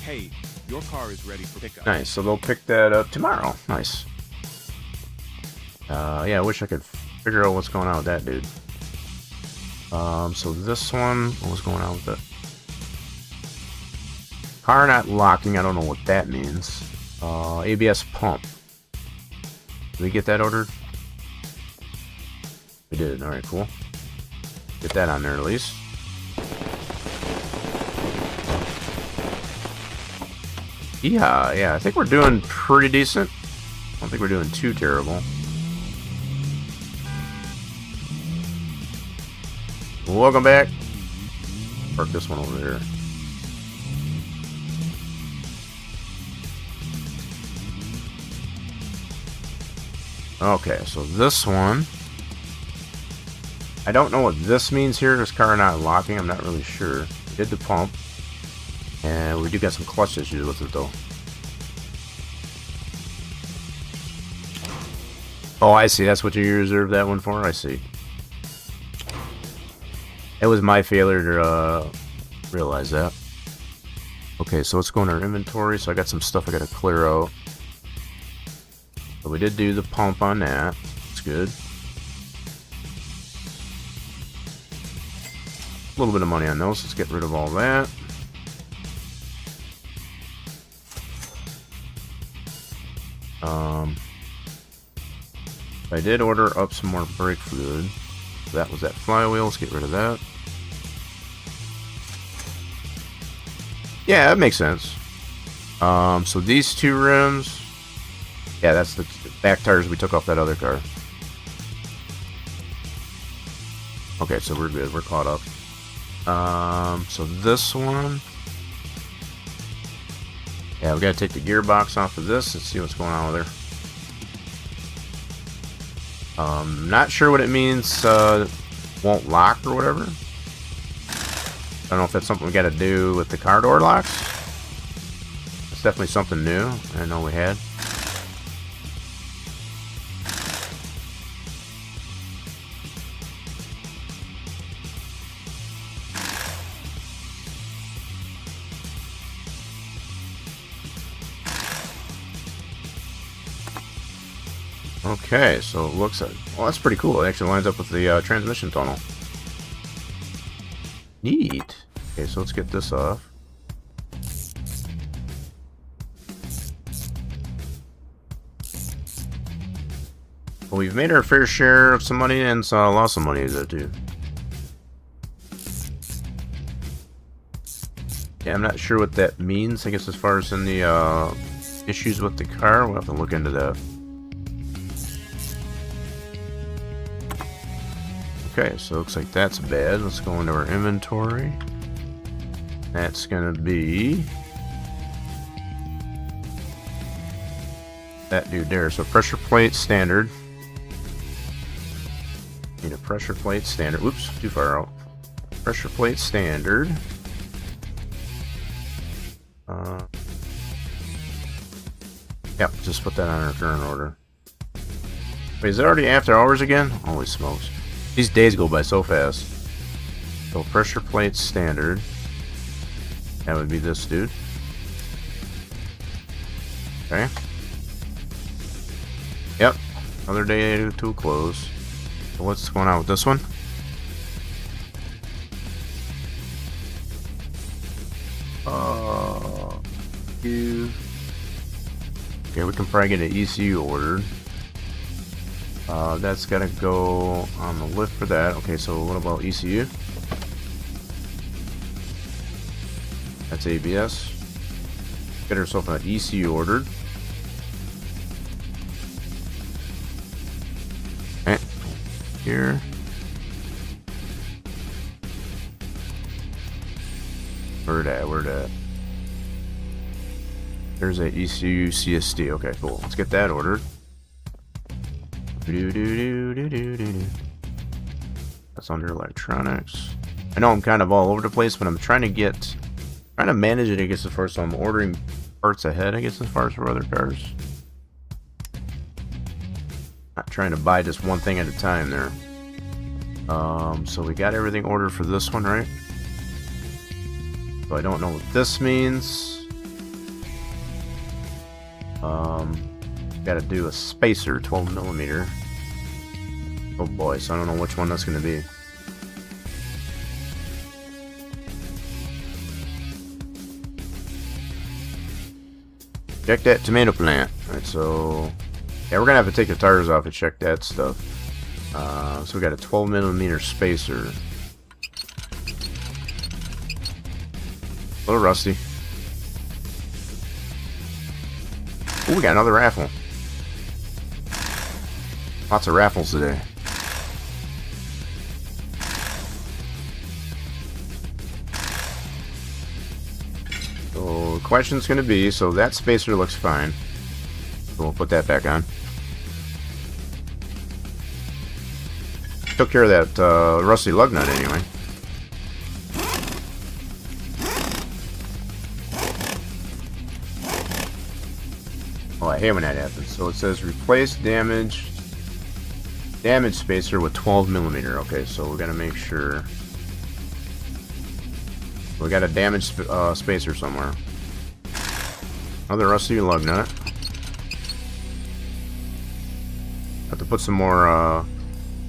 Hey, your car is ready for pickup. Nice, so they'll pick that up tomorrow. Nice. Yeah, I wish I could figure out what's going on with that dude. So this one, what was going on with it? Car not locking, I don't know what that means. ABS pump. Did we get that ordered? We did, alright, cool. Get that on there at least. Yeah, I think we're doing pretty decent. I don't think we're doing too terrible. Welcome back. Park this one over there. Okay, so this one, I don't know what this means here. This car not locking, I'm not really sure. We did the pump, and we do got some clutch issues with it though. Oh, I see. That's what you reserved that one for? I see. It was my failure to realize that. Okay, so let's go in our inventory. So I got some stuff I got to clear out. But we did do the pump on that. That's good. A little bit of money on those. Let's get rid of all that. I did order up some more brake fluid. That was that flywheel. Let's get rid of that. Yeah, that makes sense. So these two rims, yeah, that's the back tires we took off that other car. Okay, so we're good. We're caught up. So this one, yeah, we gotta take the gearbox off of this and see what's going on with her. Not sure what it means. Won't lock or whatever. I don't know if that's something we got to do with the car door locks. It's definitely something new. I didn't know we had. Okay, so it looks like, well, that's pretty cool. It actually lines up with the transmission tunnel. Neat. Okay, so let's get this off. Well, we've made our fair share of some money and lost some money there too. Yeah, I'm not sure what that means. I guess as far as in the issues with the car, we'll have to look into that. Okay, so it looks like that's bad. Let's go into our inventory. That's gonna be that dude there. So pressure plate standard. Need a pressure plate standard. Oops, too far out. Pressure plate standard. Yep, just put that on our current order. Wait, is it already after hours again? Holy smokes. These days go by so fast. So pressure plate standard. That would be this dude. Okay. Yep. Another day to close. So what's going on with this one? Okay, we can probably get an ECU ordered. That's gotta go on the lift for that. Okay, so what about ECU? That's ABS. Get herself an ECU ordered. Okay, here. Where'd at? There's a ECU CSD. Okay, cool. Let's get that ordered. That's under electronics. I know I'm kind of all over the place, but I'm trying to manage it, I guess, as far as, so I'm ordering parts ahead, I guess, as far as for other cars. Not trying to buy just one thing at a time there. So we got everything ordered for this one, right? So I don't know what this means. Got to do a spacer, 12mm. Oh boy, so I don't know which one that's going to be. Check that tomato plant. Alright, so yeah, we're gonna have to take the tires off and check that stuff. So we got a 12mm spacer. A little rusty. Oh, we got another raffle. Lots of raffles today. So the question's going to be, so that spacer looks fine. So we'll put that back on. Took care of that rusty lug nut anyway. Oh, I hate when that happens. So it says replace damaged spacer with 12mm. Okay, so we're gonna make sure we got a damaged spacer somewhere. Another rusty lug nut. Have to put some more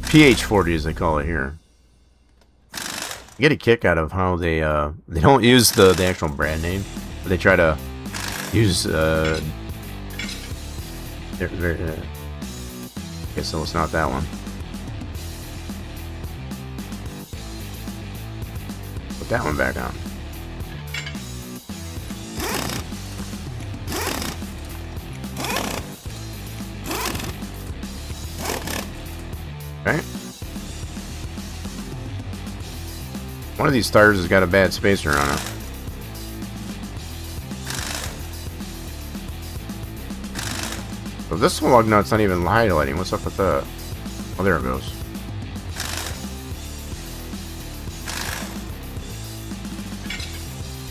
PH40 as they call it here. I get a kick out of how they don't use the actual brand name, but they try to use okay, so it's not that one. Put that one back on. Okay. One of these tires has got a bad spacer on it. So this lug nut's not even highlighting. What's up with that? Oh, there it goes.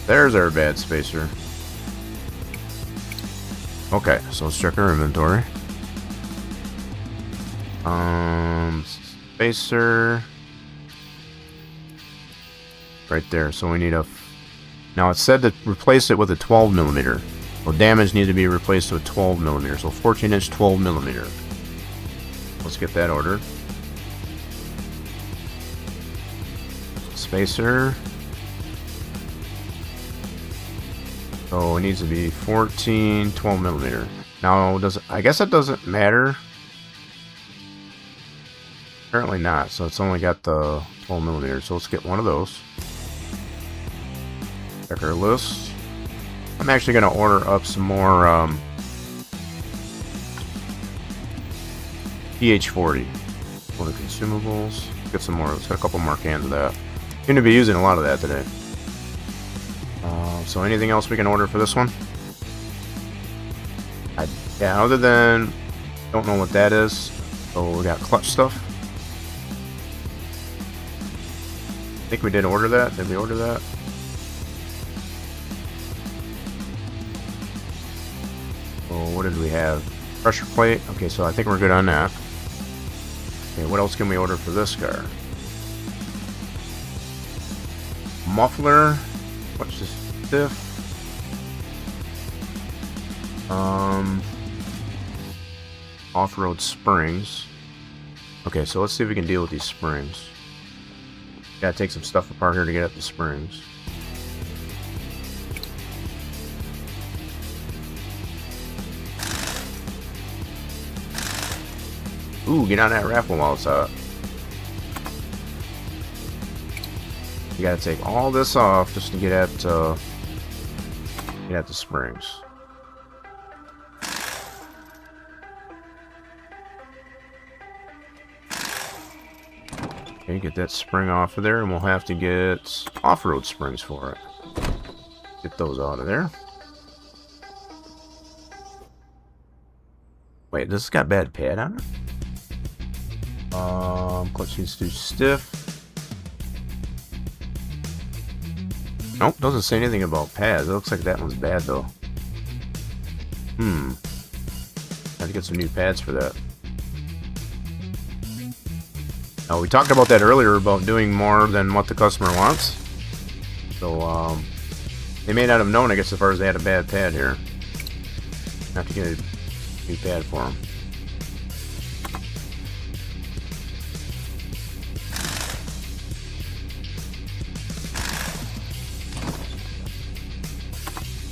There's our bad spacer. Okay, so let's check our inventory. Spacer. Right there. So we need a... Now it said to replace it with a 12mm. Well, damage needs to be replaced with 12mm. So 14-inch 12mm. Let's get that ordered. Spacer. So it needs to be 12mm. Now, I guess it doesn't matter. Apparently not. So it's only got the 12mm. So let's get one of those. Check our list. I'm actually going to order up some more PH40 for the consumables. Get some more. Let's get a couple more cans of that. Going to be using a lot of that today. So anything else we can order for this one? Yeah, other than don't know what that is. So we got clutch stuff. I think we did order that. Did we order that? What did we have? Pressure plate. Okay, so I think we're good on that. Okay, what else can we order for this car? Muffler. What's this? Stiff. Off-road springs. Okay, so let's see if we can deal with these springs. Gotta take some stuff apart here to get at the springs. Ooh, get on that raffle while it's up. You gotta take all this off just to get at the springs. Okay, get that spring off of there, and we'll have to get off-road springs for it. Get those out of there. Wait, this has got bad pad on it? Clutch needs too stiff. Nope, doesn't say anything about pads. It looks like that one's bad though. Have to get some new pads for that. Now, we talked about that earlier about doing more than what the customer wants. So, they may not have known, I guess, as far as they had a bad pad here. Have to get a new pad for them.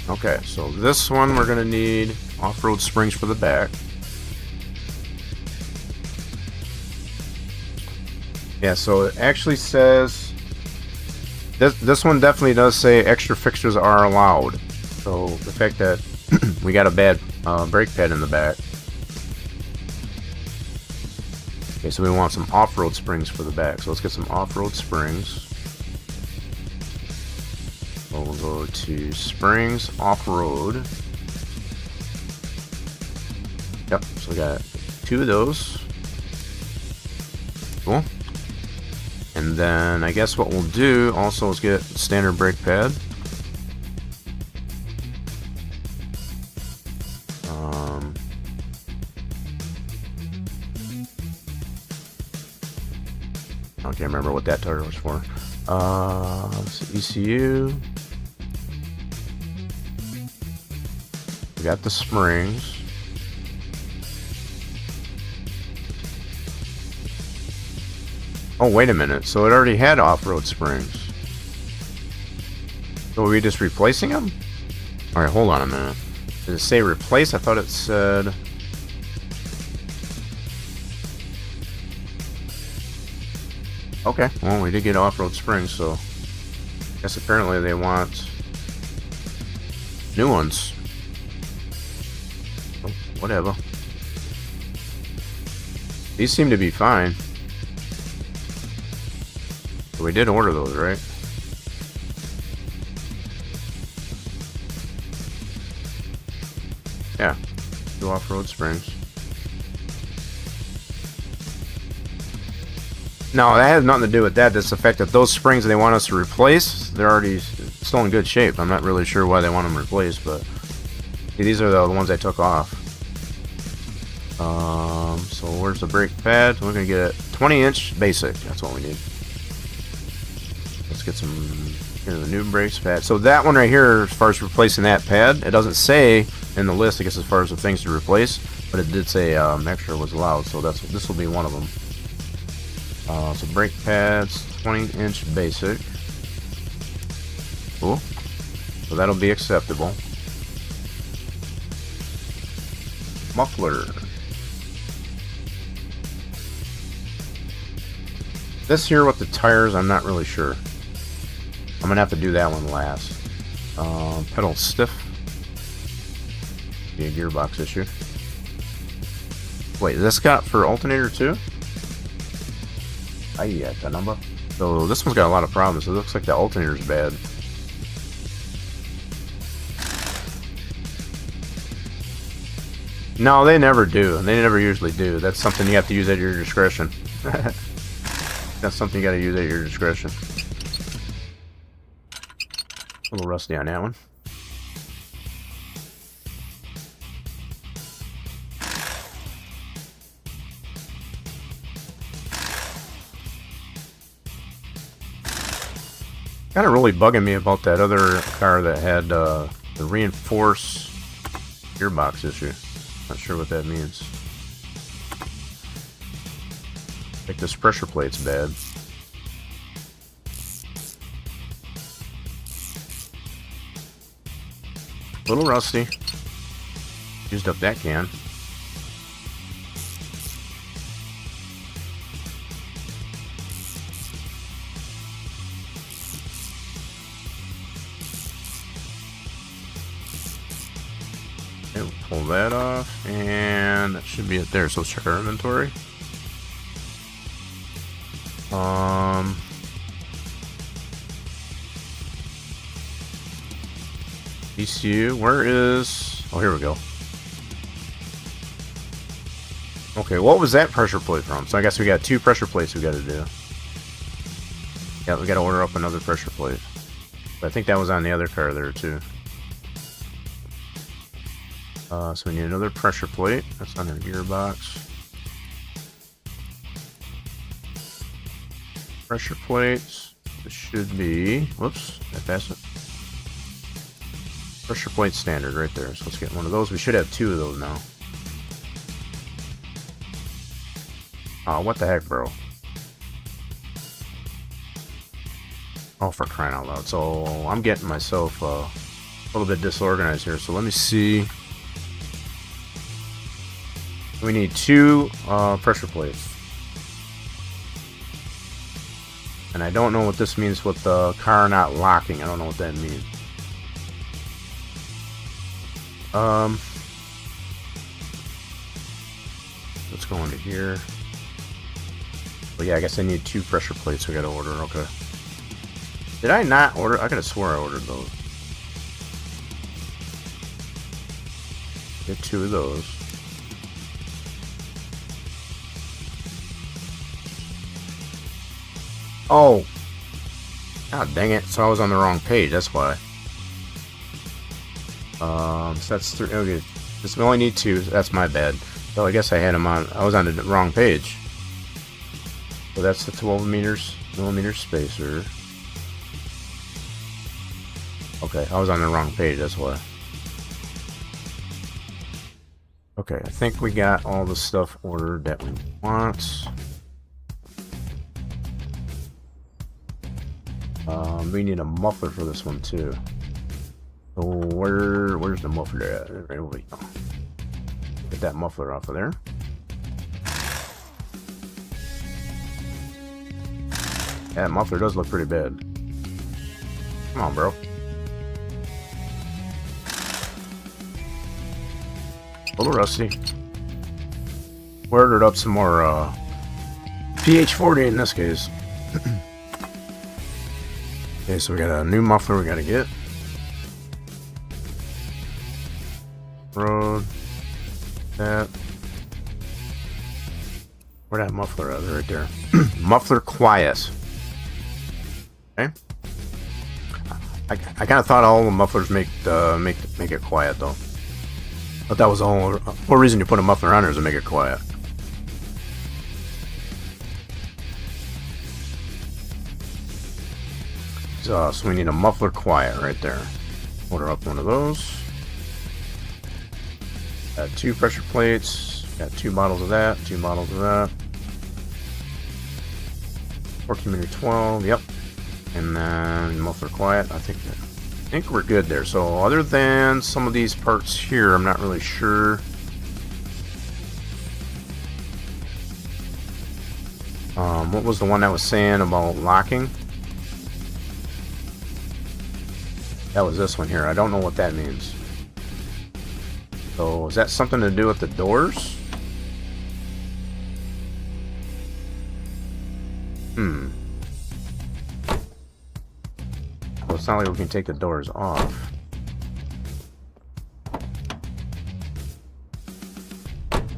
Okay, so this one we're going to need off-road springs for the back. Yeah, so it actually says this one definitely does say extra fixtures are allowed. So the fact that we got a bad brake pad in the back. Okay, so we want some off-road springs for the back. So let's get some off-road springs. So we'll go to springs off-road. Yep, so we got 2 of those. Cool. And then I guess what we'll do also is get standard brake pad. I can't remember what that tire was for. ECU. We got the springs. Oh, wait a minute. So it already had off-road springs. So are we just replacing them? Alright, hold on a minute. Did it say replace? I thought it said... Okay, well, we did get off-road springs, so... I guess apparently they want... new ones. Oh, whatever. These seem to be fine. But we did order those, right? Yeah. 2 off-road springs. No, that has nothing to do with that. It's the fact that those springs they want us to replace, they're already still in good shape. I'm not really sure why they want them replaced, but see, these are the ones I took off. So where's the brake pad? We're gonna get a 20-inch basic. That's what we need. Let's get some the new brakes pad. So that one right here, as far as replacing that pad, it doesn't say in the list, I guess, as far as the things to replace, but it did say extra was allowed. So this will be one of them. So brake pads, 20-inch basic. Cool. So that'll be acceptable. Muffler. This here with the tires, I'm not really sure. I'm gonna have to do that one last. Pedal stiff. Be a gearbox issue. Wait, this got for alternator too? Yeah, the number. So this one's got a lot of problems. It looks like the alternator's bad. No, they never do. They never usually do. That's something you have to use at your discretion. That's something you got to use at your discretion. A little rusty on that one. Kind of really bugging me about that other car that had the reinforced gearbox issue. Not sure what that means. I think this pressure plate's bad. A little rusty. Used up that can. Okay, we'll pull that off, and that should be it there. So let's check our inventory. ECU, where is... Oh, here we go. Okay, what was that pressure plate from? So I guess we got 2 pressure plates we got to do. Yeah, we got to order up another pressure plate. But I think that was on the other car there too. So we need another pressure plate. That's on our gearbox. Pressure plates. This should be. Whoops, I passed it. Pressure plate standard right there. So let's get one of those. We should have 2 of those now. Oh, what the heck, bro? Oh, for crying out loud. So I'm getting myself a little bit disorganized here. So let me see. We need 2 pressure plates. And I don't know what this means with the car not locking. I don't know what that means. Let's go into here. But yeah, I guess I need 2 pressure plates we gotta order. Okay. Did I not order? I could have swore I ordered those. Get 2 of those. Oh! God dang it. So I was on the wrong page, that's why. So that's 3. Okay. This we only need 2. That's my bad. So I guess I had them on. I was on the wrong page. So that's the 12 millimeter spacer. Okay, I was on the wrong page, that's why. Okay, I think we got all the stuff ordered that we want. We need a muffler for this one too. So where's the muffler at? Right over here. Get that muffler off of there. Yeah, that muffler does look pretty bad. Come on, bro. A little rusty. We ordered up some more PH40 in this case. Okay, so we got a new muffler we gotta get. Road. That. Where'd that muffler at? Right there. Muffler quiet. Okay. I kind of thought all the mufflers make it quiet though. But that was the whole reason you put a muffler on there is to make it quiet. So we need a muffler quiet right there. Order up one of those. Got 2 pressure plates. Got 2 bottles of that. 2 bottles of that. 14mm12. Yep. And then muffler quiet. I think we're good there. So other than some of these parts here, I'm not really sure. What was the one that was saying about locking? That was this one here. I don't know what that means. So is that something to do with the doors? Well, it's not like we can take the doors off.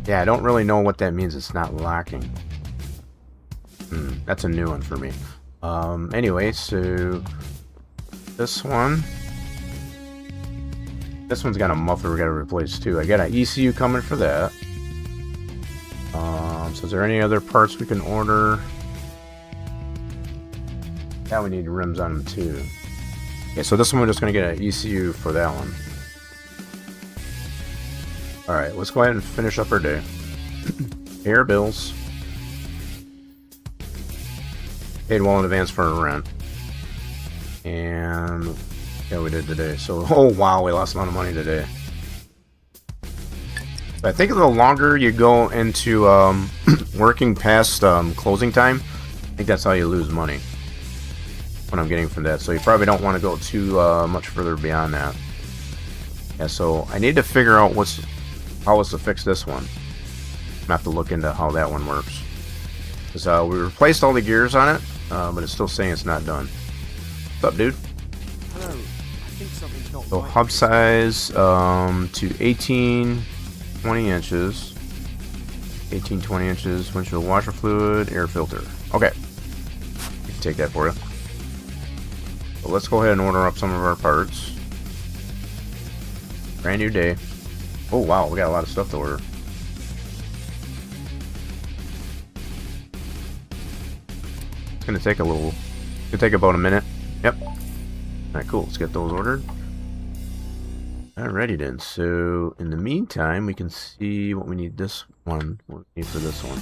Yeah, I don't really know what that means. It's not locking. That's a new one for me. Anyway, so this one's got a muffler we gotta replace too. I got an ECU coming for that. So is there any other parts we can order? Yeah, we need rims on them too. Okay, so this one we're just gonna get an ECU for that one. Alright, let's go ahead and finish up our day. Pay our bills. Paid well in advance for our rent. And yeah, we did today. So, oh wow, we lost a lot of money today. But I think the longer you go into working past closing time, I think that's how you lose money. What I'm getting from that. So you probably don't want to go too much further beyond that. Yeah, so I need to figure out how else to fix this one. I'm gonna have to look into how that one works. Because we replaced all the gears on it, but it's still saying it's not done. What's up, dude? Hello. I think something's not So right. hub size to 18, 20 inches. 18-20 inches windshield washer fluid, air filter. Okay, we can take that for you. So let's go ahead and order up some of our parts. Brand new day. Oh wow, we got a lot of stuff to order. It's gonna take a little. It's gonna take about a minute. Yep. All right, cool. Let's get those ordered. Alrighty then. So in the meantime, we can see what we need. This one. What we need for this one.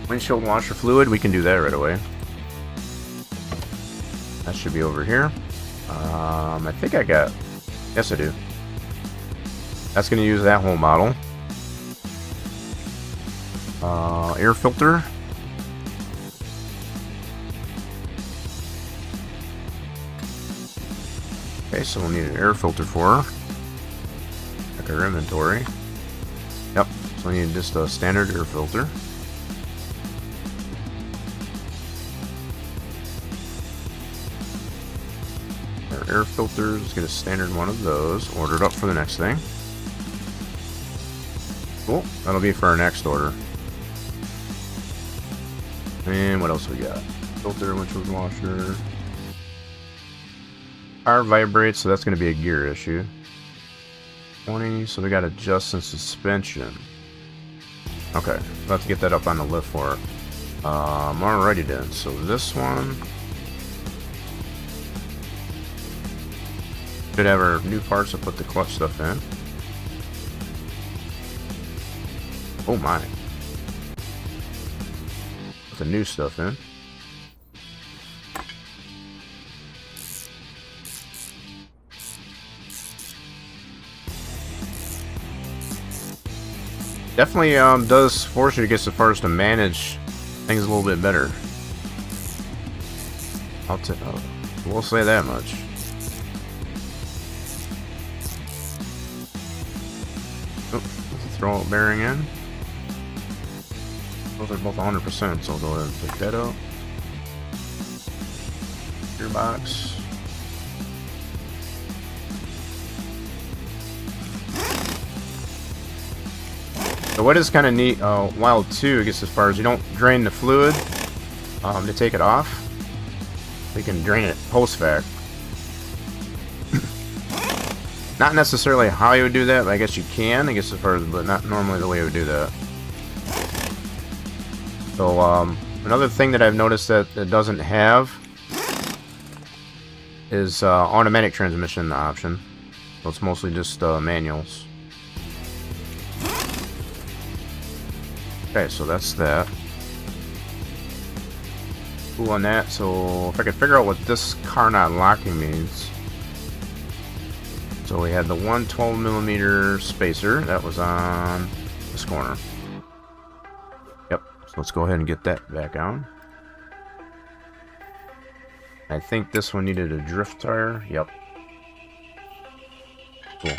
Windshield washer fluid. We can do that right away. That should be over here. I think I got. Yes, I do. That's going to use that whole model. Air filter. Okay, so we'll need an air filter for her. Check our inventory. Yep, so we need just a standard air filter. Our air filters, get a standard one of those. Ordered up for the next thing. Cool, that'll be for our next order. And what else we got? Filter, windshield washer. Car vibrates, so that's going to be a gear issue. 20, so we got adjust and suspension. Okay, we'll have to get that up on the lift for it. Alrighty then, so this one should have our new parts to put the clutch stuff in. Oh my. Put the new stuff in. Definitely does force you to get so far as to manage things a little bit better. We'll say that much. Oh, throw a bearing in. Those are both 100%, so I'll go ahead and pick that up. Gearbox. So what is kind of neat, while too, I guess, as far as you don't drain the fluid to take it off, you can drain it post-fact. Not necessarily how you would do that, but I guess you can, I guess, as far as, but not normally the way you would do that. So another thing that I've noticed that it doesn't have is automatic transmission option. So it's mostly just manuals. Okay, so that's that. Cool on that. So if I could figure out what this car not locking means. So we had the 112mm spacer that was on this corner. Yep. So let's go ahead and get that back on. I think this one needed a drift tire. Yep. Cool.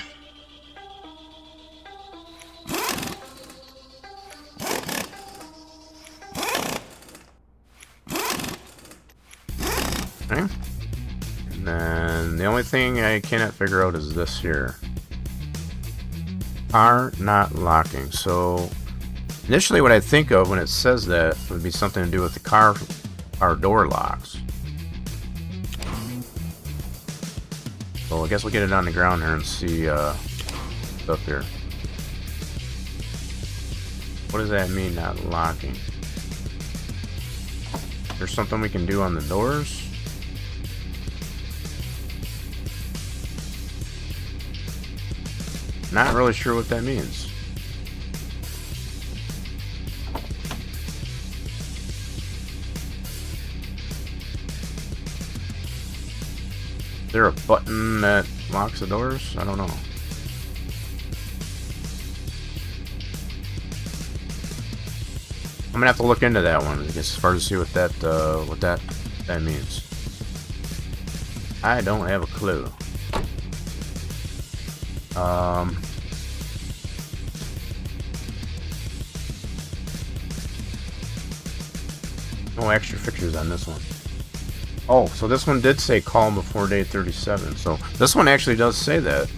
Okay. And then the only thing I cannot figure out is this here. Car not locking. So initially what I think of when it says that would be something to do with the car door locks. So I guess we'll get it on the ground here and see stuff here. What does that mean, not locking? There's something we can do on the doors? Not really sure what that means. Is there a button that locks the doors? I don't know. I'm gonna have to look into that one, I guess, as far as see what that means. I don't have a clue. No extra fixtures on this one. Oh, so this one did say call before day 37. So this one actually does say that.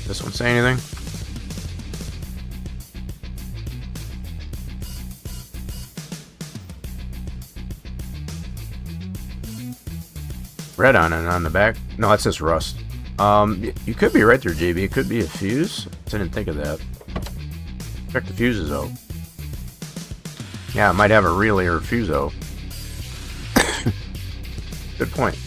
This one say anything? red on it on the back. No, that's just rust. You could be right there, JB. It could be a fuse. I didn't think of that. Check the fuses out. Yeah, it might have a relay or a fuse out. Good point.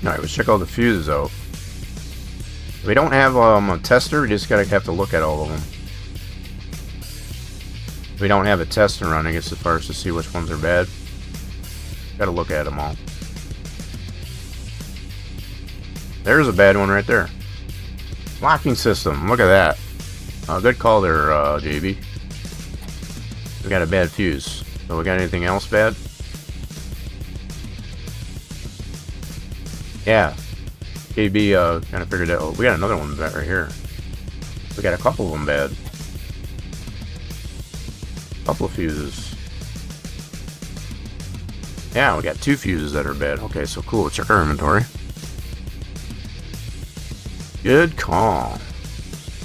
Alright, let's check all the fuses out. We don't have a tester, we just have to look at all of them. We don't have a tester running, it's as far as to see which ones are bad. Gotta look at them all. There's a bad one right there. Locking system, look at that. Good call there, JB. We got a bad fuse. So we got anything else bad? Yeah. JB kind of figured out. Oh, we got another one bad right here. We got a couple of them bad. Couple of fuses. Yeah, we got 2 fuses that are bad. Okay, so cool. Let's check our inventory. Good call.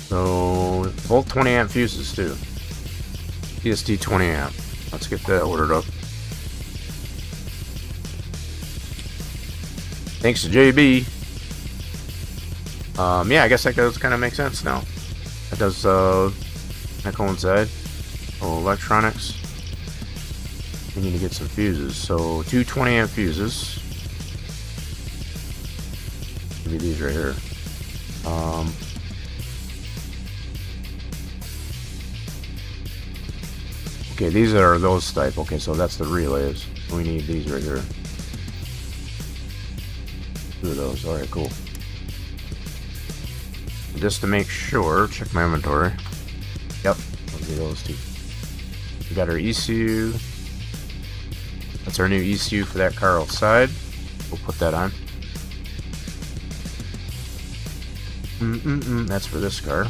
So, both 20 amp fuses too. PST 20 amp. Let's get that ordered up. Thanks to JB. Yeah, I guess that does kind of make sense now. That does that coincide. Oh, electronics. We need to get some fuses. So 2 20 amp fuses. Maybe these right here. Okay, these are those type. Okay, so that's the relays. We need these right here. 2 of those. Alright, cool. Just to make sure, check my inventory. Yep, we'll do those 2. We got our ECU. That's our new ECU for that car outside. We'll put that on. That's for this car.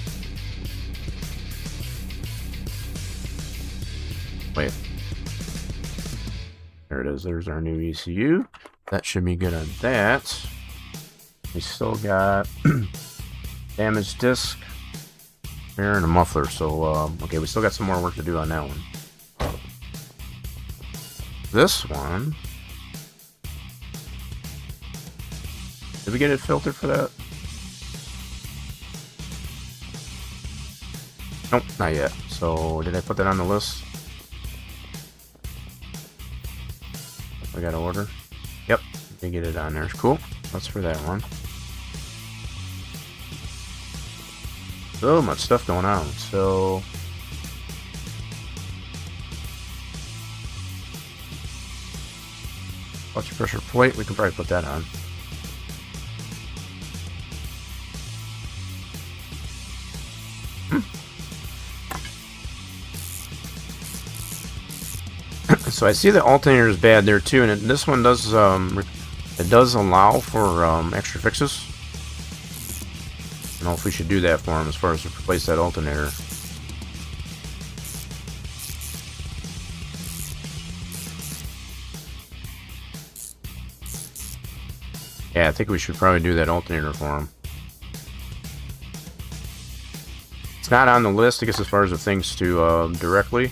Wait. There it is. There's our new ECU. That should be good on that. We still got damaged disc, air, and a muffler. So, okay, we still got some more work to do on that one. This one. Did we get it filtered for that? Nope, not yet. So, did I put that on the list? We got to order. Yep, we get it on there. Cool. That's for that one. So much stuff going on. So, watch your pressure plate. We can probably put that on. So I see the alternator is bad there too, and this one does it does allow for extra fixes. I don't know if we should do that for him as far as to replace that alternator. Yeah, I think we should probably do that alternator for him. It's not on the list, I guess, as far as the things to directly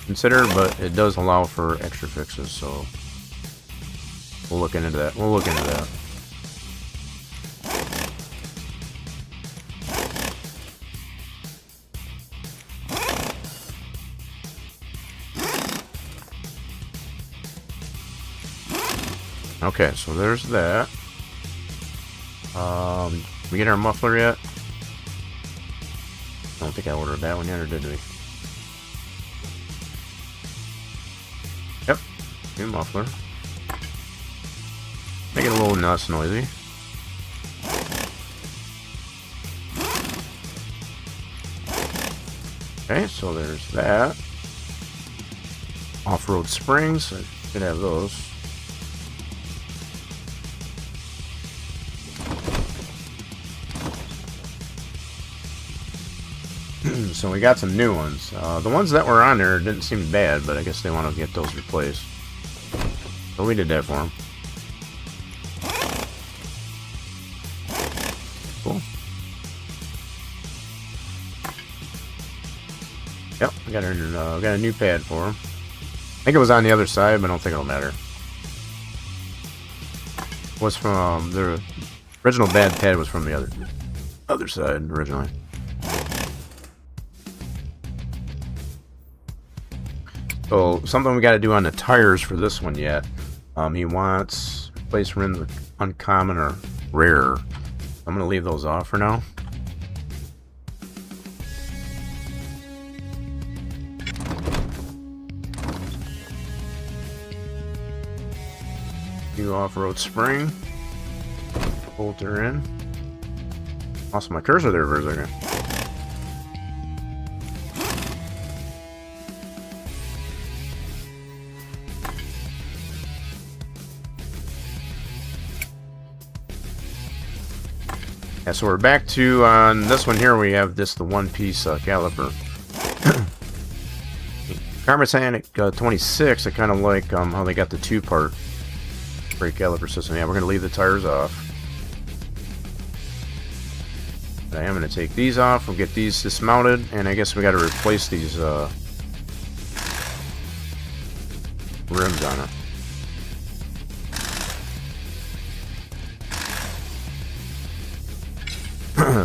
consider, but it does allow for extra fixes, so we'll look into that. We'll look into that. Okay, so there's that. We get our muffler yet? I don't think I ordered that one yet, or did we? Yep, new muffler. Make it a little less noisy. Okay, so there's that. Off-road springs, I should have those. So we got some new ones. The ones that were on there didn't seem bad, but I guess they want to get those replaced. So we did that for them. Cool. Yep, we got a new pad for him. I think it was on the other side, but I don't think it'll matter. Was from the original bad pad was from the other side originally. So something we got to do on the tires for this one yet. He wants place rims with uncommon or rare. I'm gonna leave those off for now. New off-road spring. Bolt her in. Lost my cursor there for a second. Yeah, so we're back to on this one here. We have the one-piece caliper. Carmesanic 26. I kind of like how they got the two-part brake caliper system. Yeah, we're gonna leave the tires off. But I am gonna take these off. We'll get these dismounted, and I guess we got to replace these rims on it.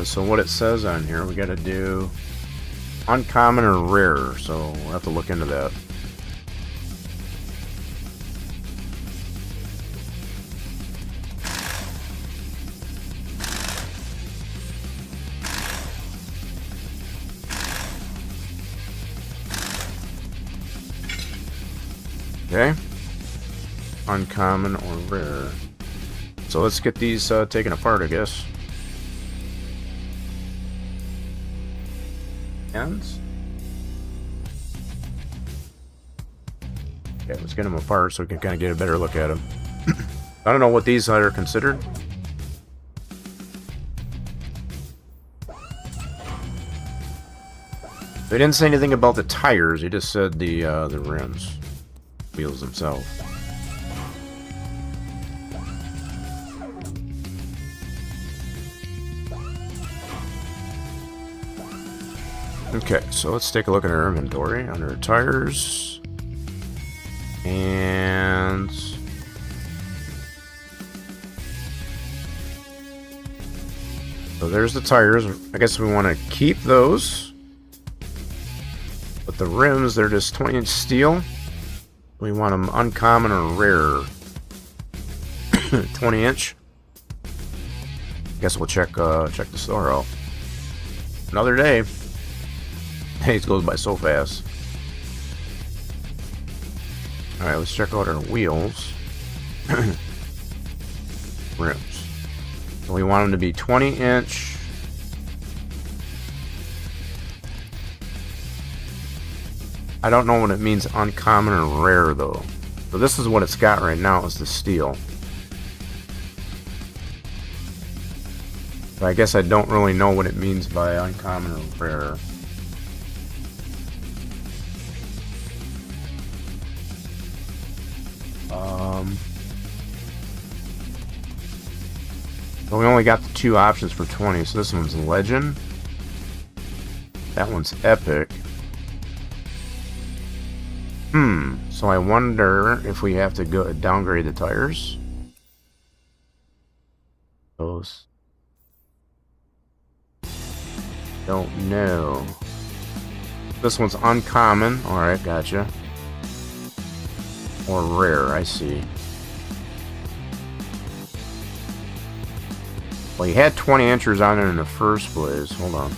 So what it says on here, we got to do uncommon or rare. So we'll have to look into that. Okay, uncommon or rare. So let's get these taken apart, I guess. Ends. Okay, let's get them apart so we can kind of get a better look at them. I don't know what these are considered. They didn't say anything about the tires. He just said the rims. Wheels themselves. Okay, so let's take a look at our inventory under tires. And so there's the tires. I guess we want to keep those. But the rims, they're just 20-inch steel. We want them uncommon or rare. 20-inch. Guess we'll check the store out. Another day. Days goes by so fast. All right, let's check out our wheels. Rims. So we want them to be 20-inch. I don't know what it means uncommon or rare though. So this is what it's got right now, is the steel. But I guess I don't really know what it means by uncommon or rare. So we only got the two options for 20. So this one's legend. That one's epic. So I wonder if we have to go downgrade the tires. Those. Don't know. This one's uncommon. Alright, gotcha. Or rare, I see. Well, he had 20 inches on it in the first place. Hold on.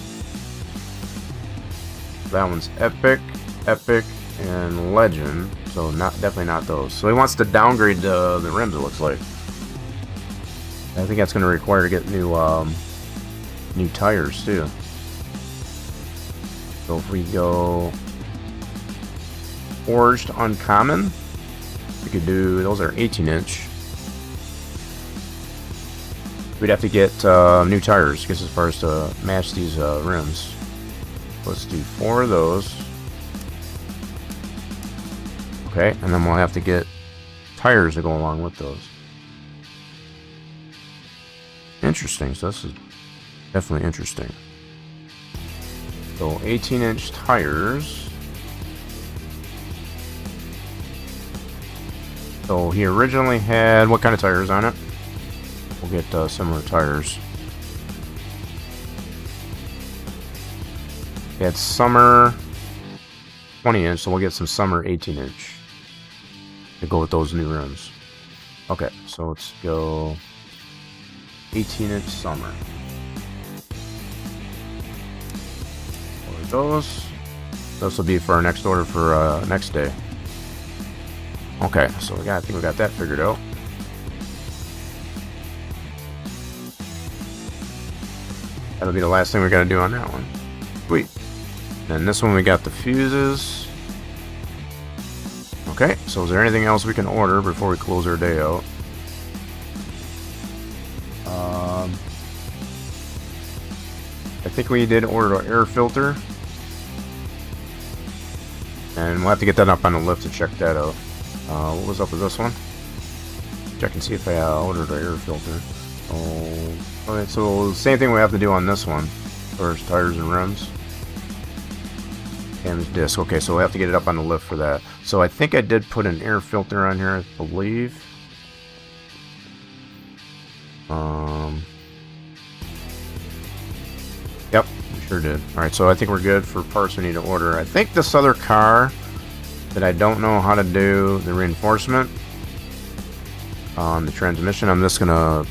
That one's epic, epic, and legend. So definitely not those. So he wants to downgrade the rims, it looks like. I think that's going to require to get new tires too. So if we go forged uncommon, we could do, those are 18-inch. We'd have to get new tires, I guess, as far as to match these rims. Let's do 4 of those. Okay, and then we'll have to get tires to go along with those. Interesting, so this is definitely interesting. So 18-inch tires. So he originally had what kind of tires on it? We'll get similar tires. He had summer 20-inch, so we'll get some summer 18-inch to go with those new rims. Okay, so let's go 18-inch summer. Order those. This will be for our next order for next day. Okay, so I think we got that figured out. That'll be the last thing we gotta do on that one. Sweet. Then this one we got the fuses. Okay, so is there anything else we can order before we close our day out? I think we did order an air filter. And we'll have to get that up on the lift to check that out. What was up with this one? Check and see if I ordered an air filter. Oh, alright, so same thing we have to do on this one. First, tires and rims. And disc. Okay, so we have to get it up on the lift for that. So I think I did put an air filter on here, I believe. Yep, we sure did. Alright, so I think we're good for parts we need to order. I think this other car that I don't know how to do the reinforcement on the transmission, I'm just gonna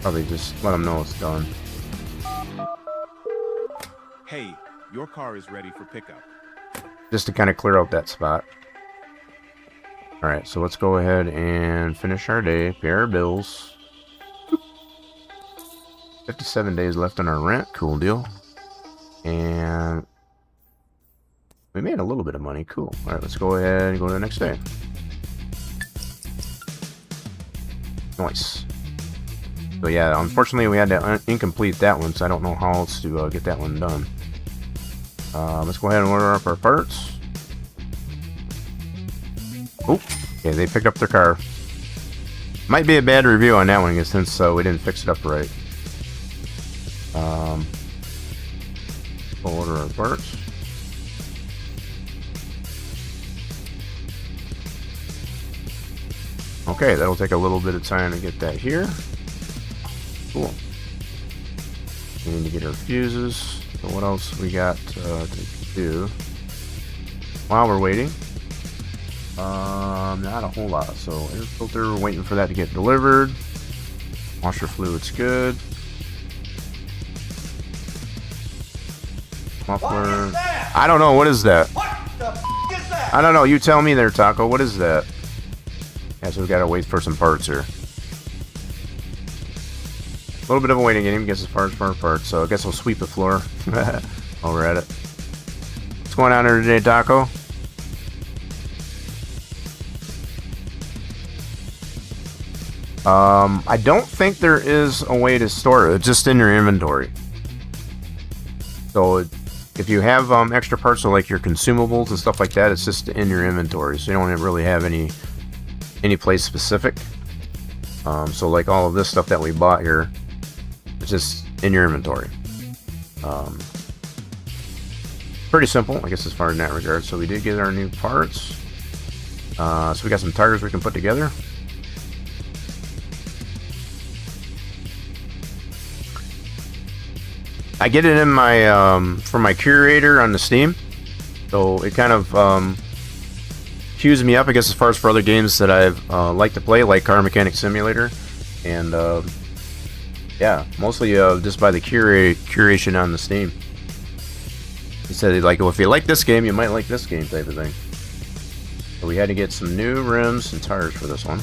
probably just let them know it's done. Hey, your car is ready for pickup. Just to kind of clear out that spot. Alright, so let's go ahead and finish our day, pay our bills. 57 days left on our rent, cool deal. And we made a little bit of money, cool. Alright, let's go ahead and go to the next day. Nice. So yeah, unfortunately we had to incomplete that one, so I don't know how else to get that one done. Let's go ahead and order up our parts. Oh, okay, they picked up their car. Might be a bad review on that one since we didn't fix it up right. We'll order our parts. Okay, that'll take a little bit of time to get that here. Cool. We need to get our fuses. So what else we got to do while we're waiting? Not a whole lot. So air filter, we're waiting for that to get delivered. Washer fluid's good. Muffler. I don't know. What is that? What the f is that? I don't know. You tell me there, Taco. What is that? Yeah, so we gotta wait for some parts here. A little bit of a waiting game, gets as far as for our parts, so I guess we'll sweep the floor while we're at it. What's going on here today, Taco? I don't think there is a way to store it. It's just in your inventory. So if you have extra parts, so like your consumables and stuff like that, it's just in your inventory. So you don't really have any place specific. So like all of this stuff that we bought here, it's just in your inventory. Pretty simple, I guess, as far as in that regard. So we did get our new parts. So we got some tires we can put together. I get it in my from my curator on the Steam, so it kind of queues me up, I guess, as far as for other games that I've liked to play, like Car Mechanic Simulator, and yeah, mostly just by the curation on the Steam. He said, like, well, if you like this game, you might like this game, type of thing. So we had to get some new rims and tires for this one.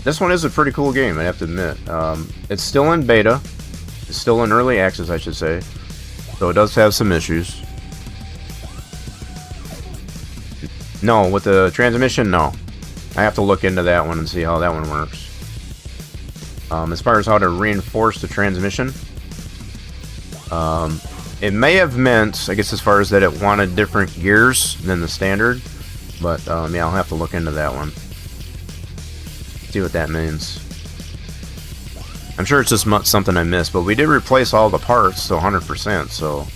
This one is a pretty cool game, I have to admit. It's still in beta. It's still in early access, I should say. So it does have some issues. No, with the transmission, no. I have to look into that one and see how that one works. As far as how to reinforce the transmission, it may have meant, I guess, as far as that it wanted different gears than the standard. But yeah, I'll have to look into that one. See what that means. I'm sure it's just something I missed, but we did replace all the parts to 100%, so...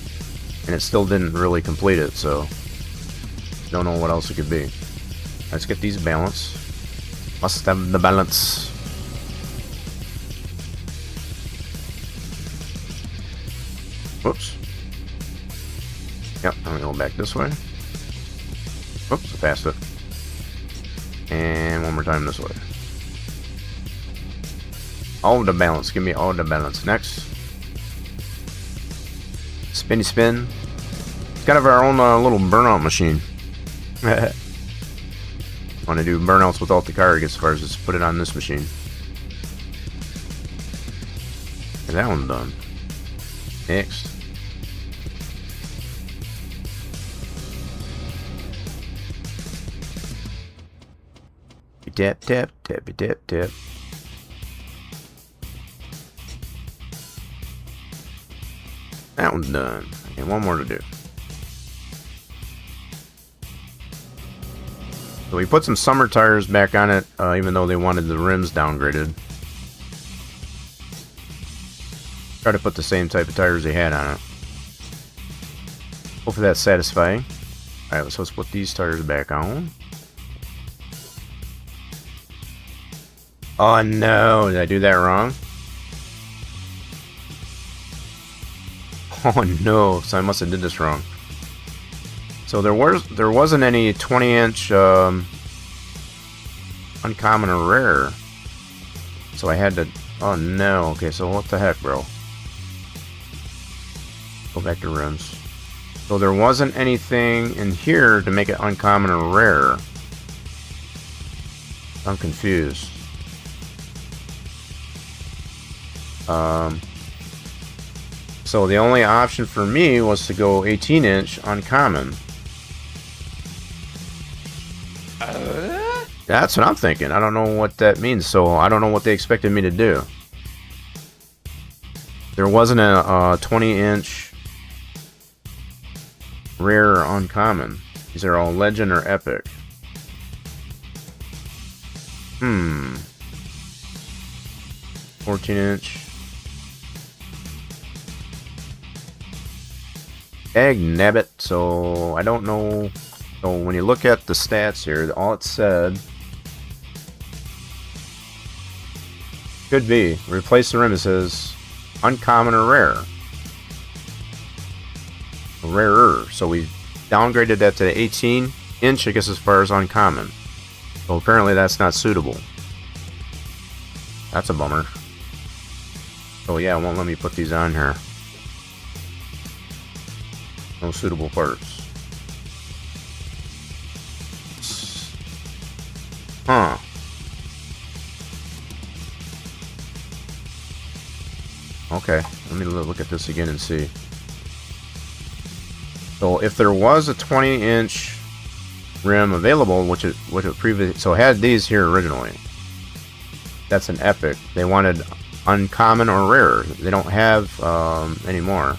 And it still didn't really complete it, so... Don't know what else it could be. Let's get these balanced. Must have the balance. Whoops. Yep, I'm gonna go back this way. Whoops, I passed it. And one more time this way. All the balance. Give me all the balance. Next. Spinny spin. It's kind of our own little burnout machine. Want to do burnouts without the car, as far as just put it on this machine. And that one's done. Next. Tap, tap, tappy, tap, tap. That one's done. Okay, one more to do. So we put some summer tires back on it, even though they wanted the rims downgraded. Try to put the same type of tires they had on it. Hopefully that's satisfying. Alright, so let's put these tires back on. Oh no, did I do that wrong? Oh no, so I must have did this wrong. So there wasn't any 20-inch uncommon or rare. So I had to... Oh no, okay, so what the heck, bro? Go back to rims. So there wasn't anything in here to make it uncommon or rare. I'm confused. So the only option for me was to go 18-inch uncommon. That's what I'm thinking. I don't know what that means, so I don't know what they expected me to do. There wasn't a 20-inch rare or uncommon. These are all legend or epic. 14-inch. Egg nabbit, so I don't know. So when you look at the stats here, all it said could be replace the rim. It says uncommon or rare, rarer. So we downgraded that to 18-inch, I guess, as far as uncommon. So apparently that's not suitable. That's a bummer. So yeah, it won't let me put these on here. No suitable parts. Huh. Okay, let me look at this again and see. So if there was a 20-inch rim available, which it previously, so it had these here originally. That's an epic. They wanted uncommon or rare. They don't have anymore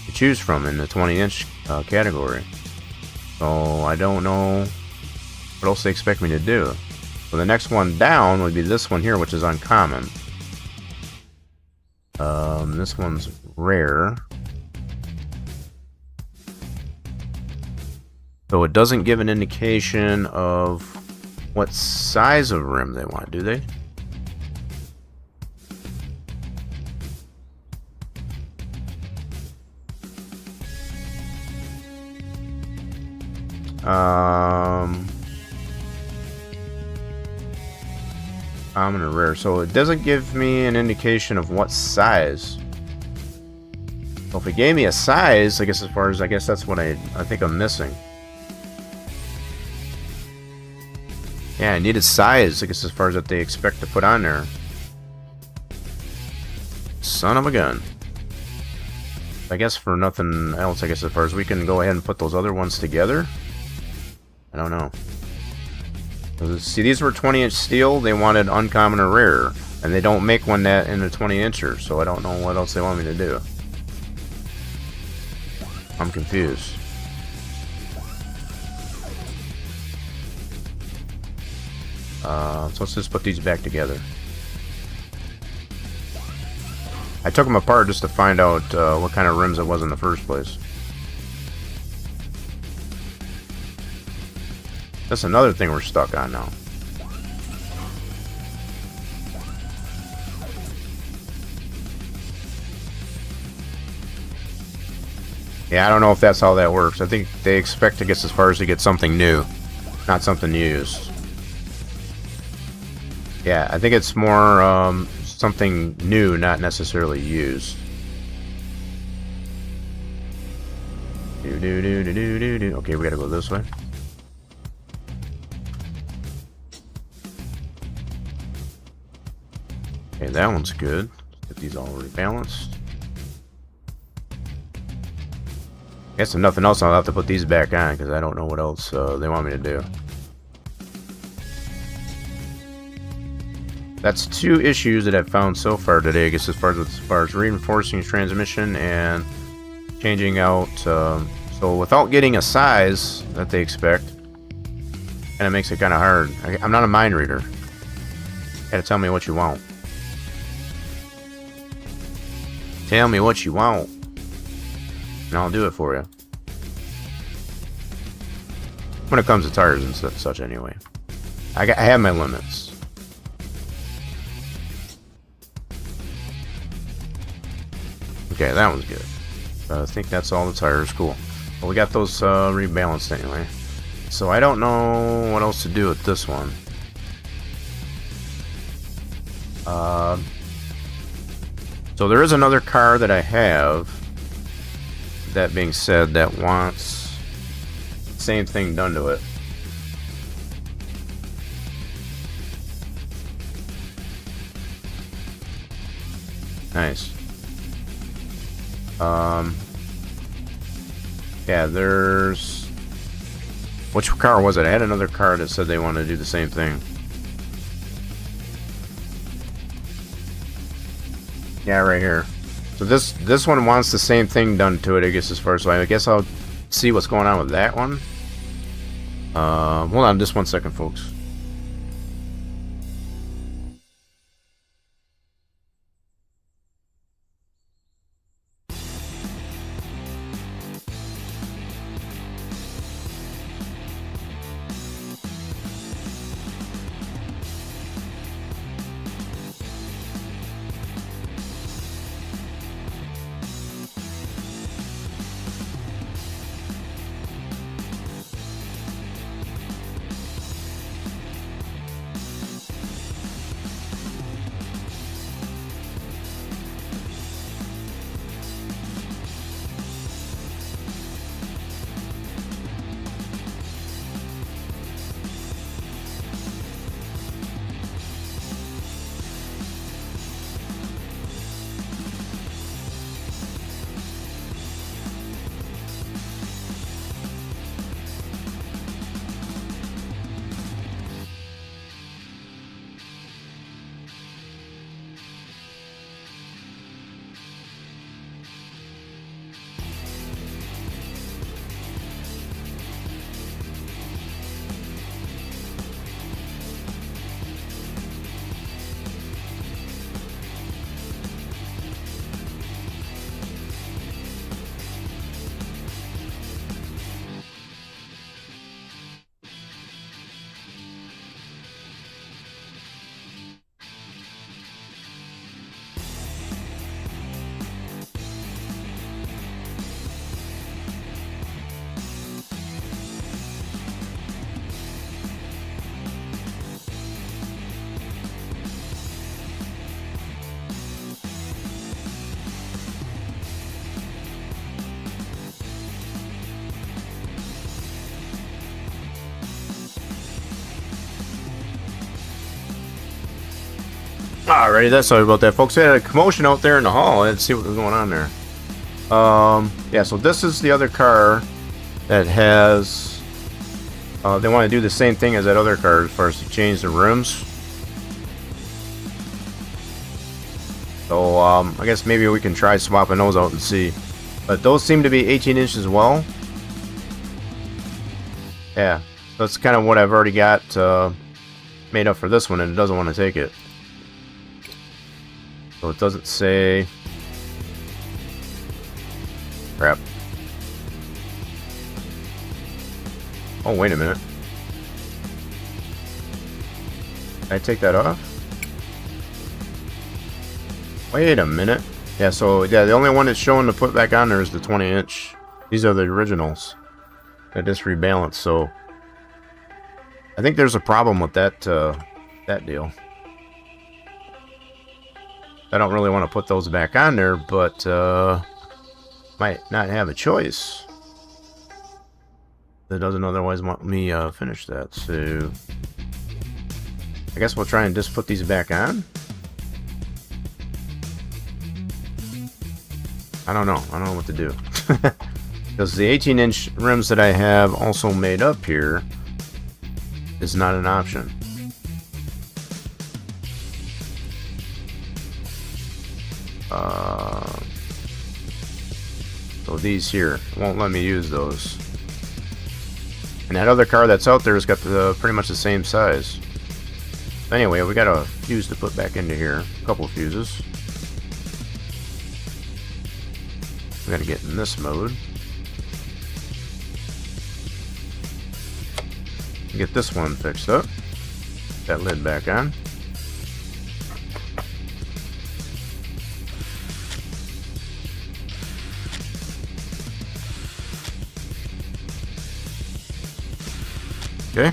to choose from in the 20-inch category. So I don't know what else they expect me to do. So the next one down would be this one here, which is uncommon. This one's rare. So it doesn't give an indication of what size of rim they want, do they? Common or rare. So it doesn't give me an indication of what size. So if it gave me a size, I guess as far as, I guess that's what I think I'm missing. Yeah, I needed size, I guess, as far as what they expect to put on there. Son of a gun. I guess for nothing else, I guess, as far as we can go ahead and put those other ones together. I don't know. See, these were 20-inch steel. They wanted uncommon or rare, and they don't make one that in a 20-incher, so I don't know what else they want me to do. I'm confused. So let's just put these back together. I took them apart just to find out what kind of rims it was in the first place. That's another thing we're stuck on now. Yeah, I don't know if that's how that works. I think they expect to get as far as to get something new, not something used. Yeah, I think it's more something new, not necessarily used. Okay, we gotta go this way. Okay, that one's good. Get these all rebalanced. I guess if nothing else, I'll have to put these back on because I don't know what else they want me to do. That's two issues that I've found so far today, I guess, as far as reinforcing transmission and changing out. So without getting a size that they expect, kind of makes it kind of hard. I'm not a mind reader. Gotta tell me what you want. Tell me what you want, and I'll do it for you. When it comes to tires and such, anyway. I have my limits. Okay, that one's good. I think that's all the tires. Cool. Well, we got those rebalanced anyway. So I don't know what else to do with this one. So there is another car that I have, that being said, that wants the same thing done to it. Nice. Yeah, there's... Which car was it? I had another car that said they wanted to do the same thing. Yeah, right here. So this one wants the same thing done to it, I guess, as far as... So I guess I'll see what's going on with that one. Hold on just 1 second, folks. Alrighty, that's sorry about that, folks. We had a commotion out there in the hall. Let's see what was going on there. Yeah, so this is the other car that has... they want to do the same thing as that other car as far as to change the rims. So, I guess maybe we can try swapping those out and see. But those seem to be 18 inches as well. Yeah, that's kind of what I've already got made up for this one, and it doesn't want to take it. So it doesn't say Crap. Oh, wait a minute. Can I take that off? Wait a minute. Yeah, so, yeah, the only one that's showing to put back on there is the 20-inch. These are the originals. I just rebalanced, so... I think there's a problem with that, that deal. I don't really want to put those back on there, but, might not have a choice. That doesn't otherwise want me, finish that, so... I guess we'll try and just put these back on. I don't know. I don't know what to do. Because the 18-inch rims that I have also made up here is not an option. So these here won't let me use those. And that other car that's out there has got the pretty much the same size. Anyway, we got a fuse to put back into here. A couple of fuses. We gotta get in this mode. Get this one fixed up. That lid back on. Okay.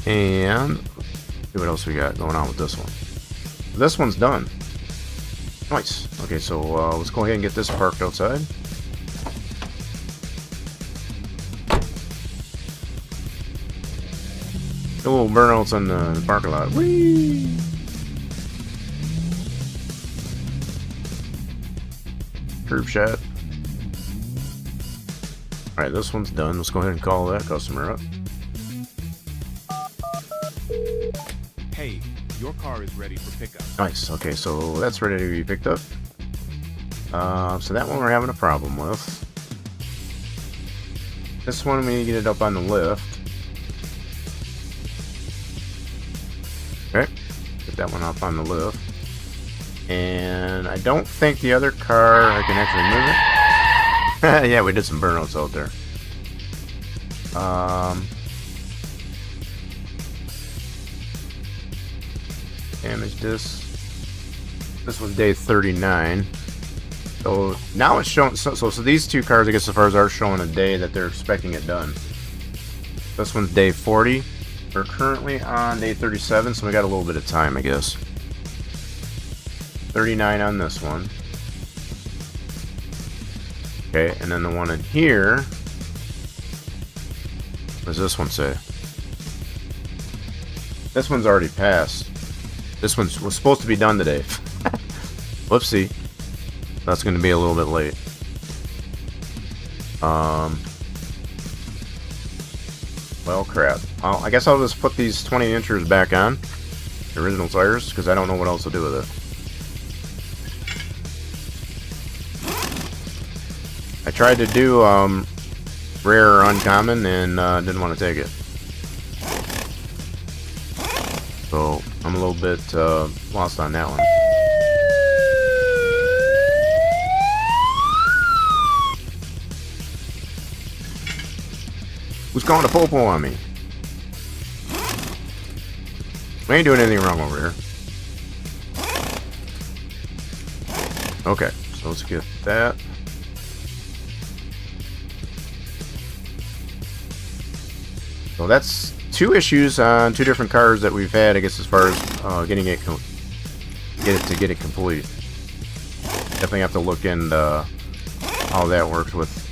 And see what else we got going on with this one. This one's done. Nice. Okay, so let's go ahead and get this parked outside. A little burnouts on the parking lot. Whee! Curb shot. Alright, this one's done. Let's go ahead and call that customer up. Hey, your car is ready for pickup. Nice. Okay, so that's ready to be picked up. So that one we're having a problem with. This one we need to get it up on the lift. Okay, get that one up on the lift. And I don't think the other car I can actually move it. Yeah, we did some burnouts out there. Damage this. This was day 39. So now it's showing. So these two cars, I guess, as far as are showing a day that they're expecting it done. This one's day 40. We're currently on day 37, so we got a little bit of time, I guess. 39 on this one. Okay, and then the one in here. What does this one say? This one's already passed. This was supposed to be done today. Whoopsie. That's going to be a little bit late. Well, crap. I guess I'll just put these 20-inchers back on. The original tires, because I don't know what else to do with it. I tried to do rare or uncommon and didn't want to take it. So I'm a little bit lost on that one. Who's calling a popo on me? We ain't doing anything wrong over here. Okay, so let's get that. So that's two issues on two different cars that we've had, I guess, as far as getting it get it complete. Definitely have to look into how that works with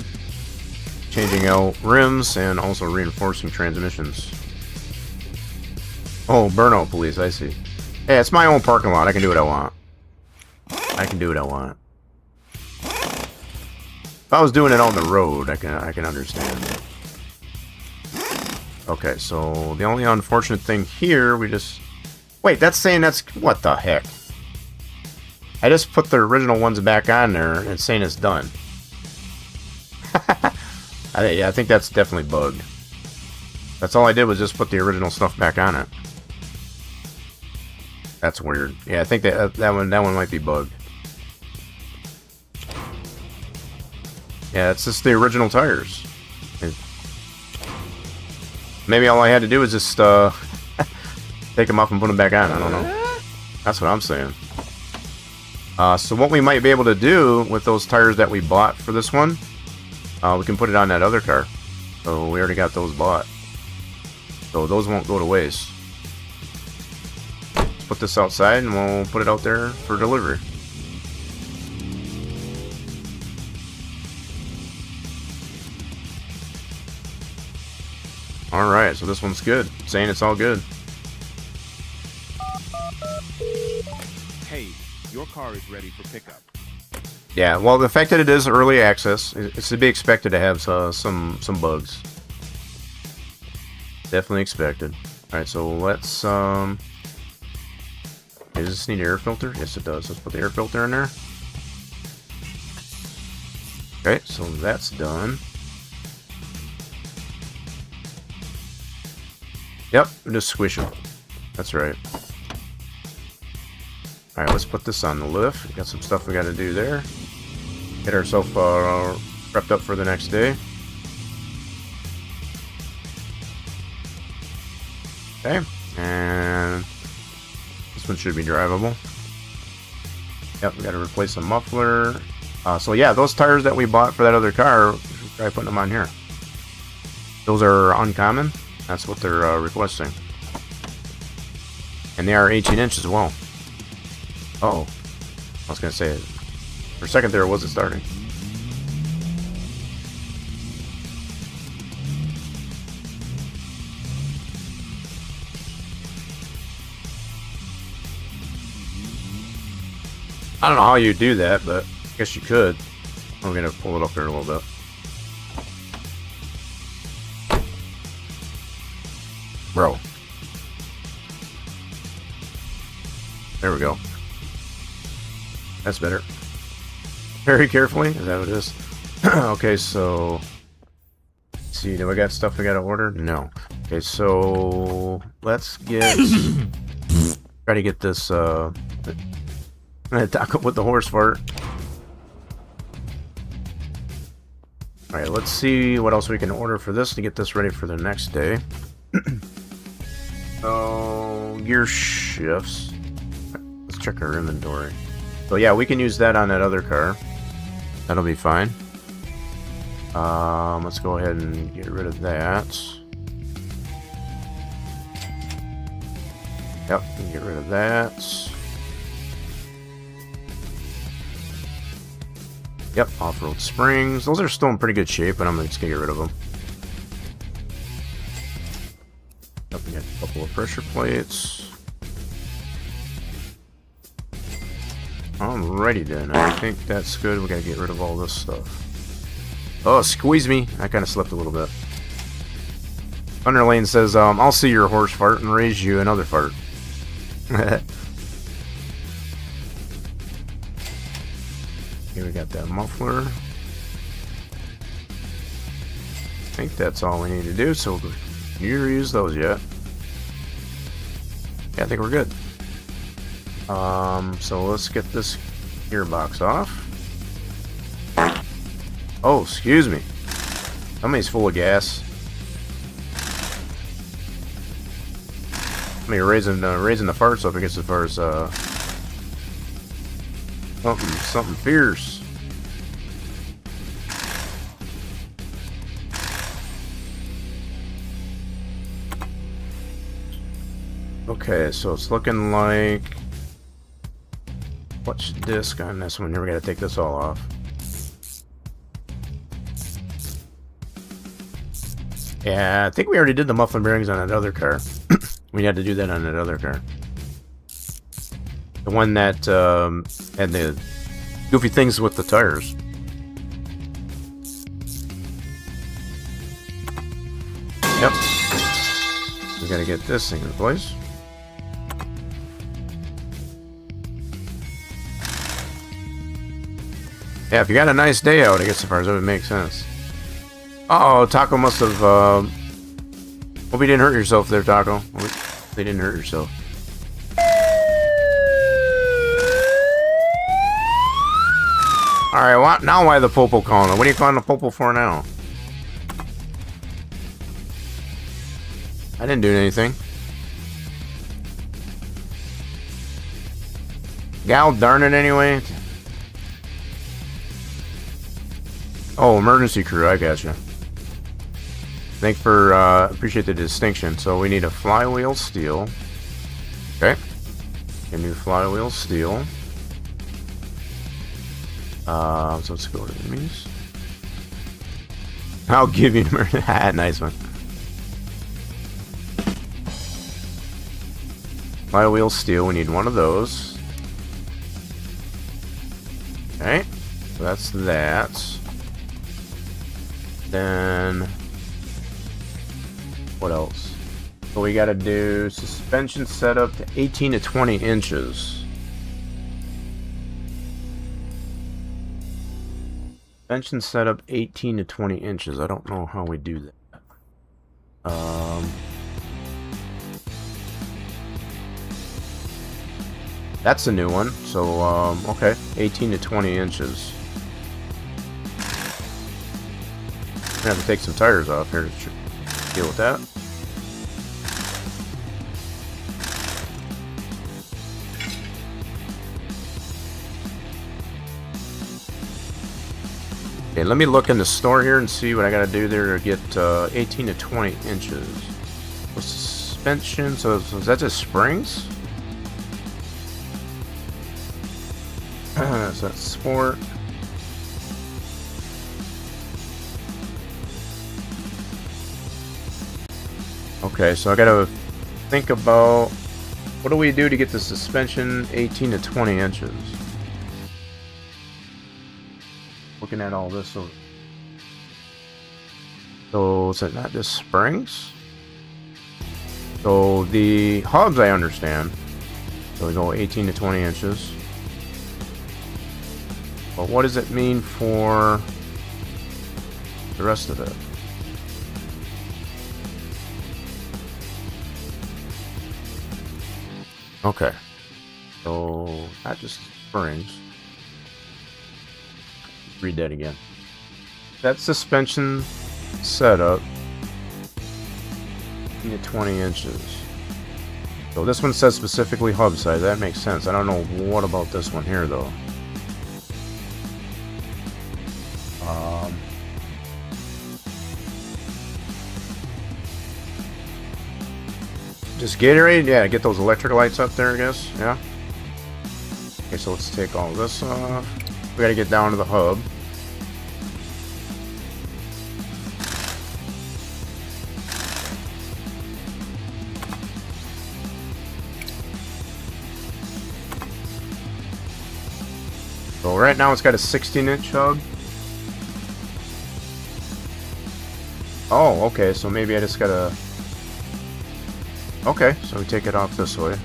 changing out rims and also reinforcing transmissions. Oh, burnout police, I see. Hey, it's my own parking lot. I can do what I want. I can do what I want. If I was doing it on the road, I can understand. Okay, so the only unfortunate thing here, we just... Wait, that's saying that's... What the heck? I just put the original ones back on there, and it's saying it's done. Yeah, I think that's definitely bugged. That's all I did was just put the original stuff back on it. That's weird. Yeah, I think that one might be bugged. Yeah, it's just the original tires. Maybe all I had to do was just take them off and put them back on. I don't know. That's what I'm saying. So what we might be able to do with those tires that we bought for this one, we can put it on that other car. So we already got those bought. So those won't go to waste. Let's put this outside and we'll put it out there for delivery. Alright, so this one's good. Saying it's all good. Hey, your car is ready for pickup. Yeah, well, the fact that it is early access, it's to be expected to have some bugs. Definitely expected. Alright, so let's, does this need an air filter? Yes, it does. Let's put the air filter in there. Okay, so that's done. Yep, just squish them. That's right. Alright, let's put this on the lift. We got some stuff we got to do there. Get ourselves prepped up for the next day. Okay, and this one should be drivable. Yep, we got to replace the muffler. So yeah, those tires that we bought for that other car, we should try putting them on here. Those are uncommon. That's what they're requesting. And they are 18-inch as well. Uh-oh. I was going to say it. For a second there, it wasn't starting. I don't know how you do that, but I guess you could. I'm going to pull it up there a little bit. Bro. There we go. That's better. Very carefully. Is that what it is? Okay, so... Let's see, do I got stuff we got to order? No. Okay, so... Let's get... Try to get this, I'm gonna talk up with the horse fart. Alright, let's see what else we can order for this to get this ready for the next day. So, gear shifts. Let's check our inventory. So yeah, we can use that on that other car. That'll be fine. Let's go ahead and get rid of that. Yep, we can get rid of that. Yep, off-road springs. Those are still in pretty good shape, but I'm just gonna get rid of them. Yep, we got a couple of pressure plates. Alrighty then, I think that's good. We gotta get rid of all this stuff. Oh, squeeze me! I kind of slipped a little bit. Underlane says, I'll see your horse fart and raise you another fart. Okay, we got that muffler. I think that's all we need to do, so you use those yet. Yeah, I think we're good. So let's get this gearbox off. Oh, excuse me. Somebody's full of gas. Somebody raising the farts up, I guess, as far as something fierce. Okay, so it's looking like what's disc on this one? Here, we gotta take this all off. Yeah, I think we already did the muffler bearings on that other car. We had to do that on that other car. The one that had the goofy things with the tires. Yep. We gotta get this thing replaced. Yeah, if you got a nice day out, I guess, as far as that would make sense. Uh-oh, Taco must have, hope you didn't hurt yourself there, Taco. Hope you didn't hurt yourself. Alright, now why the popo calling? What are you calling the popo for now? I didn't do anything. Gal darn it anyway. Oh, emergency crew, I gotcha. Appreciate the distinction. So we need a flywheel steel. Okay. A new flywheel steel. So let's go to enemies. I'll give you nice one. Flywheel steel, we need one of those. Okay. So that's that. Then what else? So we gotta do suspension setup to 18 to 20 inches. Suspension setup 18 to 20 inches. I don't know how we do that. That's a new one. So okay, 18 to 20 inches. I'm gonna have to take some tires off here to deal with that. Okay, let me look in the store here and see what I gotta do there to get 18 to 20 inches. Well, suspension, so is that just springs? So that's sport. Okay, so I gotta think about what do we do to get the suspension 18 to 20 inches? Looking at all this, so is it not just springs? So the hubs I understand. So we go 18 to 20 inches. But what does it mean for the rest of it? Okay, so not just springs. Read that again. That suspension setup 18 to 20 inches. So this one says specifically hub size. That makes sense. I don't know what about this one here though. Just Gatorade? Yeah, get those electric lights up there, I guess. Yeah. Okay, so let's take all this off. We gotta get down to the hub. So right now it's got a 16-inch hub. Oh, okay, so maybe I just gotta... Okay, so we take it off this way.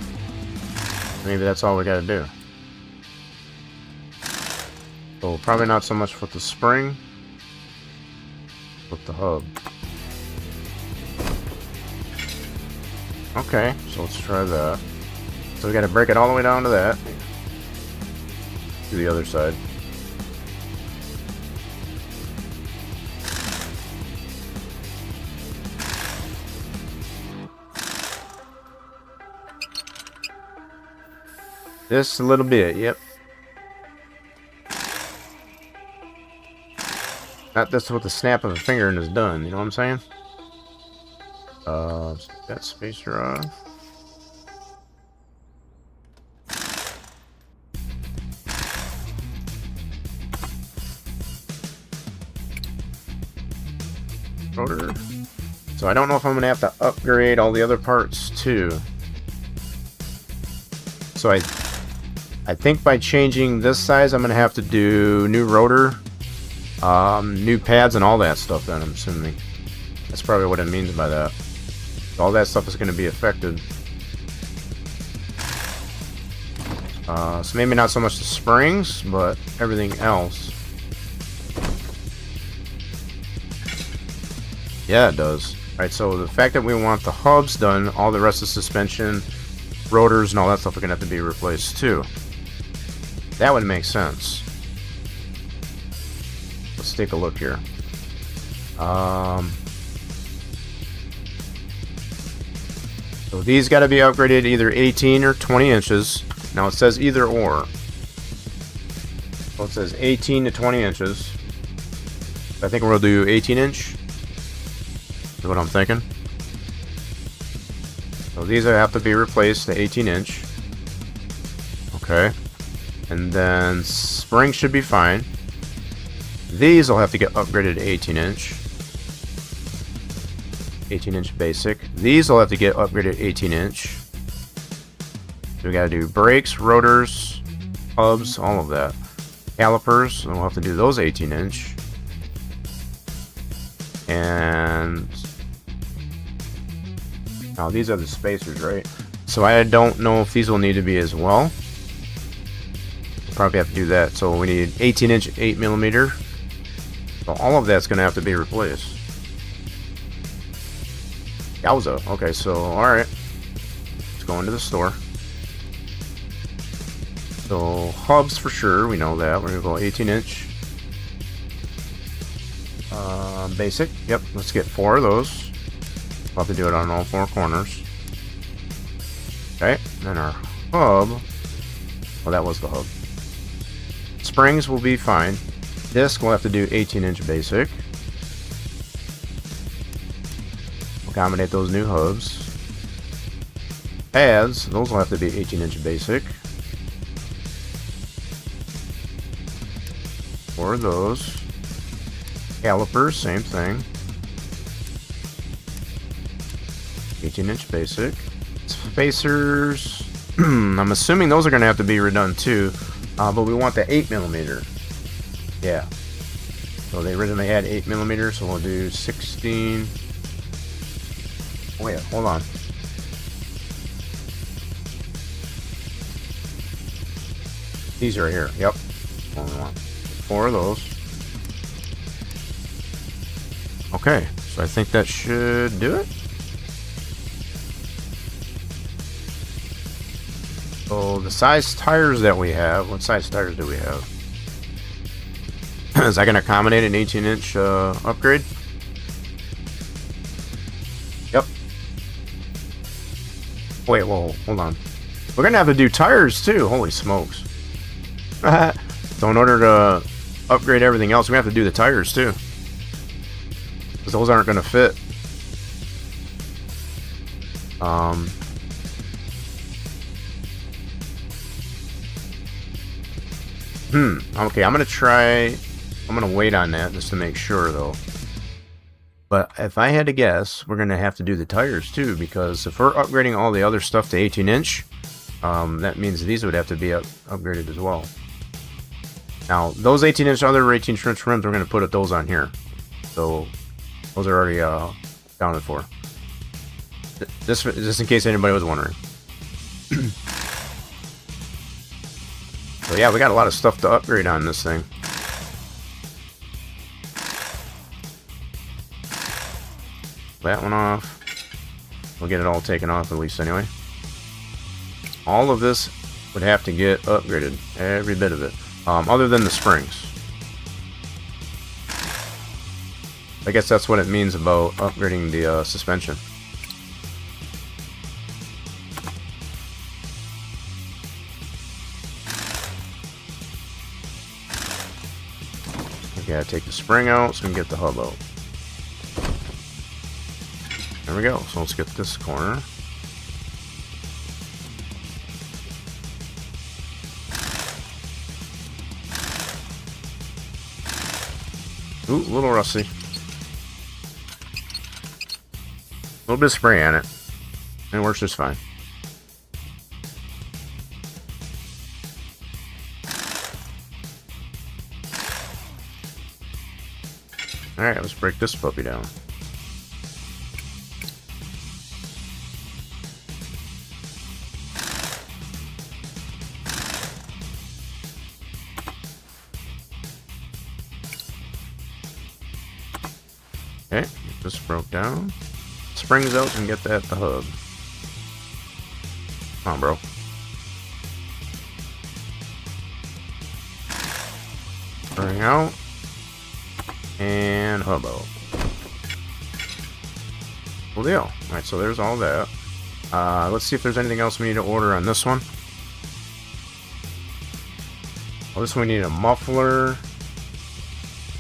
Maybe that's all we gotta do. So probably not so much with the spring, with the hub. Okay, so let's try that. So we gotta break it all the way down to that. To the other side. Just a little bit, yep. Not this with the snap of a finger and it's done, you know what I'm saying? That spacer off. Rotor. So I don't know if I'm gonna have to upgrade all the other parts too. So I think by changing this size, I'm gonna have to do new rotor, new pads, and all that stuff. Then I'm assuming that's probably what it means by that. All that stuff is gonna be affected. So maybe not so much the springs, but everything else. Yeah, it does. Alright, so the fact that we want the hubs done, all the rest of the suspension, rotors, and all that stuff are going to have to be replaced too. That would make sense. let's take a look here. So these got to be upgraded either 18 or 20 inches. Now it says either or. So it says 18 to 20 inches. I think we'll do 18 inch. Is what I'm thinking. So these have to be replaced to 18 inch. Okay. And then springs should be fine. These will have to get upgraded to 18 inch. 18 inch basic. These will have to get upgraded 18 inch. So we gotta do brakes, rotors, hubs, all of that. Calipers, and we'll have to do those 18 inch. And now these are the spacers, right? So I don't know if these will need to be as well. We'll probably have to do that. So we need 18 inch, 8mm. So all of that's gonna have to be replaced. Yowza. Okay, so alright. Let's go into the store. So hubs for sure, we know that. We're gonna go 18 inch. Basic. Yep, let's get 4 of those. We'll have to do it on all 4 corners. Okay, then our hub. Well, that was the hub. Springs will be fine. Disc we'll have to do 18 inch basic. Accommodate those new hubs. Pads, those will have to be 18 inch basic. 4 of those. Calipers, same thing. 18 inch basic. Spacers, I'm assuming those are going to have to be redone too, but we want the 8mm. Yeah. So they originally had 8mm, so we'll do 16. Wait, hold on. These are here. Yep. Only one. 4 of those. Okay, so I think that should do it. So the size tires that we have, what size tires do we have? Is that going to accommodate an 18 inch upgrade? Yep. Wait, whoa, hold on. We're going to have to do tires too. Holy smokes. So in order to upgrade everything else, we have to do the tires too. Because those aren't going to fit. Okay, I'm gonna wait on that just to make sure though. But if I had to guess, we're gonna have to do the tires too, because if we're upgrading all the other stuff to 18 inch, that means these would have to be upgraded as well. Now, those 18 inch, other 18 inch rims, we're gonna put those on here. So, those are already accounted for. Just in case anybody was wondering. So yeah, we got a lot of stuff to upgrade on this thing. That one off. We'll get it all taken off at least anyway. All of this would have to get upgraded. Every bit of it. Other than the springs. I guess that's what it means about upgrading the suspension. We gotta take the spring out so we can get the hub out. There we go. So let's get this corner. Ooh, a little rusty. A little bit of spray on it. And it works just fine. Alright, let's break this puppy down. Okay, this broke down. Springs out and get that the hub. Come on, bro. Spring out. and hubbo. Cool deal. Alright, so there's all that. Let's see if there's anything else we need to order on this one. Well, this one we need a muffler.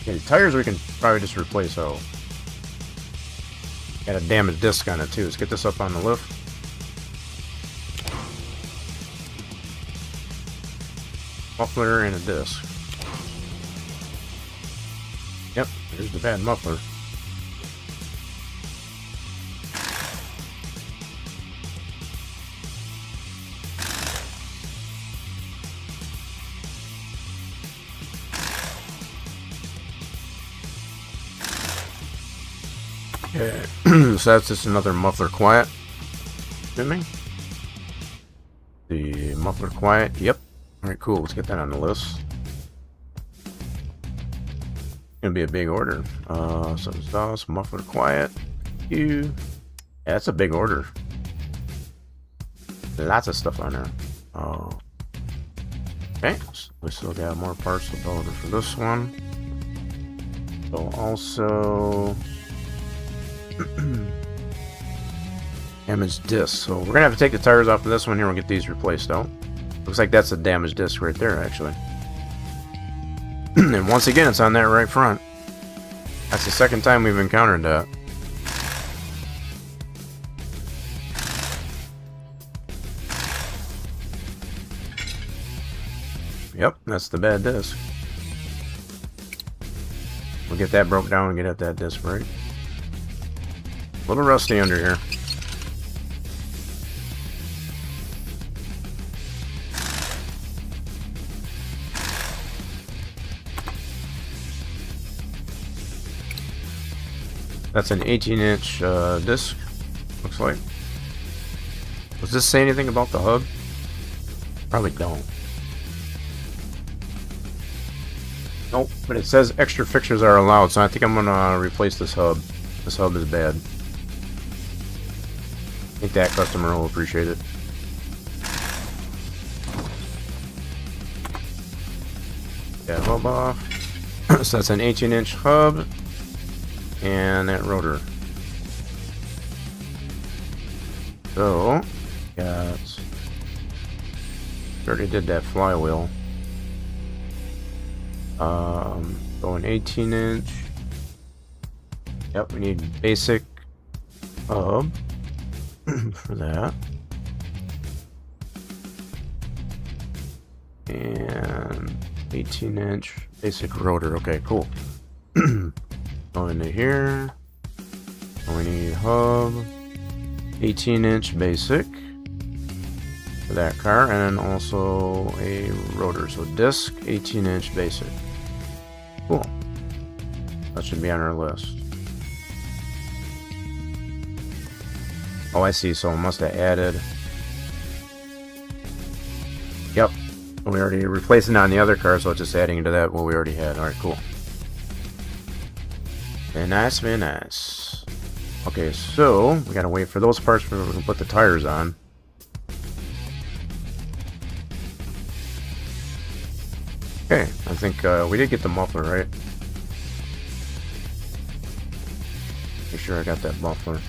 Okay, the tires we can probably just replace. Oh, got a damaged disc on it too. Let's get this up on the lift. Muffler and a disc. Yep, there's the bad muffler. Okay, so that's just another muffler quiet. Assuming. The muffler quiet, yep. Alright, cool, let's get that on the list. Gonna be a big order. Some sauce, muffler quiet. Yeah, that's a big order. Lots of stuff on there. Oh. Okay, so we still got more parts to order for this one. So also damaged disc. So we're gonna have to take the tires off of this one here and get these replaced out. Looks like that's a damaged disc right there, actually. And once again, it's on that right front. That's the second time we've encountered that. Yep, that's the bad disc. We'll get that broke down and get at that disc right. A little rusty under here. That's an 18-inch disc, looks like. Does this say anything about the hub? Probably don't. Nope, but it says extra fixtures are allowed, so I think I'm gonna replace this hub. This hub is bad. I think that customer will appreciate it. Yeah, hub off. So that's an 18-inch hub. And that rotor. So, got. Already did that flywheel. Going 18-inch. Yep, we need basic hub for that. And 18-inch basic rotor. Okay, cool. Go into here. We need hub, 18-inch basic for that car, and then also a rotor. So disc, 18-inch basic. Cool. That should be on our list. Oh, I see. So I must have added. Yep. We already replaced it on the other car, so it's just adding to that what we already had. All right, cool. Very nice, very nice. Okay, so we gotta wait for those parts before we can put the tires on. Okay, I think we did get the muffler, right? Make sure I got that muffler.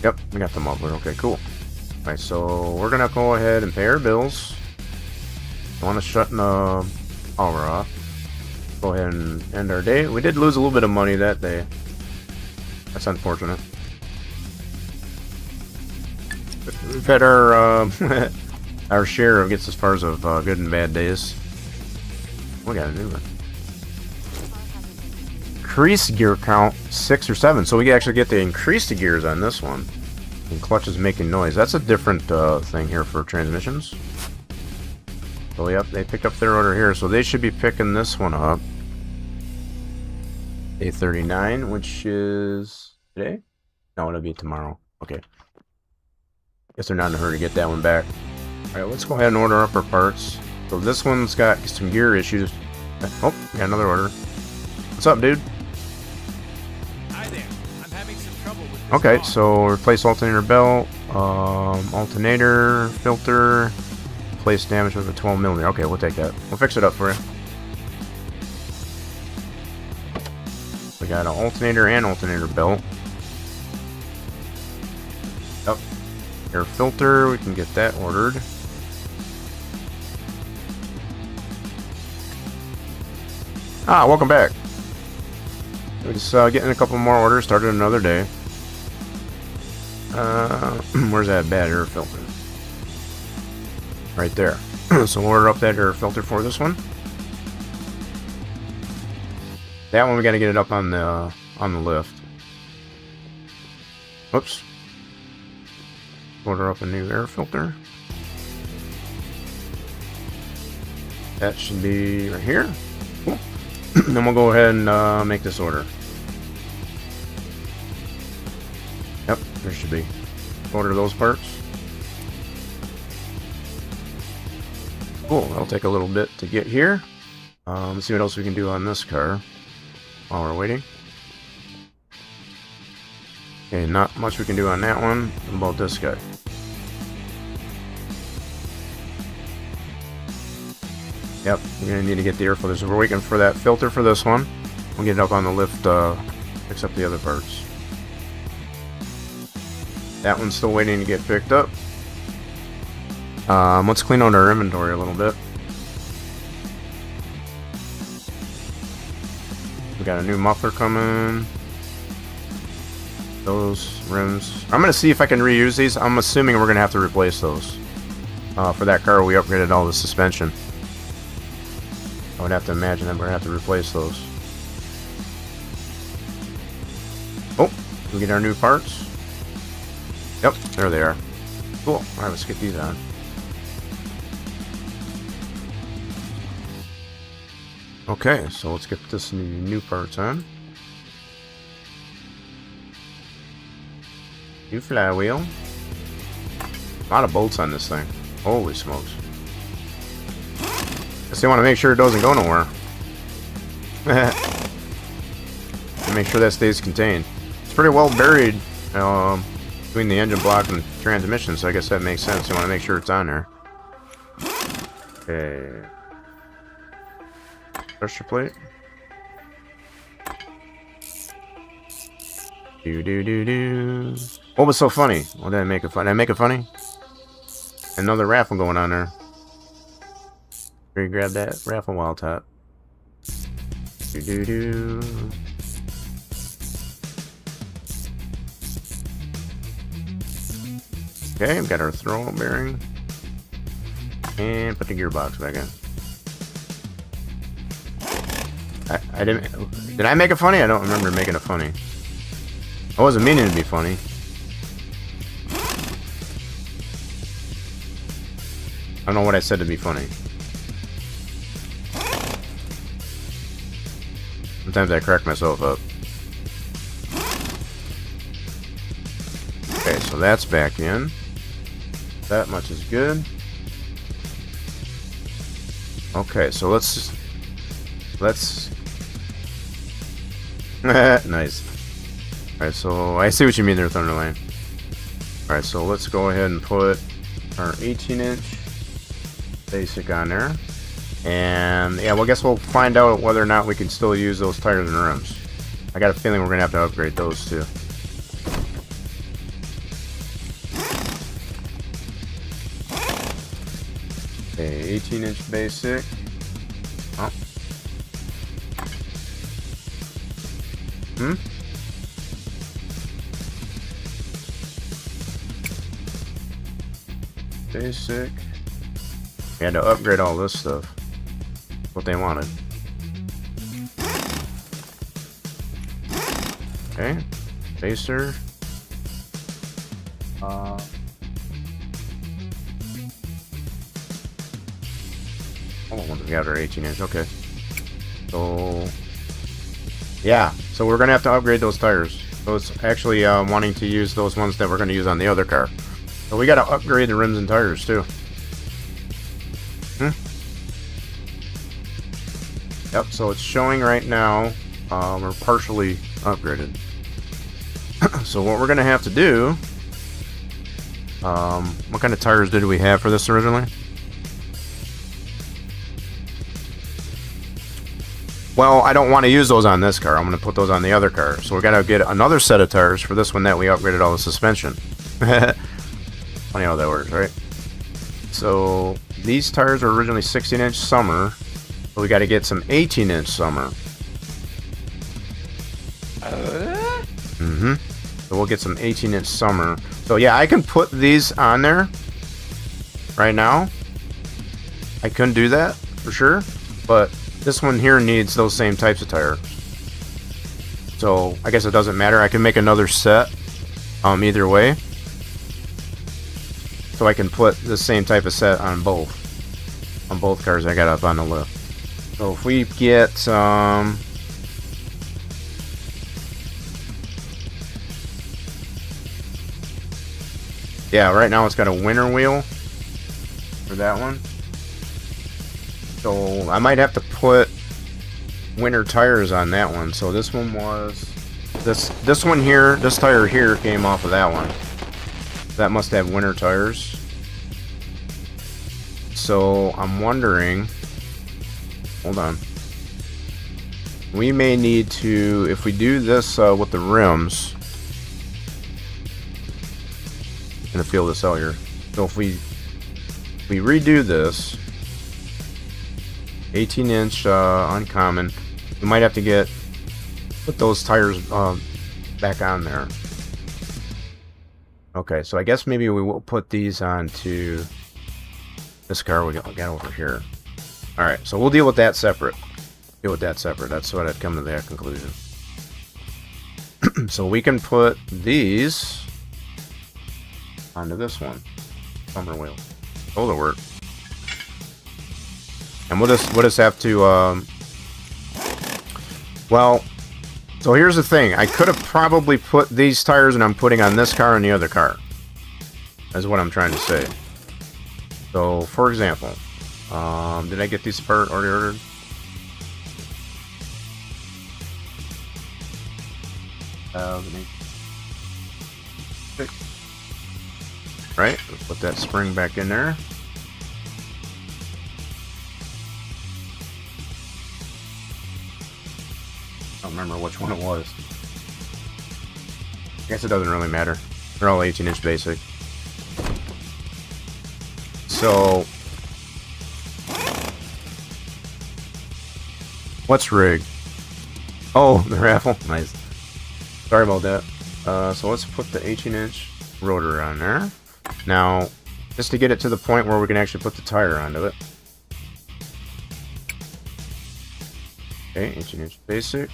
Yep, we got the muffler. Okay, cool. Alright, so we're gonna go ahead and pay our bills. I want to shut the power off. Go ahead and end our day. We did lose a little bit of money that day. That's unfortunate. We've had our our share of gets as far as of good and bad days. We got a new one. Increase gear count 6 or 7, so we actually get to increase the gears on this one. And clutch is making noise. That's a different thing here for transmissions. So yep, they picked up their order here, so they should be picking this one up. Day 39, which is today? No, it'll be tomorrow. Okay. Guess they're not in a hurry to get that one back. Alright, let's go ahead and order up our parts. So this one's got some gear issues. Oh, got another order. What's up, dude? Hi there. I'm having some trouble with this Okay, car. so replace alternator belt, alternator, filter, replace damage with a 12mm. Okay, we'll take that. We'll fix it up for you. We got an alternator and alternator belt. Yep. Air filter, we can get that ordered. Ah, welcome back. We're just getting a couple more orders, started another day. Where's that bad air filter? Right there. So we'll order up that air filter for this one. That one we gotta get it up on the lift. Oops. Order up a new air filter. That should be right here. Cool. Then we'll go ahead and make this order. Yep, there should be. Order those parts. Cool, that'll take a little bit to get here. Let's see what else we can do on this car while we're waiting. Okay, not much we can do on that one. What about this guy? Yep, we're gonna need to get the air filter. So we're waiting for that filter for this one. We'll get it up on the lift, fix up the other parts. That one's still waiting to get picked up. Let's clean out our inventory a little bit. We got a new muffler coming. Those rims. I'm going to see if I can reuse these. I'm assuming we're going to have to replace those. For that car, we upgraded all the suspension. I would have to imagine that we're going to have to replace those. Oh, we get our new parts. Yep, there they are. Cool. Alright, let's get these on. Okay, so let's get this new parts on. New flywheel. A lot of bolts on this thing. Holy smokes. Guess they want to make sure it doesn't go nowhere. And make sure that stays contained. It's pretty well buried between the engine block and transmission, so I guess that makes sense. You want to make sure it's on there. Okay. Pressure plate. What was so funny? What did I make it funny? Did I make it funny? Another raffle going on there. Here, you grab that raffle wild top. Okay, we've got our throw bearing. And put the gearbox back in. I didn't. Did I make it funny? I don't remember making it funny. I wasn't meaning to be funny. I don't know what I said to be funny. Sometimes I crack myself up. Okay, so that's back in. That much is good. Okay, so let's nice. Alright, so I see what you mean there, Thunderlane. Alright, so let's go ahead and put our 18-inch basic on there. And yeah, well, I guess we'll find out whether or not we can still use those tires and rims. I got a feeling we're gonna have to upgrade those too. Okay, 18-inch basic. Oh. Basic. We had to upgrade all this stuff. What they wanted. Okay. Pacer. Oh, we got our 18-inch. Okay. So yeah, so we're gonna have to upgrade those tires. Those actually wanting to use those ones that we're gonna use on the other car. So we gotta upgrade the rims and tires too. Yep, so it's showing right now we're partially upgraded. So what we're gonna have to do, what kind of tires did we have for this originally? Well, I don't want to use those on this car. I'm going to put those on the other car. So we're going to get another set of tires for this one that we upgraded all the suspension. Funny how that works, right? So these tires are originally 16-inch summer. So we got to get some 18-inch summer. So we'll get some 18-inch summer. So yeah, I can put these on there right now. I couldn't do that for sure, but this one here needs those same types of tires. So I guess it doesn't matter. I can make another set either way. So I can put the same type of set on both cars I got up on the list. So if we get yeah, right now it's got a winter wheel for that one. So I might have to put winter tires on that one. So this one was this one here, this tire here came off of that one. That must have winter tires. So I'm wondering, hold on. We may need to, if we do this with the rims, I'm gonna feel this out here. So if we redo this 18-inch uncommon, we might have to put those tires back on there. Okay, so I guess maybe we will put these onto this car we got over here. Alright, so we'll deal with that separate. That's what I'd come to that conclusion. So we can put these onto this one. Summer wheel. Oh, that'll work. And we'll just have to well, so here's the thing. I could have probably put these tires and I'm putting on this car and the other car. That's what I'm trying to say. So, for example, did I get these already ordered? Right? Let's put that spring back in there. I don't remember which one it was. I guess it doesn't really matter. They're all 18-inch basic. So, what's rigged? Oh, the raffle. Nice. Sorry about that. So let's put the 18-inch rotor on there. Now, just to get it to the point where we can actually put the tire onto it. Okay, 18-inch basic.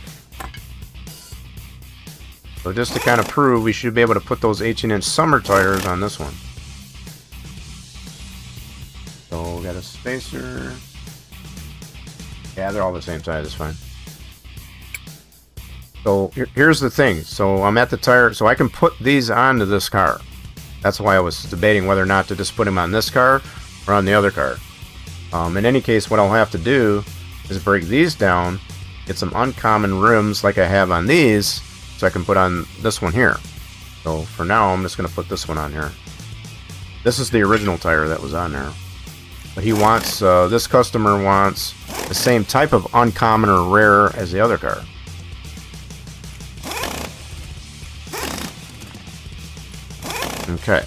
So just to kind of prove, we should be able to put those 18-inch summer tires on this one. So we got a spacer. Yeah, they're all the same size, it's fine. So here's the thing. So I'm at the tire, so I can put these onto this car. That's why I was debating whether or not to just put them on this car or on the other car. In any case, what I'll have to do is break these down, get some uncommon rims like I have on these, so I can put on this one here. So for now, I'm just going to put this one on here. This is the original tire that was on there. But he wants, this customer wants the same type of uncommon or rare as the other car. Okay.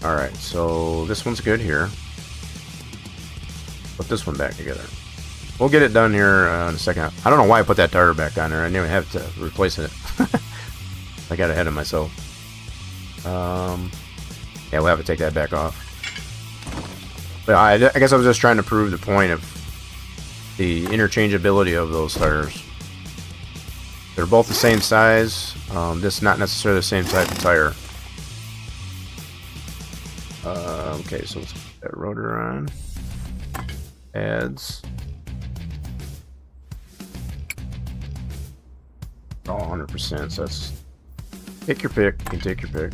Alright, so this one's good here. Put this one back together. We'll get it done here in a second. I don't know why I put that tire back on there. I didn't even have to replace it. I got ahead of myself. Yeah, we'll have to take that back off. But I guess I was just trying to prove the point of the interchangeability of those tires. They're both the same size, just not necessarily the same type of tire. Okay, so let's put that rotor on. Adds. All 100%, so that's... Take your pick, you can take your pick.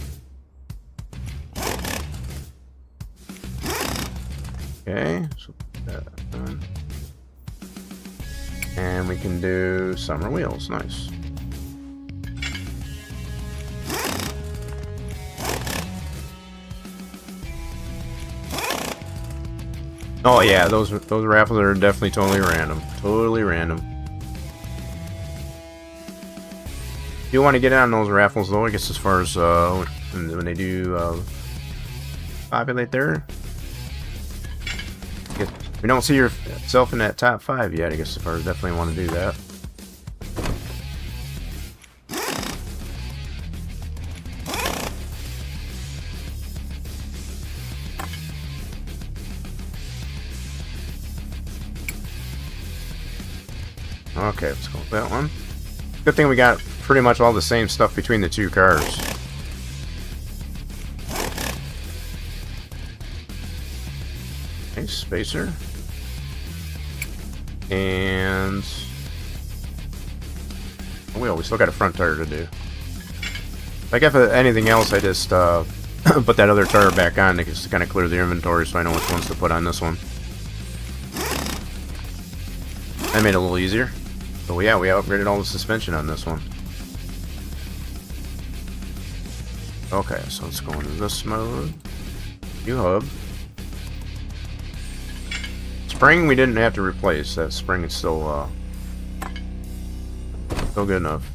Okay, so put that on. And we can do summer wheels, nice. Oh yeah, those raffles are definitely totally random. Totally random. You want to get on those raffles though, I guess, as far as when they do populate there. If you don't see yourself in that top 5 yet, I guess as far as definitely want to do that. Okay, let's go with that one. Good thing we got pretty much all the same stuff between the 2 cars. Okay, spacer. And... oh, we still got a front tire to do. Like if anything else, I just put that other tire back on to kind of clear the inventory so I know which ones to put on this one. That made it a little easier. But yeah, we upgraded all the suspension on this one. Okay, so let's go into this mode. New hub. Spring we didn't have to replace. That spring is still good enough.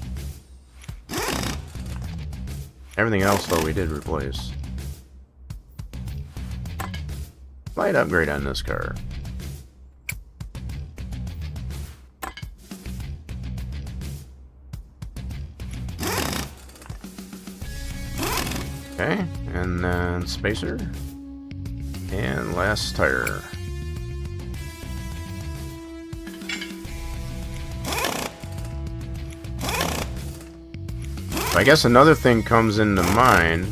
Everything else though we did replace. Slight upgrade on this car. Okay, and then spacer, and last tire. I guess another thing comes into mind.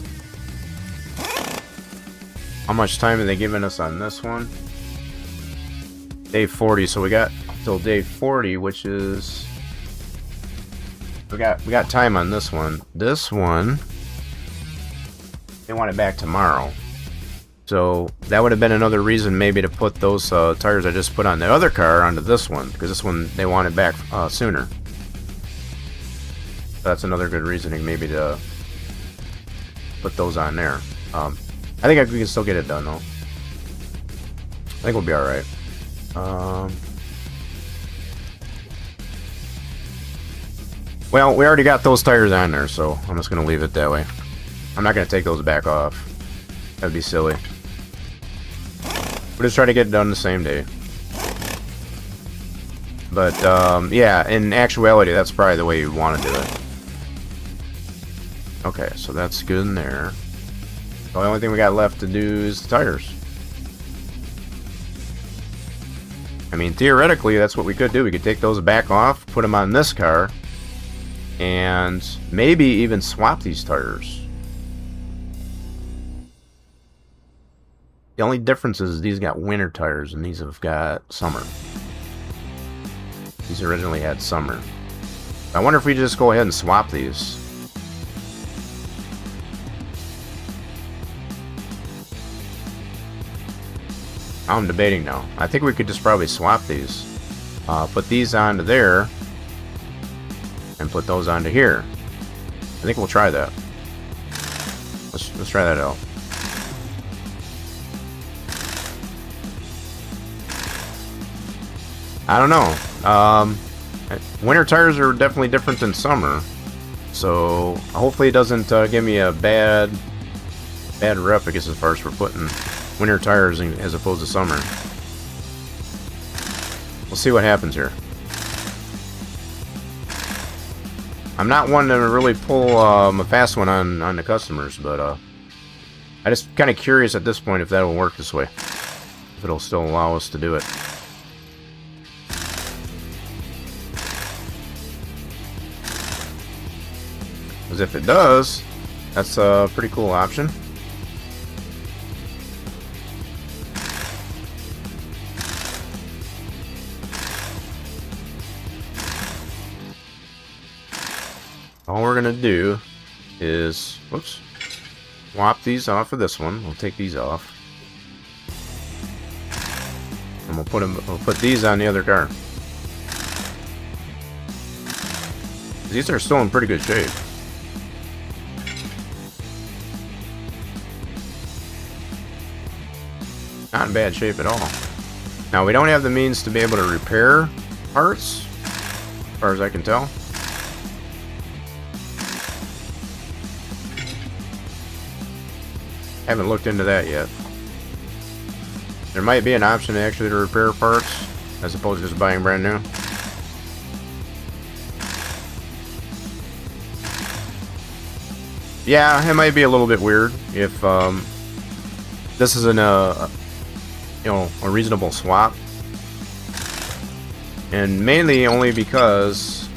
How much time are they giving us on this one? Day 40, so we got till day 40, which is we got time on this one. This one they want it back tomorrow, so that would have been another reason maybe to put those tires I just put on the other car onto this one, because this one they want it back sooner. That's another good reasoning maybe to put those on there. I think we can still get it done though. I think we'll be alright. Well, we already got those tires on there, so I'm just going to leave it that way. I'm not going to take those back off. That'd be silly. We'll just try to get it done the same day. But, yeah, in actuality, that's probably the way you want to do it. Okay, so that's good in there. The only thing we got left to do is the tires. I mean, theoretically, that's what we could do. We could take those back off, put them on this car, and maybe even swap these tires. The only difference is these got winter tires and these have got summer. These originally had summer. I wonder if we just go ahead and swap these. I'm debating now. I think we could just probably swap these. Put these onto there and put those onto here. I think we'll try that. Let's try that out. I don't know. Winter tires are definitely different than summer, so hopefully it doesn't give me a bad rep, I guess, as far as for putting winter tires as opposed to summer. We'll see what happens here. I'm not one to really pull a fast one on the customers, but I just kind of curious at this point if that will work this way, if it'll still allow us to do it. Because if it does, that's a pretty cool option. All we're gonna do is, whoops, swap these off of this one. We'll take these off, and we'll put these on the other car. These are still in pretty good shape. Not in bad shape at all. Now, we don't have the means to be able to repair parts, as far as I can tell. Haven't looked into that yet. There might be an option actually to repair parts, as opposed to just buying brand new. Yeah, it might be a little bit weird if this isn't a reasonable swap, and mainly only because,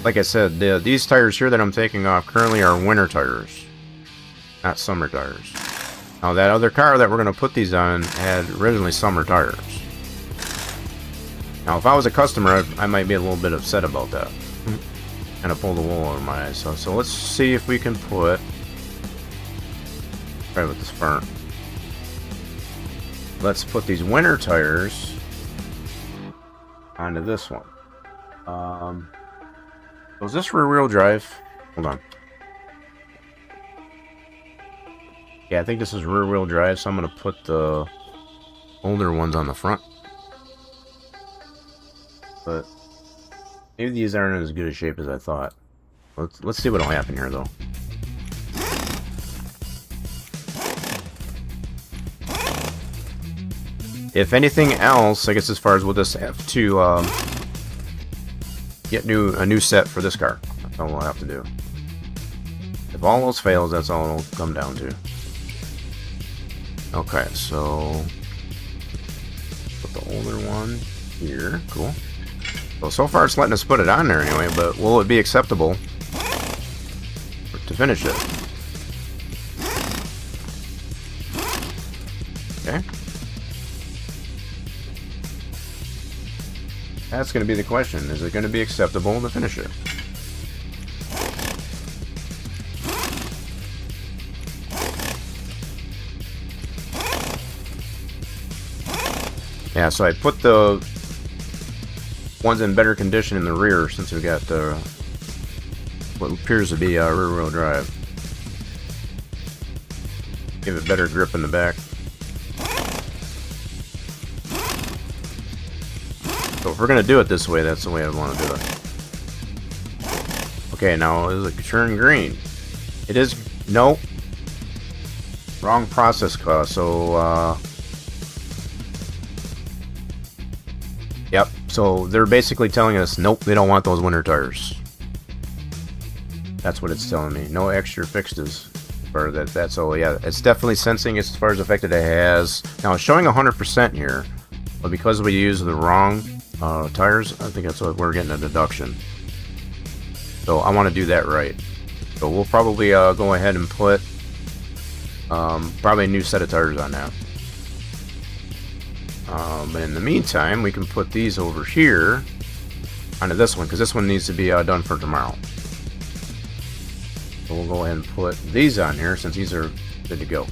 like I said, these tires here that I'm taking off currently are winter tires, not summer tires. Now that other car that we're going to put these on had originally summer tires. Now if I was a customer, I might be a little bit upset about that. Kind of pull the wool over my eyes. So let's see if we can put, try with this front. Let's put these winter tires onto this one. Was this rear-wheel drive? Hold on. Yeah, I think this is rear-wheel drive, so I'm going to put the older ones on the front. But maybe these aren't in as good a shape as I thought. Let's see what'll happen here, though. If anything else, I guess as far as we'll just have to get a new set for this car. That's all we'll have to do. If all else fails, that's all it'll come down to. Okay, so put the older one here. Cool. So far it's letting us put it on there anyway, but will it be acceptable to finish it? Okay. That's going to be the question. Is it going to be acceptable to finish it? Yeah, so I put the one's in better condition in the rear since we got what appears to be rear-wheel drive. Give it better grip in the back. So if we're gonna do it this way, that's the way I want to do it. Okay, now is it turn green? It is. No. Wrong process cost. So yep, so they're basically telling us, nope, they don't want those winter tires. That's what it's telling me. No extra fixes for that. So yeah, it's definitely sensing as far as the effect that it has. Now it's showing 100% here, but because we use the wrong tires, I think that's what we're getting a deduction. So I want to do that right. So we'll probably go ahead and put probably a new set of tires on that. But in the meantime, we can put these over here onto this one, because this one needs to be done for tomorrow. So we'll go ahead and put these on here since these are good to go.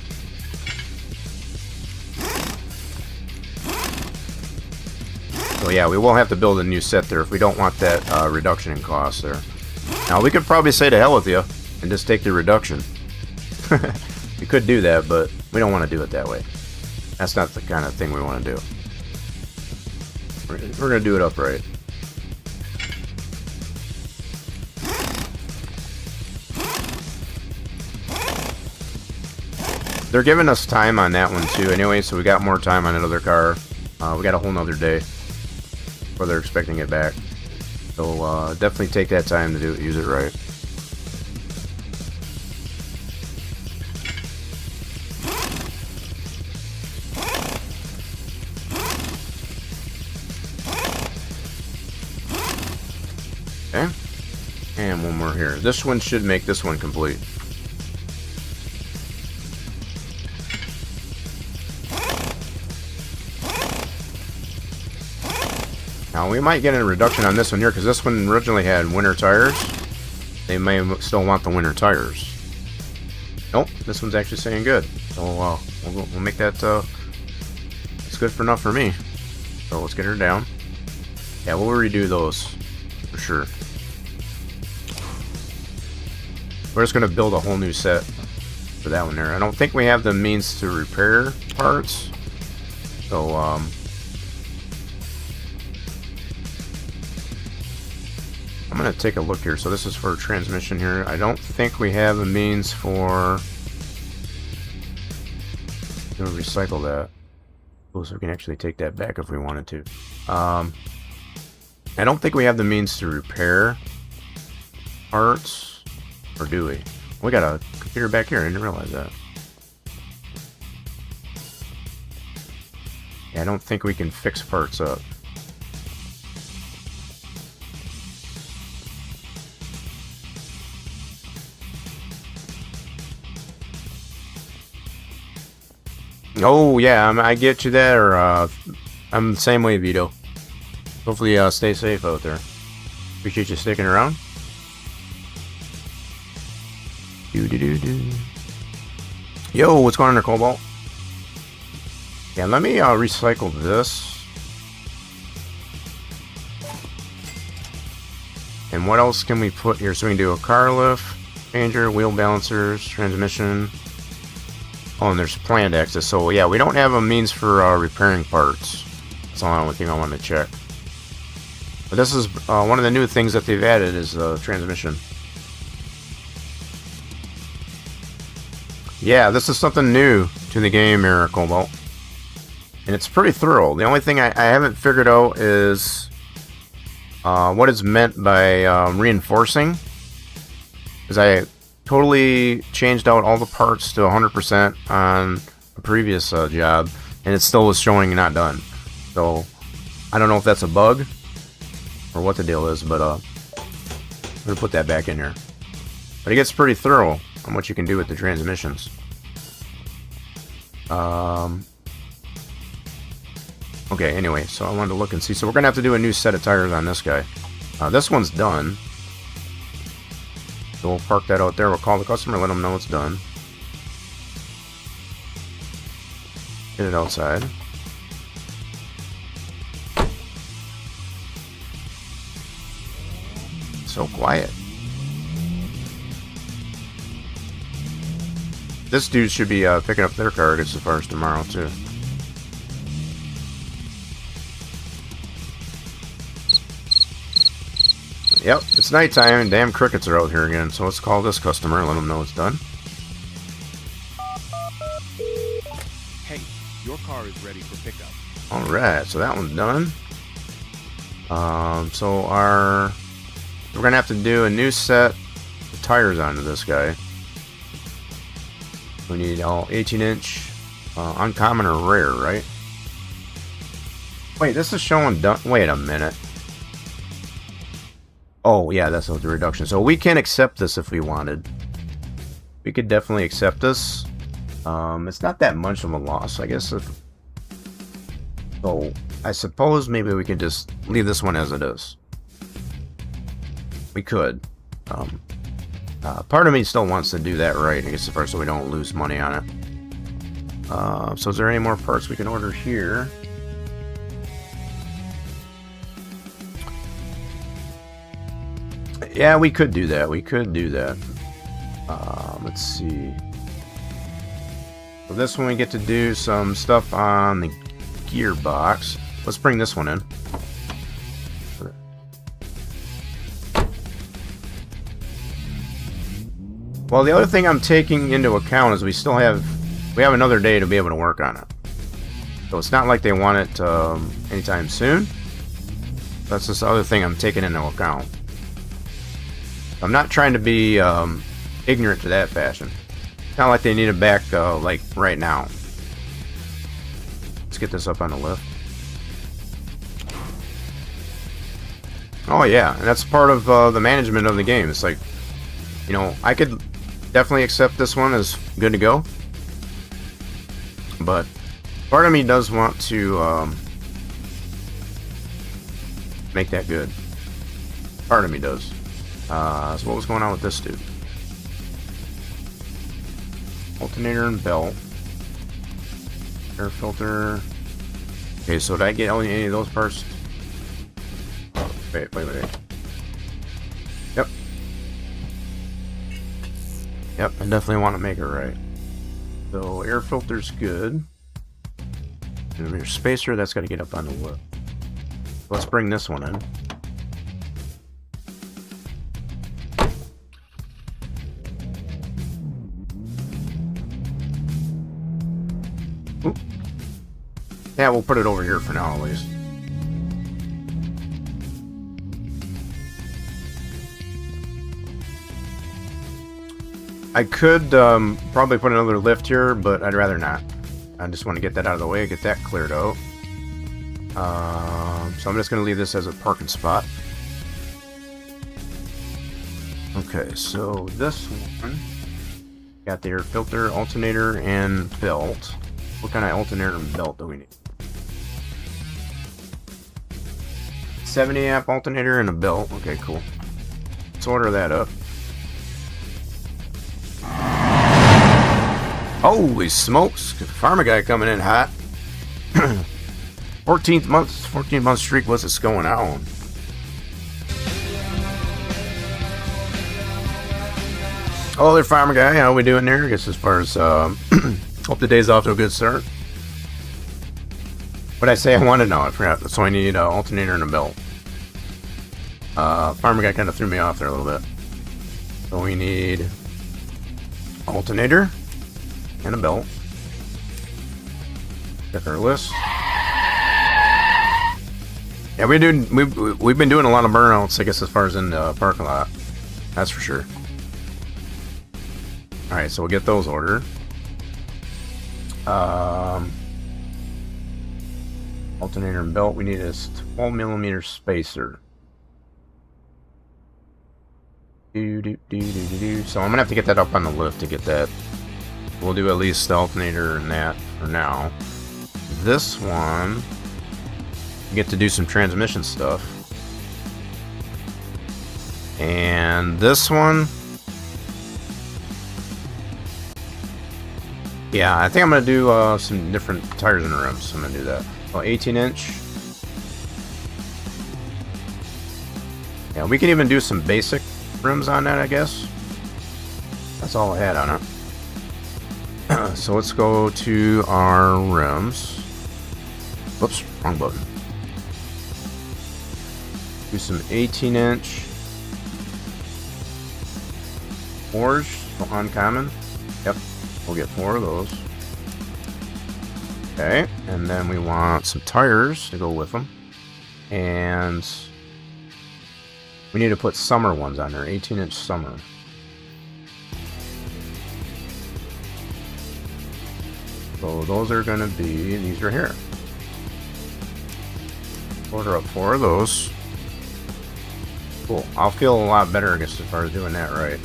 So yeah, we will have to build a new set there if we don't want that reduction in cost there. Now we could probably say to hell with you and just take the reduction. We could do that, but we don't want to do it that way. That's not the kind of thing we want to do. We're going to do it upright. They're giving us time on that one too anyway, so we got more time on another car. We got a whole nother day before they're expecting it back. So definitely take that time to use it right. Okay, and one more here. This one should make this one complete. Now we might get a reduction on this one here because this one originally had winter tires. They may still want the winter tires. Nope, this one's actually saying good. So we'll make that. It's good for enough for me. So let's get her down. Yeah, we'll redo those for sure. We're just gonna build a whole new set for that one there. I don't think we have the means to repair parts, so gonna take a look here. So this is for transmission here. I don't think we have a means for to recycle that. So we can actually take that back if we wanted to. I don't think we have the means to repair parts, or do we? We got a computer back here. I didn't realize that. Yeah, I don't think we can fix parts up. Oh yeah, I get you there. I'm the same way, Vito. Hopefully, stay safe out there. Appreciate you sticking around. Yo, what's going on there, Cobalt? Yeah, let me recycle this. And what else can we put here? So we can do a car lift, changer, wheel balancers, transmission. Oh, and there's planned access. So yeah, we don't have a means for repairing parts. That's the only thing I want to check. But this is one of the new things that they've added is transmission. Yeah, this is something new to the game here, Cobalt. And it's pretty thorough. The only thing I haven't figured out is what is meant by reinforcing. Because I totally changed out all the parts to 100% on a previous job, and it still was showing not done. So I don't know if that's a bug or what the deal is, but I'm gonna put that back in here. But it gets pretty thorough on what you can do with the transmissions. Okay, anyway, so I wanted to look and see. So we're gonna have to do a new set of tires on this guy. This one's done. So we'll park that out there. We'll call the customer, let them know it's done. Get it outside. So quiet. This dude should be picking up their car. It's the first tomorrow too. Yep, it's nighttime and damn crickets are out here again. So let's call this customer and let them know it's done. Hey, your car is ready for pickup. Alright, so that one's done. So we're gonna have to do a new set of tires onto this guy. We need all 18-inch, uncommon or rare, right? Wait, this is showing done. Wait a minute. Oh, yeah, that's the reduction. So we can accept this if we wanted. We could definitely accept this. It's not that much of a loss, I guess. So I suppose maybe we can just leave this one as it is. We could. Part of me still wants to do that right, I guess, first, so we don't lose money on it. So is there any more parts we can order here? Yeah, we could do that. We could do that. Let's see. So this one we get to do some stuff on the gearbox. Let's bring this one in. Well, the other thing I'm taking into account is we have another day to be able to work on it. So it's not like they want it anytime soon. That's this other thing I'm taking into account. I'm not trying to be ignorant to that fashion. It's not like they need it back like right now. Let's get this up on the lift. Oh yeah, and that's part of the management of the game. It's like, you know, I could definitely accept this one as good to go, but part of me does want to make that good. Part of me does. So what was going on with this dude? Alternator and belt. Air filter. Okay, so did I get any of those parts? Oh, wait. Yep. Yep, I definitely want to make it right. So air filter's good. And your spacer, that's got to get up on the lip. Let's bring this one in. Oop. Yeah, we'll put it over here for now, at least. I could probably put another lift here, but I'd rather not. I just want to get that out of the way, get that cleared out. So I'm just going to leave this as a parking spot. Okay, so this one got the air filter, alternator, and belt. What kind of alternator and belt do we need? 70 amp alternator and a belt. Okay, cool. Let's order that up. Holy smokes! Farmer guy coming in hot. 14th month streak. What's this going on? Oh, there, farmer guy. How we doing there? I guess as far as hope the day's off to a good start. What I say I want to know, I forgot. So I need an alternator and a belt. Farmer guy kind of threw me off there a little bit. So we need alternator and a belt. Check our list. Yeah, we've been doing a lot of burnouts, I guess, as far as in the parking lot. That's for sure. All right, so we'll get those ordered. Alternator and belt. We need a 12 millimeter spacer. So I'm gonna have to get that up on the lift to get that. We'll do at least the alternator and that for now. This one, we get to do some transmission stuff. And this one, yeah, I think I'm gonna do some different tires and rims. I'm gonna do that. Well, 18-inch. Yeah, we can even do some basic rims on that, I guess. That's all I had on it. So let's go to our rims. Whoops, wrong button. Do some 18-inch fours, so uncommon. Yep, we'll get 4 of those. Okay, and then we want some tires to go with them. And we need to put summer ones on there, 18-inch summer. So those are going to be these right here. Order up 4 of those. Cool. I'll feel a lot better, I guess, as far as doing that right.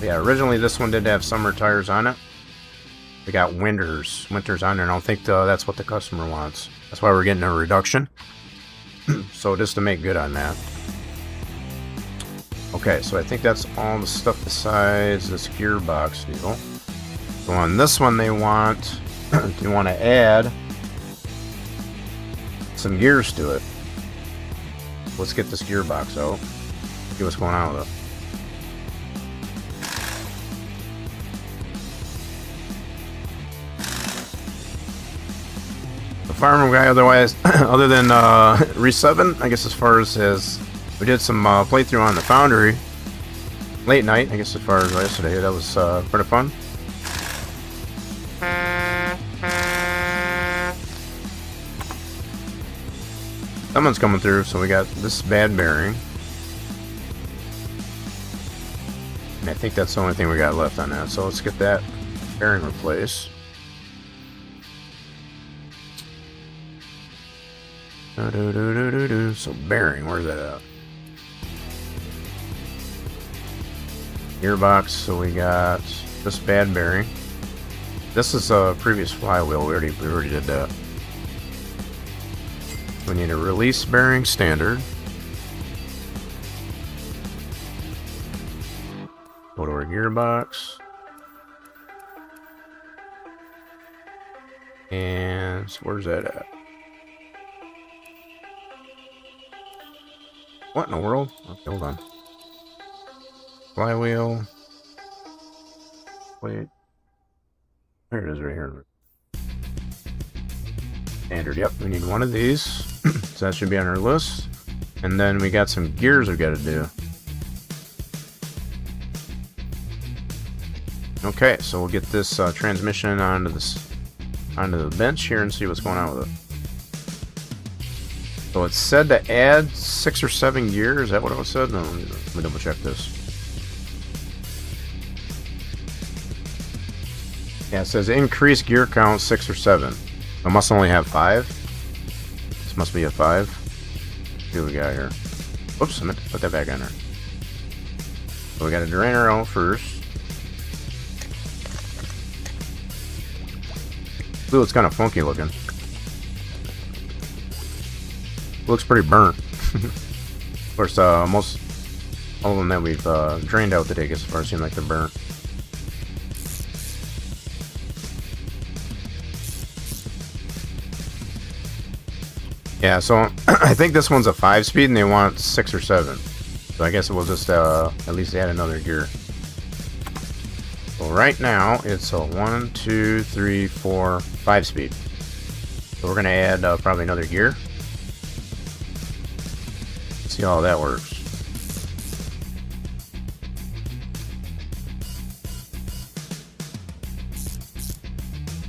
Yeah, originally this one did have summer tires on it. We got winters on there, and I don't think that's what the customer wants. That's why we're getting a reduction. So just to make good on that. Okay, so I think that's all the stuff besides this gearbox deal. So on this one they want to add some gears to it. Let's get this gearbox out. See what's going on with it. The farmer guy, otherwise, other than resubbing, I guess as far as we did some playthrough on the Foundry late night, I guess as far as yesterday, that was pretty fun. Someone's coming through, so we got this bad bearing. And I think that's the only thing we got left on that. So let's get that bearing replaced. So bearing, where's that at? Gearbox, so we got this bad bearing. This is a previous flywheel, we already did that. We need a release bearing standard. Go to our gearbox. And so where's that at? What in the world? Okay, hold on. Flywheel. Wait. There it is right here. Standard, yep, we need one of these. So that should be on our list. And then we got some gears we gotta do. Okay, so we'll get this transmission onto the bench here and see what's going on with it. So it's said to add 6 or 7 gears. Is that what it was said? No, let me double check this. Yeah, it says increase gear count 6 or 7. I must only have 5. This must be a 5. See what we got here. Whoops, I meant to put that back on there. So we got a drainer out first. Fluid's kind of funky looking. Looks pretty burnt. Of course, most all of them that we've drained out today, as far as seem like they're burnt. Yeah, so I think this one's a 5-speed and they want 6 or 7. So I guess we'll just at least add another gear. So right now it's a 1, 2, 3, 4, 5-speed. So we're gonna add probably another gear. See how that works.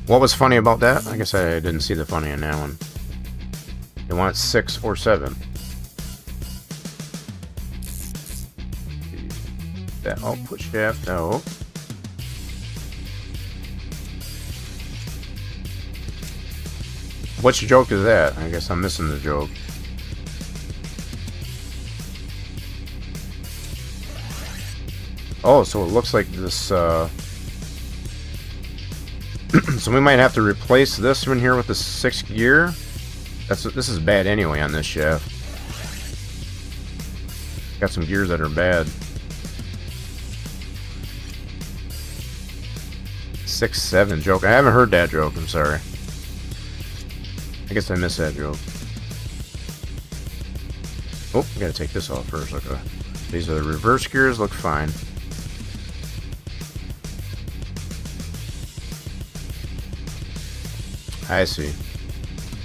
What was funny about that? I guess I didn't see the funny in that one. They want 6 or 7. That output shaft out. Which joke is that? I guess I'm missing the joke. Oh, so it looks like this, so we might have to replace this one here with the 6th gear. This is bad anyway on this shaft. Got some gears that are bad. 6, 7 joke. I haven't heard that joke, I'm sorry. I guess I missed that joke. Oh, I gotta take this off first. Okay. These are the reverse gears, look fine. I see.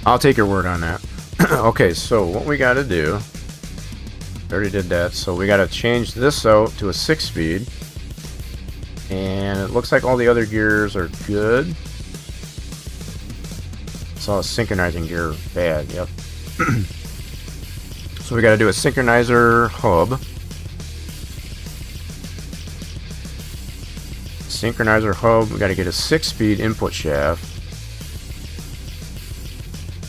I'll take your word on that. Okay, so what we gotta do, I already did that, so we gotta change this out to a 6-speed. And it looks like all the other gears are good. Saw a synchronizing gear bad, yep. So we gotta do a synchronizer hub. Synchronizer hub, we gotta get a 6-speed input shaft.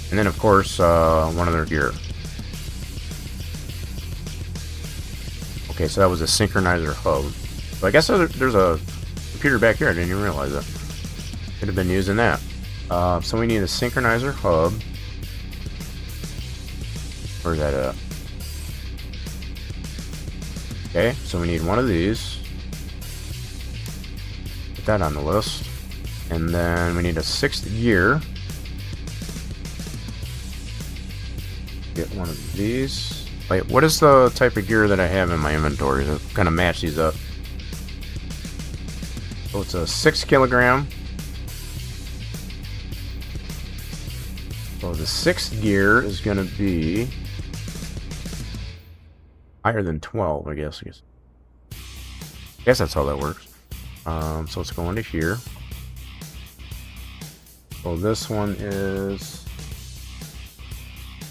And then, of course, one other gear. Okay, so that was a synchronizer hub. So I guess there's a computer back here. I didn't even realize that. Could have been using that. So we need a synchronizer hub. Where's that at? Okay, so we need one of these. Put that on the list. And then we need a 6th gear. Get one of these. Wait, what is the type of gear that I have in my inventory to kind of match these up? So it's a 6 kilogram. So the 6th gear is going to be higher than 12, I guess. I guess that's how that works. So it's going to here. So this one is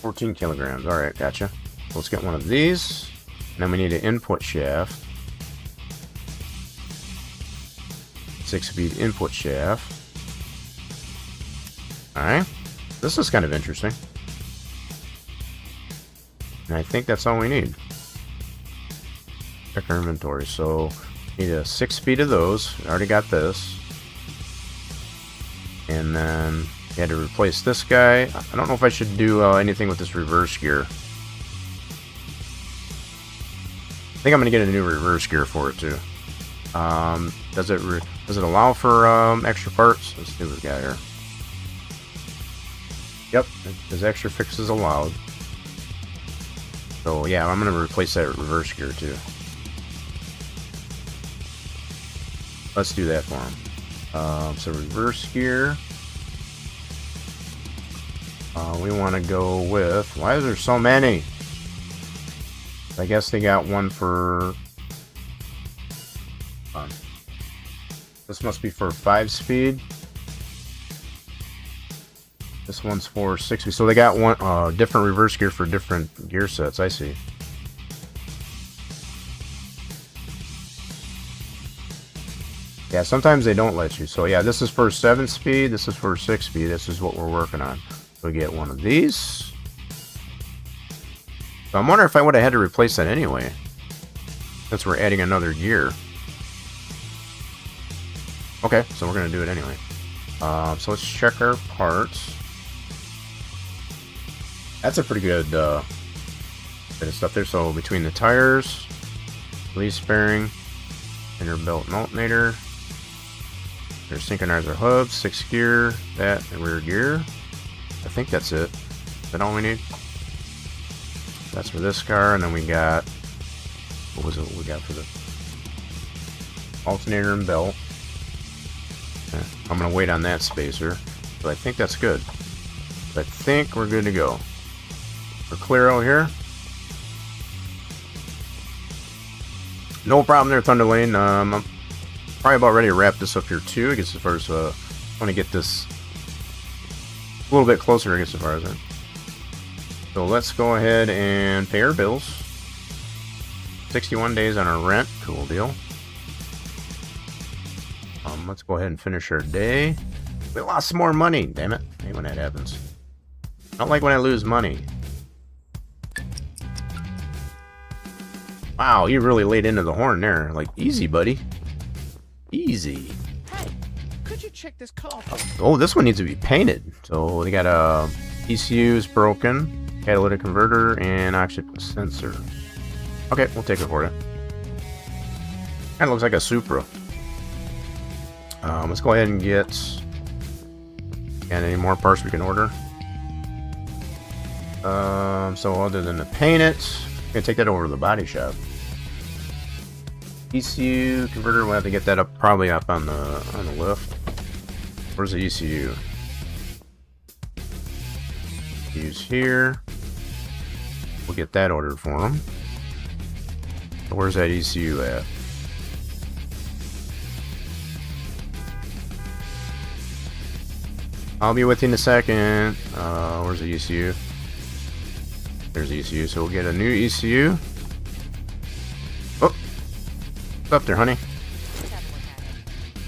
14 kilograms. Alright, gotcha. Let's get one of these. And then we need an input shaft. 6-speed input shaft. Alright. This is kind of interesting. And I think that's all we need. Check our inventory. So, need a 6-speed of those. I already got this. And then we had to replace this guy. I don't know if I should do anything with this reverse gear. I think I'm going to get a new reverse gear for it too. Does it allow for extra parts? Let's see what we got here. Yep, there's extra fixes allowed. So yeah, I'm going to replace that reverse gear too. Let's do that for him. So reverse gear. We want to go with... Why is there so many? I guess they got one for... This must be for 5-speed. This one's for 6-speed. So they got one different reverse gear for different gear sets. I see. Yeah, sometimes they don't let you. So yeah, this is for 7-speed. This is for 6-speed. This is what we're working on. So we get one of these. So I'm wondering if I would have had to replace that anyway, since we're adding another gear. Okay, so we're going to do it anyway. So let's check our parts. That's a pretty good bit of stuff there. So between the tires, leaf bearing, inner belt and alternator, there's synchronizer hubs, 6 gear, that, and rear gear. I think that's it. Is that all we need? That's for this car, and then we got, what was it we got for the alternator and belt. I'm going to wait on that spacer, but I think that's good. I think we're good to go. We're clear out here. No problem there, Thunderlane. I'm probably about ready to wrap this up here too. I guess as far as I want to get this a little bit closer, I guess as far as that. So let's go ahead and pay our bills. 61 days on our rent. Cool deal. Let's go ahead and finish our day. We lost some more money. Damn it. I hate when that happens. I don't like when I lose money. Wow, you really laid into the horn there. Like, easy, buddy. Easy. Hey, could you check this car? Oh, this one needs to be painted. So they got a ECU is broken, catalytic converter, and oxygen sensor. Okay, we'll take it for it. Kind of looks like a Supra. Let's go ahead and get any more parts we can order. So other than to paint it, I'm gonna take that over to the body shop. ECU converter, we'll have to get that up, probably up on the lift. Where's the ECU? ECU's here. We'll get that ordered for them. Where's that ECU at? I'll be with you in a second. Where's the ECU? There's the ECU, so we'll get a new ECU. Oh! What's up there, honey?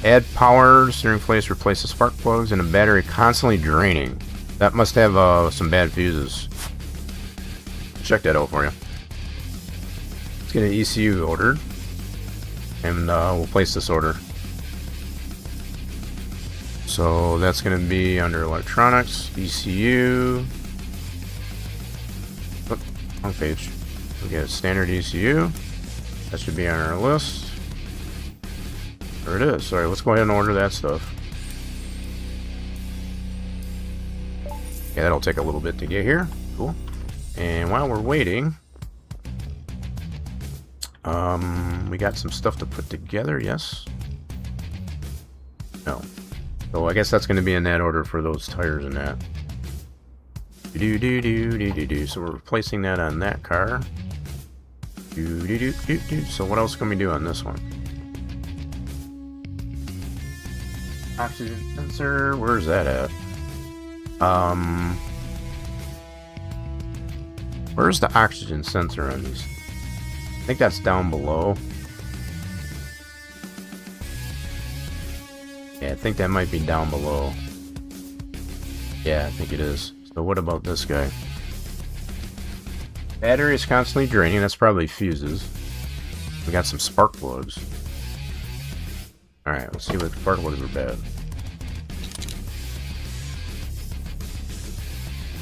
Add power, steering place, replace the spark plugs, and a battery constantly draining. That must have some bad fuses. Check that out for you. Let's get an ECU ordered. And we'll place this order. So that's going to be under electronics, ECU. Oh, wrong page. We get a standard ECU. That should be on our list. There it is. Sorry, let's go ahead and order that stuff. Yeah, that'll take a little bit to get here. Cool. And while we're waiting, we got some stuff to put together. Yes. No. So I guess that's going to be in that order for those tires and that. So we're replacing that on that car. So what else can we do on this one? Oxygen sensor. Where's that at? Where's the oxygen sensor on these? I think that's down below. Yeah, I think that might be down below. Yeah, I think it is. So what about this guy? Battery is constantly draining. That's probably fuses. We got some spark plugs. Alright, let's see what spark plugs are bad.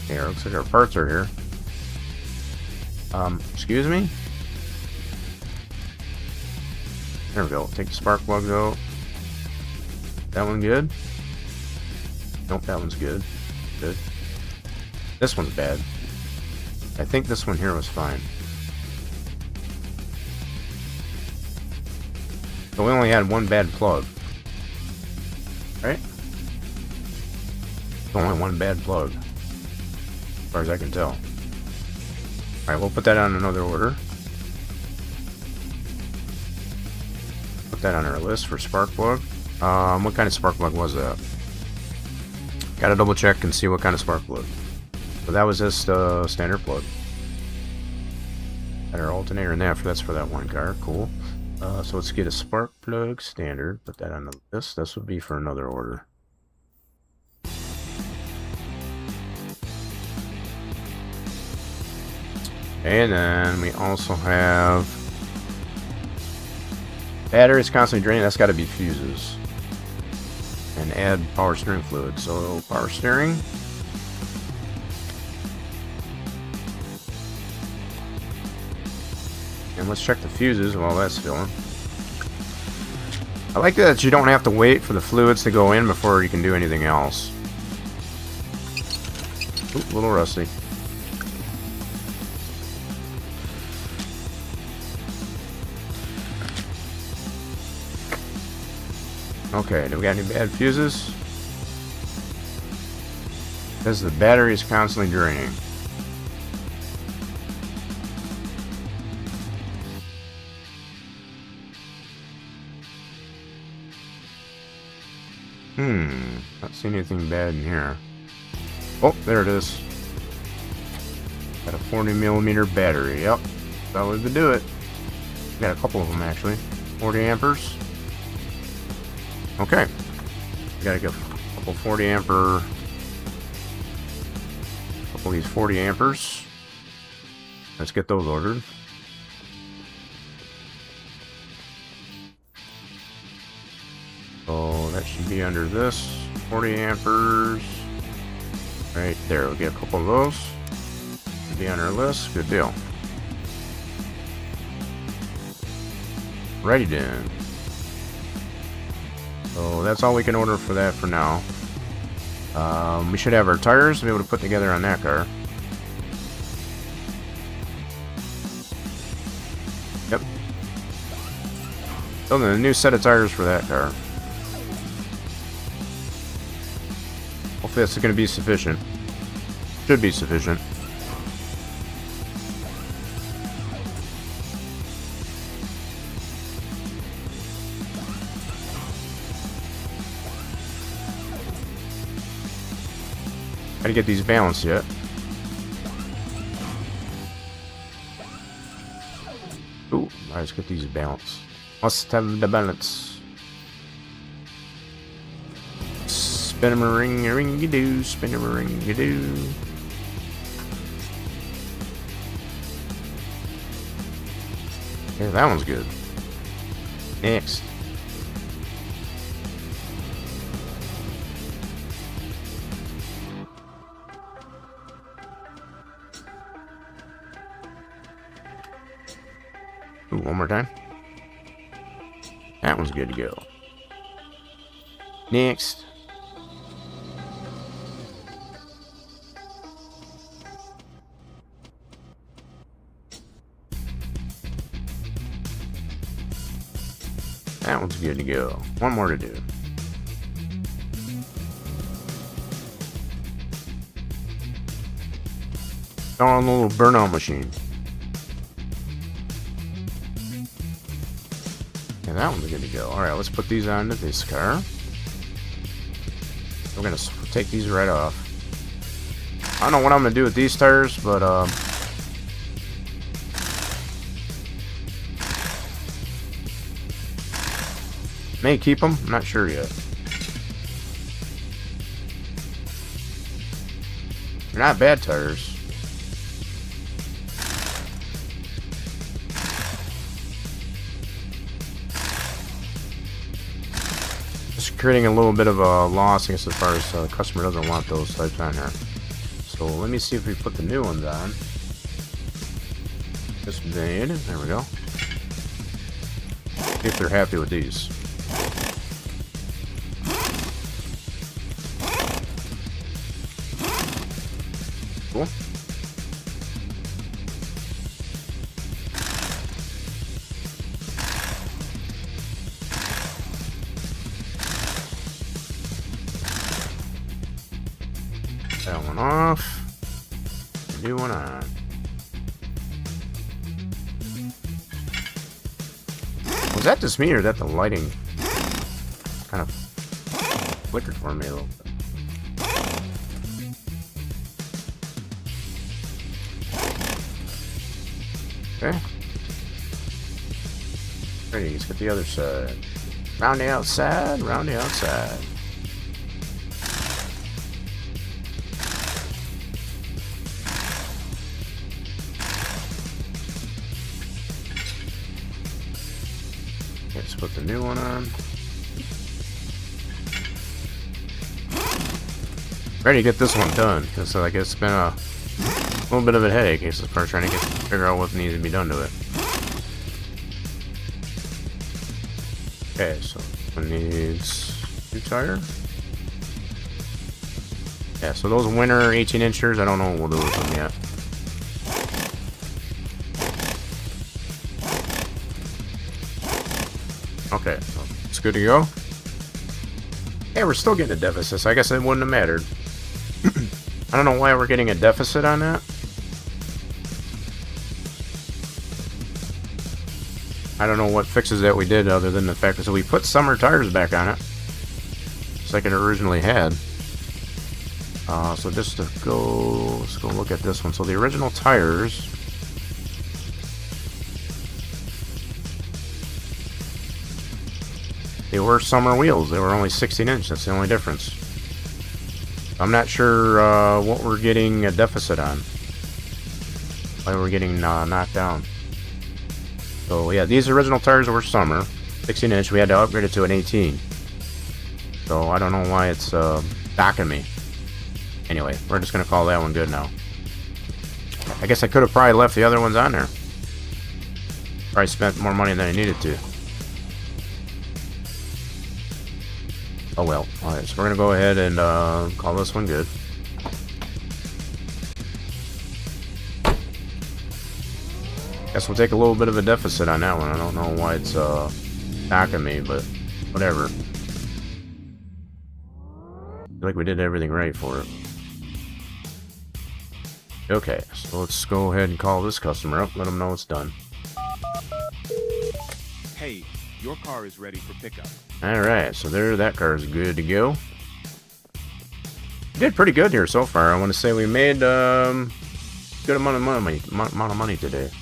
Here, looks like our parts are here. Excuse me? There we go. Take the spark plugs out. That one good? Nope, that one's good. Good. This one's bad. I think this one here was fine. So we only had one bad plug. Right? Only one bad plug. As far as I can tell. Alright, we'll put that on another order. Put that on our list for spark plug. What kind of spark plug was that? Gotta double check and see what kind of spark plug. So that was just standard plug. Got our alternator in that. That's for that one car. Cool. So let's get a spark plug standard. Put that on the list. This would be for another order. And then we also have batteries constantly draining. That's got to be fuses. And add power steering fluid. So power steering. And let's check the fuses while that's filling. I like that you don't have to wait for the fluids to go in before you can do anything else. Oop, a little rusty. Okay, do we got any bad fuses? Says the battery is constantly draining. Not seeing anything bad in here. Oh, there it is. Got a 40mm battery. Yep, that would do it. Got a couple of them actually. 40 amperes. Okay, gotta get a couple 40 ampere, couple of these 40 amperes. Let's get those ordered. So that should be under this 40 amperes right there. We'll get a couple of those. Should be on our list. Good deal. Righty then. So that's all we can order for that for now. We should have our tires to be able to put together on that car. Yep. Building a new set of tires for that car. Hopefully that's going to be sufficient. Should be sufficient. Gotta get these balanced yet. Ooh, let's get these balanced. Must have the balance. Spin 'em a ring a doo, spin 'em a ring a doo. Yeah, that one's good. Next. Ooh, one more time. That one's good to go. Next. That one's good to go. One more to do. On the little burnout machine. Yeah, that one's good to go. Alright, let's put these onto this car. We're gonna take these right off. I don't know what I'm gonna do with these tires, but may keep them. I'm not sure yet. They're not bad tires. Creating a little bit of a loss, I guess, as far as the customer doesn't want those types on here. So let me see if we put the new ones on. Just made. There we go. See if they're happy with these. Cool. That one off. New one on. Was that just me or is that the lighting? kind of flickered for me a little bit. Okay. Ready, let's get the other side. Round the outside, round the outside. Let's put the new one on. Ready to get this one done, because like it's been a little bit of a headache as far as trying to figure out what needs to be done to it. Okay, so it needs 2 tires. Yeah, so those winter 18-inchers, I don't know what we'll do with them yet. Okay, so it's good to go. Hey, we're still getting a deficit, so I guess it wouldn't have mattered. I don't know why we're getting a deficit on that. I don't know what fixes that we did other than the fact that we put summer tires back on it. Just like it originally had. So just to go, let's go look at this one. So the original tires, they were summer wheels. They were only 16-inch. That's the only difference. I'm not sure what we're getting a deficit on. Why we're getting knocked down. So yeah, these original tires were summer, 16-inch. We had to upgrade it to an 18. So I don't know why it's backing me. Anyway, we're just gonna call that one good now. I guess I could have probably left the other ones on there. Probably spent more money than I needed to. Oh well. Alright, so we're gonna go ahead and call this one good. Guess we'll take a little bit of a deficit on that one. I don't know why it's backing me, but whatever. I feel like we did everything right for it. Okay, so let's go ahead and call this customer up, let them know it's done. Hey, your car is ready for pickup. Alright, so there, that car is good to go. We did pretty good here so far. I want to say we made good amount of money today.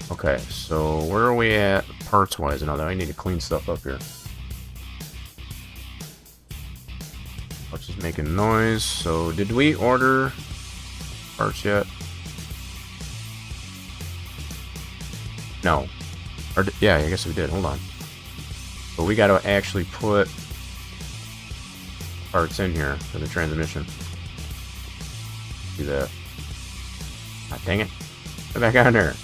Okay, so where are we at parts wise? Now that I need to clean stuff up here. Watch is making noise. So did we order parts yet? No. Or yeah, I guess we did. Hold on. But we got to actually put parts in here for the transmission. Do that. Ah, dang it. Get back on there.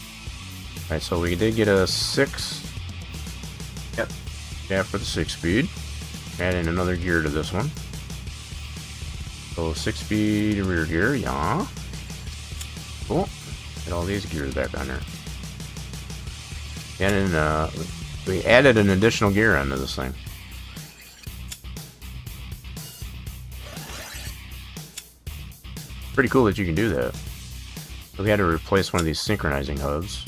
Alright, so we did get a 6. Yep. Yeah, for the 6-speed. Add in another gear to this one. So 6-speed rear gear, yeah. Cool. Get all these gears back on there. And then we added an additional gear onto this thing. Pretty cool that you can do that. So we had to replace one of these synchronizing hubs.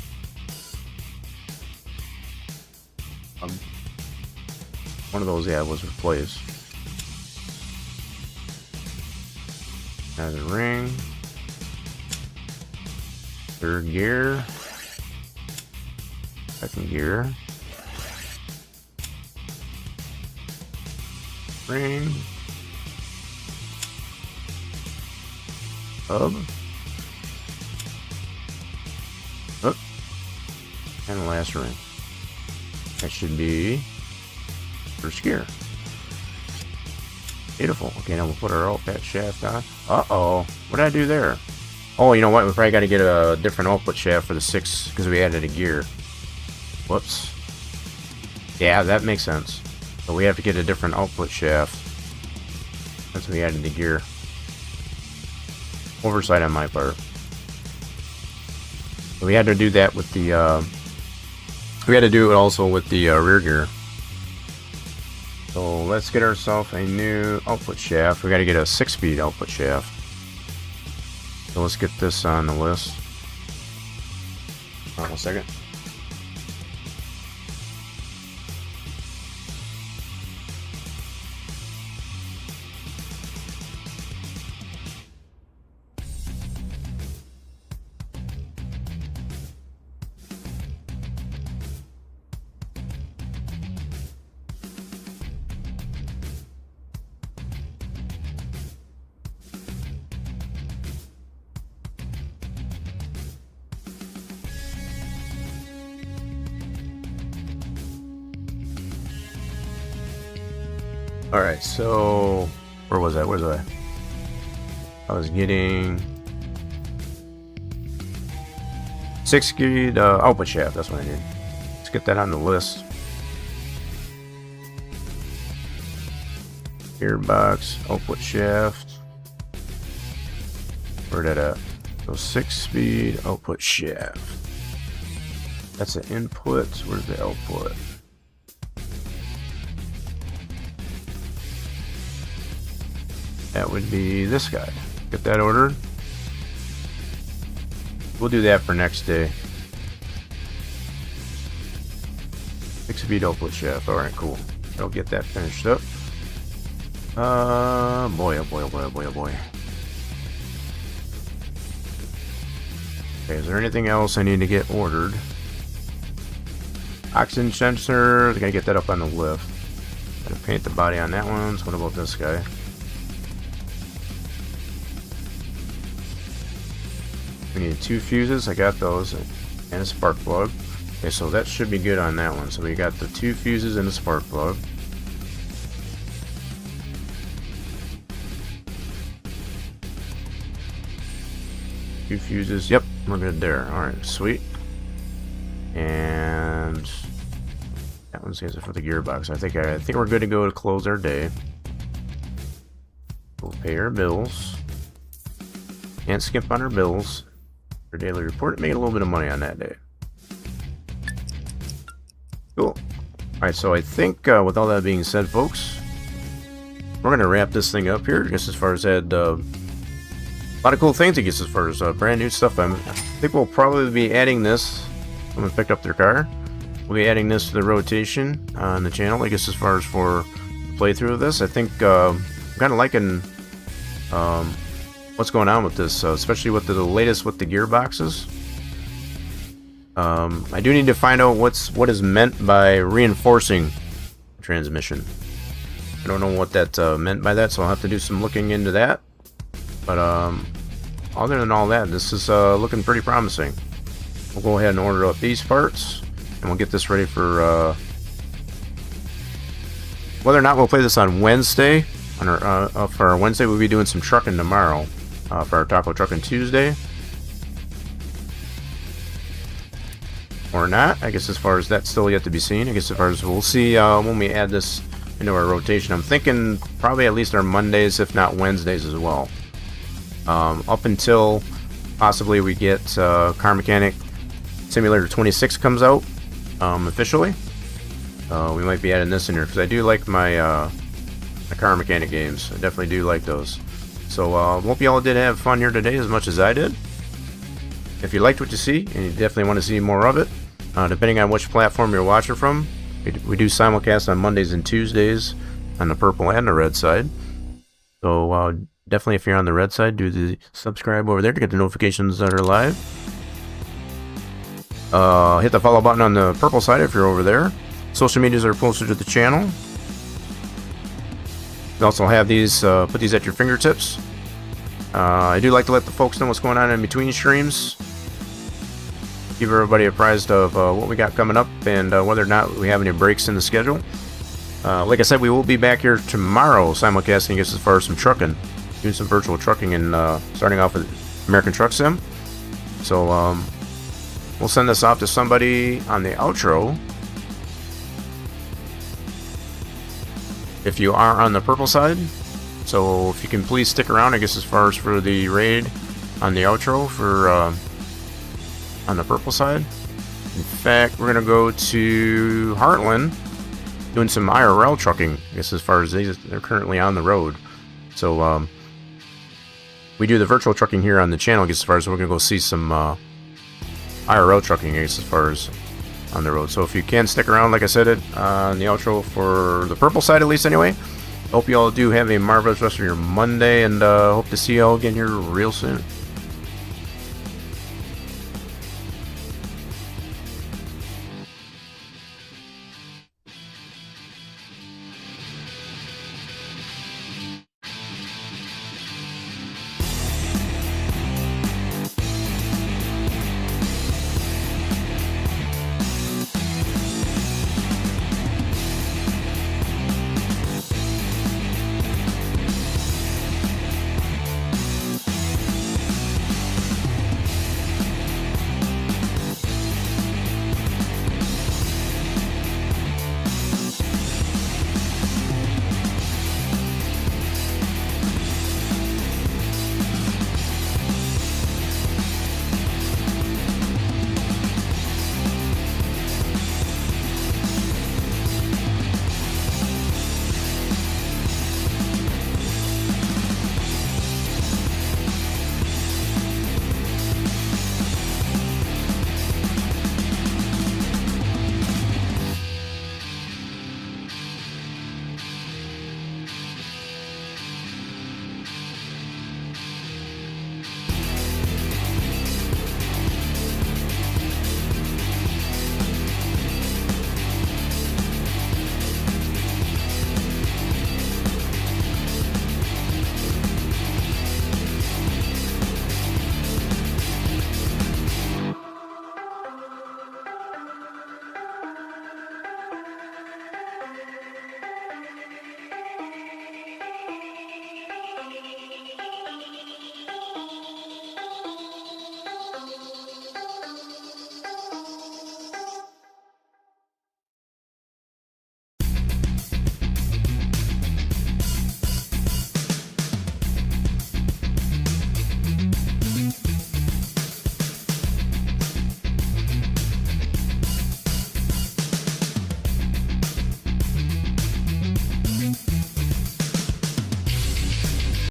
One of those, yeah, was replaced. Add a ring. Third gear. Second gear. Ring. Hub. Oh. And the last ring. That should be first gear. Beautiful. Okay, now we'll put our output shaft on. Uh-oh. What did I do there? Oh, you know what? We probably got to get a different output shaft for the 6 because we added a gear. Whoops. Yeah, that makes sense. So we have to get a different output shaft. That's when we added the gear. Oversight on my part. So we had to do that with the we had to do it also with the rear gear. So let's get ourselves a new output shaft. We got to get a 6-speed output shaft. So let's get this on the list. Hold on a second. Alright, so where was I? Where was I? I was getting 6-speed output shaft. That's what I need. Let's get that on the list. Gearbox, output shaft. Where that at? So 6-speed output shaft. That's the input. Where's the output? That would be this guy. Get that ordered. We'll do that for next day. 6-speed output shaft. Alright, cool. I'll get that finished up. Boy, oh boy, oh boy, oh boy, oh boy. Okay, is there anything else I need to get ordered? Oxygen sensor, I gotta get that up on the lift. Gotta paint the body on that one. So what about this guy? We need 2 fuses, I got those, and a spark plug. Okay, so that should be good on that one. So we got the 2 fuses and a spark plug. Two fuses, yep, we're good there. Alright, sweet. And that one's for the gearbox. I think we're good to go to close our day. We'll pay our bills. Can't skip on our bills. Our daily report, made a little bit of money on that day. Cool. Alright, so I think with all that being said, folks, we're going to wrap this thing up here. Just as far as that, a lot of cool things, I guess, as far as brand new stuff. I think we'll probably be adding this. Someone picked up their car. We'll be adding this to the rotation on the channel, I guess, as far as for the playthrough of this. I think I'm kind of liking what's going on with this, especially with the latest with the gearboxes. I do need to find out what is meant by reinforcing transmission. I don't know what that meant by that, so I'll have to do some looking into that. But other than all that, this is looking pretty promising. We'll go ahead and order up these parts, and we'll get this ready for whether or not we'll play this on Wednesday. For our Wednesday, we'll be doing some trucking tomorrow. For our Taco Trucking Tuesday. Or not. I guess as far as that's still yet to be seen. I guess as far as we'll see when we add this into our rotation. I'm thinking probably at least our Mondays, if not Wednesdays as well. Up until possibly we get Car Mechanic Simulator 26 comes out officially. We might be adding this in here because I do like my Car Mechanic games. I definitely do like those. So hope you all did have fun here today as much as I did. If you liked what you see and you definitely want to see more of it, depending on which platform you're watching from, we do simulcast on Mondays and Tuesdays on the purple and the red side. So definitely if you're on the red side, do the subscribe over there to get the notifications that are live. Hit the follow button on the purple side if you're over there. Social medias are closer to the channel. You also have these, put these at your fingertips. I do like to let the folks know what's going on in between streams. Keep everybody apprised of what we got coming up and whether or not we have any breaks in the schedule. Like I said, we will be back here tomorrow simulcasting as far as some trucking. Doing some virtual trucking and starting off with American Truck Sim. So we'll send this off to somebody on the outro. If you are on the purple side, so if you can please stick around, I guess, as far as for the raid on the outro for on the purple side. In fact, we're gonna go to Heartland, doing some IRL trucking. I guess as far as they're currently on the road. So we do the virtual trucking here on the channel. I guess as far as we're gonna go see some IRL trucking, I guess, as far as on the road. So if you can stick around, like I said, on the outro for the purple side at least anyway. Hope you all do have a marvelous rest of your Monday, and hope to see you all again here real soon.